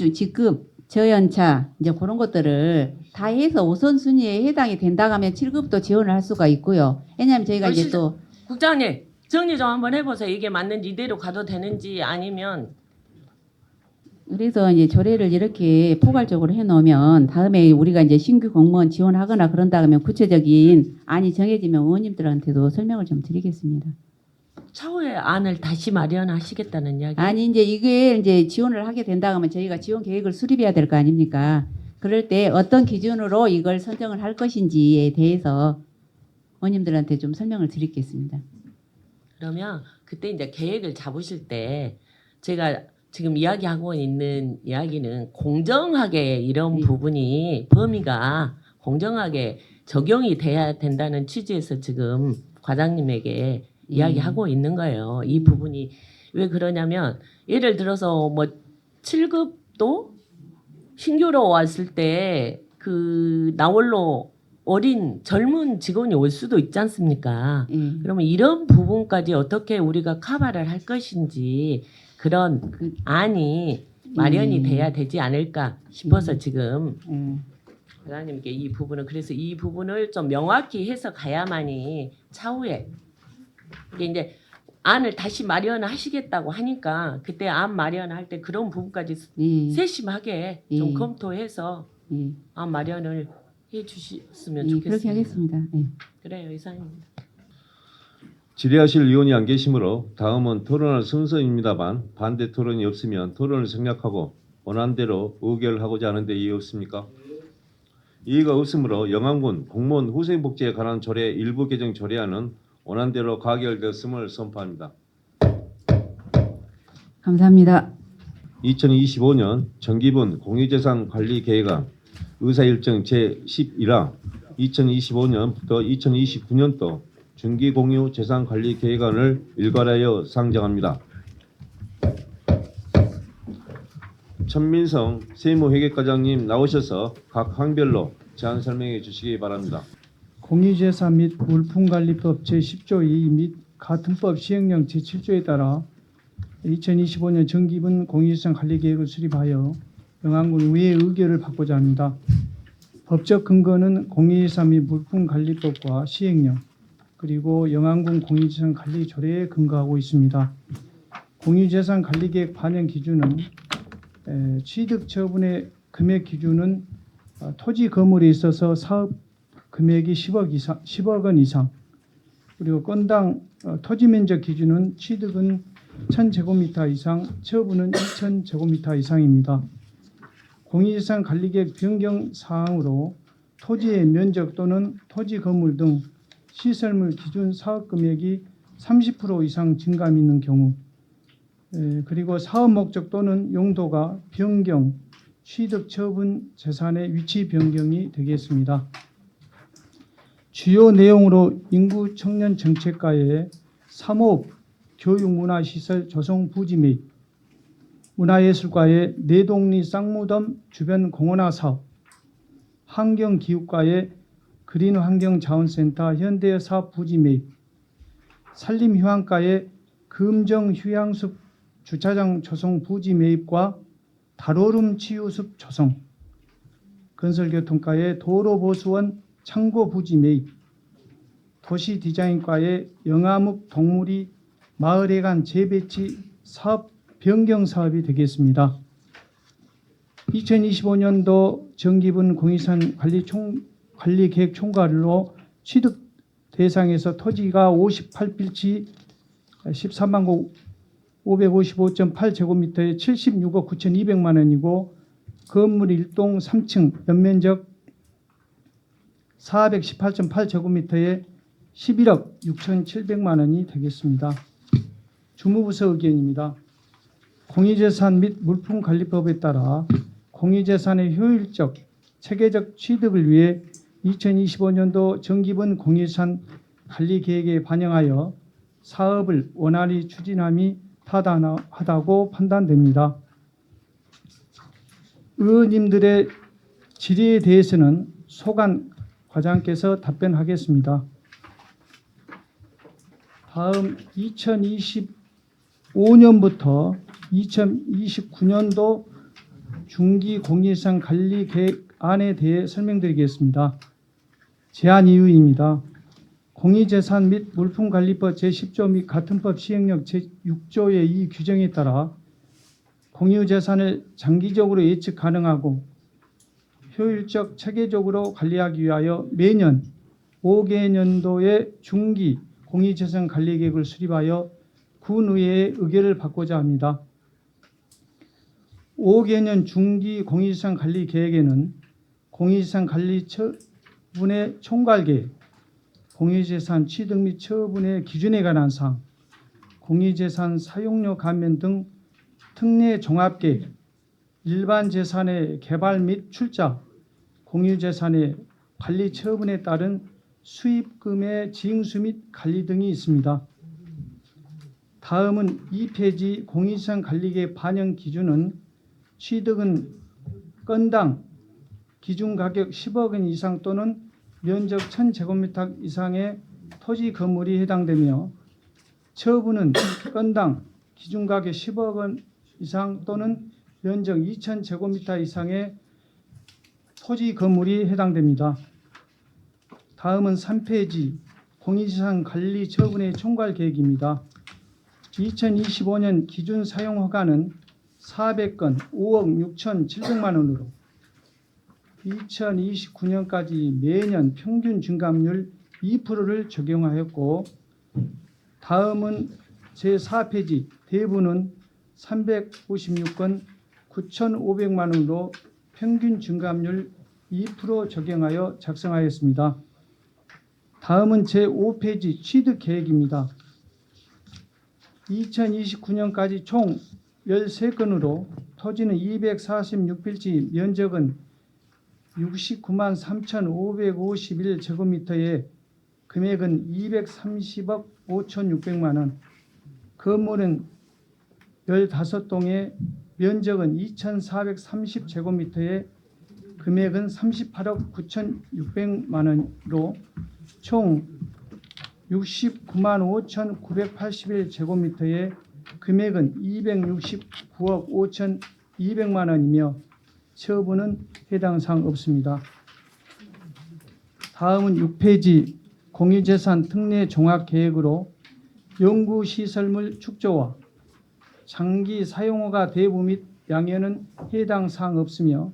저연차 이제 그런 것들을 다 해서 우선순위에 해당이 된다 하면 7급도 지원을 할 수가 있고요. 왜냐하면 저희가 이제 또
국장님 정리 좀 한번 해보세요. 이게 맞는지 이대로 가도 되는지 아니면
그래서 이제 조례를 이렇게 포괄적으로 해놓으면 다음에 우리가 이제 신규 공무원 지원하거나 그런다 하면 구체적인 안이 정해지면 의원님들한테도 설명을 좀 드리겠습니다.
차후에 안을 다시 마련하시겠다는 이야기?
아니 이제 이게 이제 지원을 하게 된다 하면 저희가 지원 계획을 수립해야 될 거 아닙니까? 그럴 때 어떤 기준으로 이걸 선정을 할 것인지에 대해서 의원님들한테 좀 설명을 드리겠습니다.
그러면 그때 이제 계획을 잡으실 때 제가 지금 이야기하고 있는 이야기는 공정하게 이런
네.
부분이 범위가 공정하게 적용이 돼야 된다는 취지에서 지금 과장님에게 이야기하고 있는 거예요. 이 부분이 왜 그러냐면 예를 들어서 뭐 7급도 신규로 왔을 때 그 나홀로 어린 젊은 직원이 올 수도 있지 않습니까? 그러면 이런 부분까지 어떻게 우리가 커버를 할 것인지 그런 안이 마련이 돼야 되지 않을까 싶어서 지금 과장님께 이 부분은 그래서 이 부분을 좀 명확히 해서 가야만이 차후에 이게 이제 안을 다시 마련하시겠다고 하니까 그때 안 마련할 때 그런 부분까지 세심하게 좀 검토해서 안 마련을 해 주셨으면 좋겠습니다.
그렇게 하겠습니다.
그래요, 이상입니다.
질의하실 의원이 안 계시므로 다음은 토론할 순서입니다만 반대 토론이 없으면 토론을 생략하고 원안대로 의결하고자 하는데 이의 없습니까? 이의가 없으므로 영암군 공무원 후생복지에 관한 조례 일부 개정 조례안은 원안대로 가결되었음을 선포합니다.
감사합니다.
2025년 정기분 공유재산관리계획안 의사일정 제11화 2025년부터 2029년도 중기공유재산관리계획안을 일괄하여 상정합니다. 천민성 세무회계과장님 나오셔서 각 항별로 제안 설명해 주시기 바랍니다.
공유재산 및 물품관리법 제10조 2 및 같은 법 시행령 제7조에 따라 2025년 정기분 공유재산 관리계획을 수립하여 영암군 의회 의결을 받고자 합니다. 법적 근거는 공유재산 및 물품관리법과 시행령 그리고 영암군 공유재산 관리 조례에 근거하고 있습니다. 공유재산 관리계획 반영 기준은 취득 처분의 금액 기준은 토지 건물에 있어서 사업 금액이 10억 원 이상 그리고 건당 토지 면적 기준은 취득은 1000제곱미터 이상, 처분은 2000제곱미터 이상입니다. 공유재산 관리계획 변경 사항으로 토지의 면적 또는 토지 건물 등 시설물 기준 사업 금액이 30% 이상 증감이 있는 경우 그리고 사업 목적 또는 용도가 변경, 취득 처분 재산의 위치 변경이 되겠습니다. 주요 내용으로 인구 청년 정책과의 사모업, 교육문화시설 조성 부지 및 문화예술과의 내동리 쌍무덤 주변 공원화 사업, 환경기후과의 그린환경자원센터 현대 사업 부지 및 산림휴양과의 금정휴양숲 주차장 조성 부지 매입과 다로름 치유숲 조성, 건설교통과의 도로보수원 창고 부지 매입, 도시디자인과의 영암읍 동물이 마을에 간 재배치 사업 변경 사업이 되겠습니다. 2025년도 정기분 공유재산 관리계획 총괄로 취득 대상에서 토지가 58필지 13만 555.8제곱미터에 76억 9,200만 원이고 건물 1동 3층 연면적 418.8제곱미터에 11억 6,700만 원이 되겠습니다. 주무부서 의견입니다. 공유재산 및 물품관리법에 따라 공유재산의 효율적, 체계적 취득을 위해 2025년도 정기분 공유재산 관리계획에 반영하여 사업을 원활히 추진함이 타당하다고 판단됩니다. 의원님들의 질의에 대해서는 소관 과장께서 답변하겠습니다. 다음 2025년부터 2029년도 중기 공유재산 관리 계획안에 대해 설명드리겠습니다. 제안 이유입니다. 공유재산 및 물품관리법 제10조 및 같은 법 시행령 제6조의 이 규정에 따라 공유재산을 장기적으로 예측 가능하고 효율적 체계적으로 관리하기 위하여 매년 5개년도의 중기 공유재산 관리계획을 수립하여 군의회의 의결을 받고자 합니다. 5개년 중기 공유재산 관리계획에는 공유재산 관리 처분의 총괄계획, 공유재산 취득 및 처분의 기준에 관한 사항, 공유재산 사용료 감면 등 특례 종합계획, 일반 재산의 개발 및 출자, 공유재산의 관리 처분에 따른 수입금의 징수 및 관리 등이 있습니다. 다음은 2페이지 공인시장 관리계획 반영 기준은 취득은 건당 기준 가격 10억 원 이상 또는 면적 1000제곱미터 이상의 토지 건물이 해당되며 처분은 건당 기준 가격 10억 원 이상 또는 면적 2000제곱미터 이상의 토지 건물이 해당됩니다. 다음은 3페이지 공인시장 관리 처분의 총괄 계획입니다. 2025년 기준 사용 허가는 400건 5억 6,700만 원으로 2029년까지 매년 평균 증감률 2%를 적용하였고 다음은 제4페이지 대부는 356건 9,500만 원으로 평균 증감률 2% 적용하여 작성하였습니다. 다음은 제5페이지 취득 계획입니다. 2029년까지 총 13건으로 토지는 246필지 면적은 69만 3,551제곱미터에 금액은 230억 5,600만 원, 건물은 15동에 면적은 2,430제곱미터에 금액은 38억 9,600만 원으로 총 69만 5,981제곱미터에 금액은 269억 5,200만 원이며 처분은 해당 사항 없습니다. 다음은 6페이지 공유재산 특례 종합계획으로 연구시설물 축조와 장기 사용허가 대부 및 양해는 해당 사항 없으며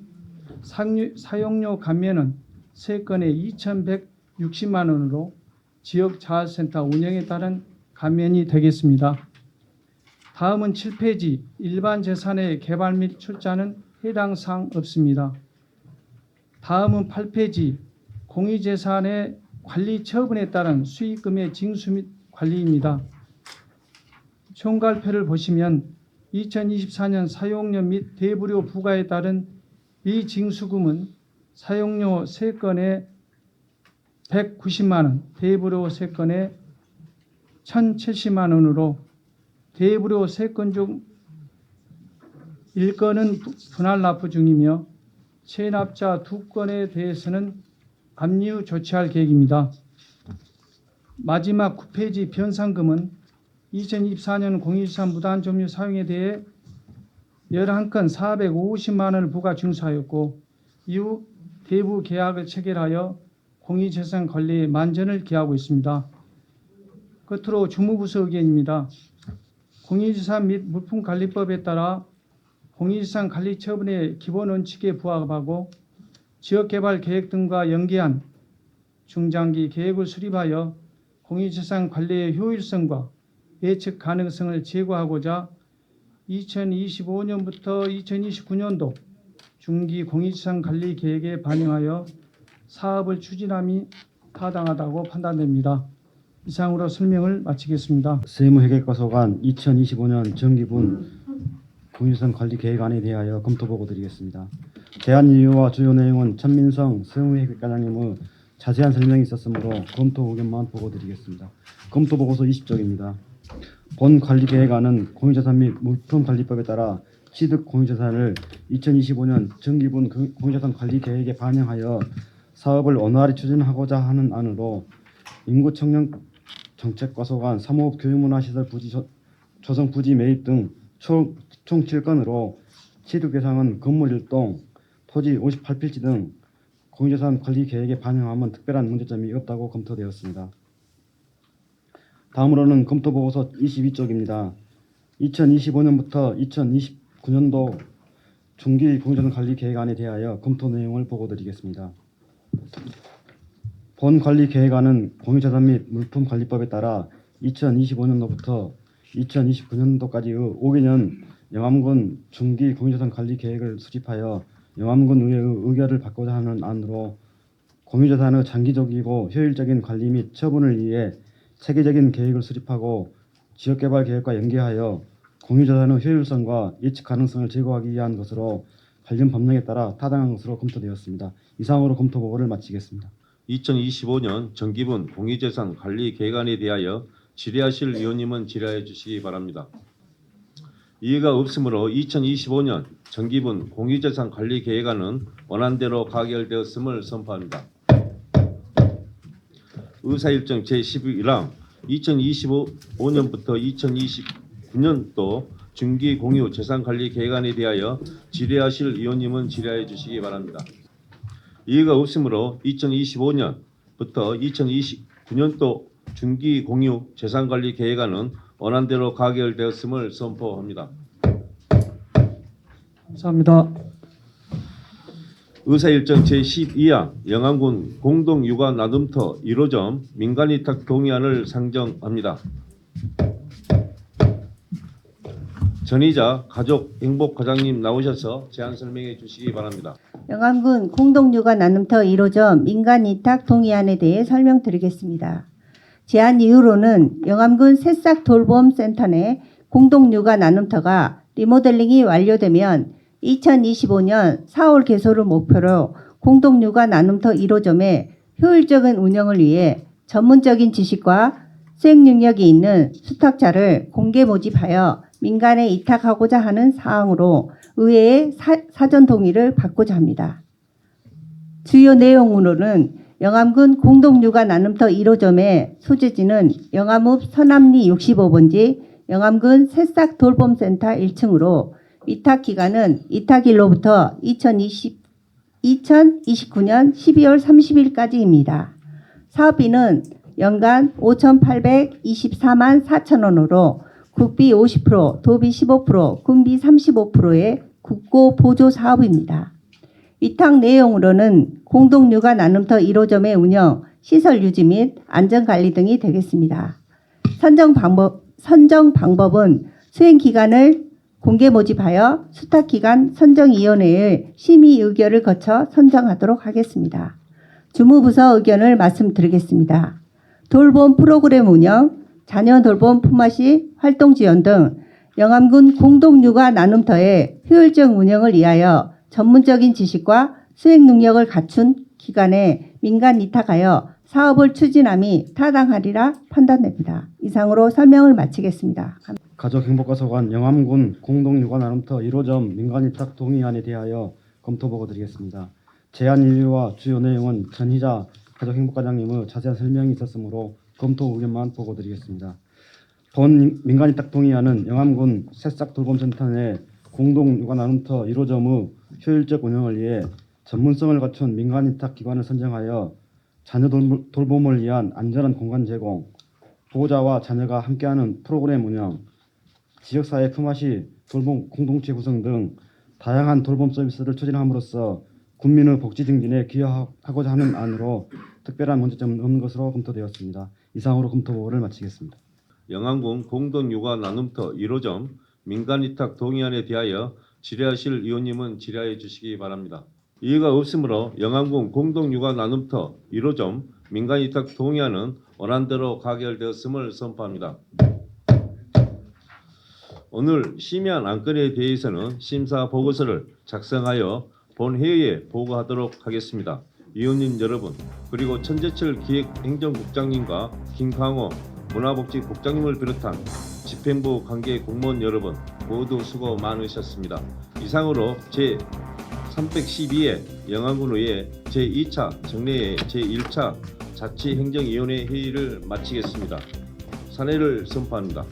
사용료 감면은 3건에 2,160만 원으로 지역자활센터 운영에 따른 감면이 되겠습니다. 다음은 7페이지 일반 재산의 개발 및 출자는 해당 사항 없습니다. 다음은 8페이지 공유재산의 관리 처분에 따른 수익금의 징수 및 관리입니다. 총괄표를 보시면 2024년 사용료 및 대부료 부과에 따른 미징수금은 사용료 3건에 190만 원, 대부료 3건에 1,070만 원으로 대부료 3건 중 1건은 분할 납부 중이며 체납자 2건에 대해서는 압류 조치할 계획입니다. 마지막 9페이지 변상금은 2024년 공유지산 무단 점유 사용에 대해 11건 450만 원을 부과 징수하였고 이후 대부 계약을 체결하여 공유재산 관리에 만전을 기하고 있습니다. 끝으로 주무부서 의견입니다. 공유지산 및 물품관리법에 따라 공유지산 관리 처분의 기본 원칙에 부합하고 지역개발 계획 등과 연계한 중장기 계획을 수립하여 공유재산 관리의 효율성과 예측 가능성을 제고하고자 2025년부터 2029년도 중기 공유지산 관리 계획에 반영하여 사업을 추진함이 타당하다고 판단됩니다. 이상으로 설명을 마치겠습니다.
세무회계과 소관 2025년 정기분 공유지산 관리 계획안에 대하여 검토보고 드리겠습니다. 제안 이유와 주요 내용은 천민성 세무회계과장님의 자세한 설명이 있었으므로 검토 의견만 보고 드리겠습니다. 검토 보고서 20쪽입니다. 본 관리 계획안은 공유재산 및 물품관리법에 따라 취득 공유재산을 2025년 정기분 공유재산 관리 계획에 반영하여 사업을 원활히 추진하고자 하는 안으로 인구 청년 정책과 소관 사무업 교육문화시설 부지 조성 부지 매입 등 총 7건으로 취득 대상은 건물 1동, 토지 58필지 등 공유재산 관리 계획에 반영하면 특별한 문제점이 없다고 검토되었습니다. 다음으로는 검토 보고서 22쪽입니다. 2025년부터 2029년도 중기 공유재산 관리 계획안에 대하여 검토 내용을 보고 드리겠습니다. 본 관리 계획안은 공유재산 및 물품관리법에 따라 2025년도부터 2029년도까지의 5개년 영암군 중기 공유재산 관리 계획을 수립하여 영암군 의회의 의결을 받고자 하는 안으로 공유재산의 장기적이고 효율적인 관리 및 처분을 위해 체계적인 계획을 수립하고 지역개발 계획과 연계하여 공유재산의 효율성과 예측 가능성을 제고하기 위한 것으로 관련 법령에 따라 타당한 것으로 검토되었습니다. 이상으로 검토 보고를 마치겠습니다.
2025년 정기분 공유재산 관리 계획안에 대하여 질의하실 의원님은 질의해 주시기 바랍니다. 이해가 없으므로 2025년 정기분 공유재산 관리 계획안은 원안대로 가결되었음을 선포합니다. 의사일정 제11항 2025년부터 2029년도 중기 공유 재산관리 계획안에 대하여 질의하실 의원님은 질의해 주시기 바랍니다. 이해가 없으므로 2025년부터 2029년도 중기 공유 재산관리 계획안은 원안대로 가결되었음을 선포합니다.
감사합니다.
의사일정 제12항 영암군 공동육아 나눔터 1호점 민간위탁 동의안을 상정합니다. 전의자 가족행복과장님 나오셔서 제안 설명해 주시기 바랍니다.
영암군 공동육아 나눔터 1호점 민간위탁 동의안에 대해 설명드리겠습니다. 제안 이유로는 영암군 새싹돌봄센터 내 공동육아 나눔터가 리모델링이 완료되면 2025년 4월 개소를 목표로 공동육아 나눔터 1호점의 효율적인 운영을 위해 전문적인 지식과 수행 능력이 있는 수탁자를 공개 모집하여 민간에 이탁하고자 하는 사항으로 의회의 사전 동의를 받고자 합니다. 주요 내용으로는 영암군 공동육아 나눔터 1호점의 소재지는 영암읍 서남리 65번지 영암군 새싹돌봄센터 1층으로 위탁 기간은 이탁일로부터 2029년 12월 30일까지입니다. 사업비는 연간 5,824만 4천 원으로 국비 50%, 도비 15%, 군비 35%의 국고 보조 사업입니다. 위탁 내용으로는 공동육아 나눔터 1호점의 운영, 시설 유지 및 안전관리 등이 되겠습니다. 선정 방법은 수행 기간을 공개 모집하여 수탁기간 선정위원회의 심의 의결을 거쳐 선정하도록 하겠습니다. 주무부서 의견을 말씀드리겠습니다. 돌봄 프로그램 운영, 자녀 돌봄 품앗이 활동 지원 등 영암군 공동육아 나눔터의 효율적 운영을 위하여 전문적인 지식과 수행 능력을 갖춘 기관에 민간 위탁하여 사업을 추진함이 타당하리라 판단됩니다. 이상으로 설명을 마치겠습니다.
가족행복과 소관 영암군 공동육아 나눔터 1호점 민간위탁 동의안에 대하여 검토보고 드리겠습니다. 제안 이유와 주요 내용은 전희자 가족행복과장님의 자세한 설명이 있었으므로 검토 의견만 보고 드리겠습니다. 본 민간위탁 동의안은 영암군 새싹돌봄센터 내 공동육아 나눔터 1호점의 효율적 운영을 위해 전문성을 갖춘 민간위탁 기관을 선정하여 자녀 돌봄을 위한 안전한 공간 제공, 보호자와 자녀가 함께하는 프로그램 운영, 지역사회 품앗이 돌봄 공동체 구성 등 다양한 돌봄 서비스를 추진함으로써 국민의 복지 증진에 기여하고자 하는 안으로 특별한 문제점은 없는 것으로 검토되었습니다. 이상으로 검토보고를 마치겠습니다.
영암군 공동육아 나눔터 1호점 민간위탁 동의안에 대하여 질의하실 의원님은 질의해 주시기 바랍니다. 이해가 없으므로 영암군 공동육아 나눔터 1호점 민간위탁 동의안은 원안대로 가결되었음을 선포합니다. 오늘 심의한 안건에 대해서는 심사 보고서를 작성하여 본회의에 보고하도록 하겠습니다. 의원님 여러분, 그리고 천재철 기획행정국장님과 김광호 문화복지국장님을 비롯한 집행부 관계 공무원 여러분 모두 수고 많으셨습니다. 이상으로 제312회 영암군의회 제2차 정례회 제1차 자치행정위원회 회의를 마치겠습니다. 사례를 선포합니다.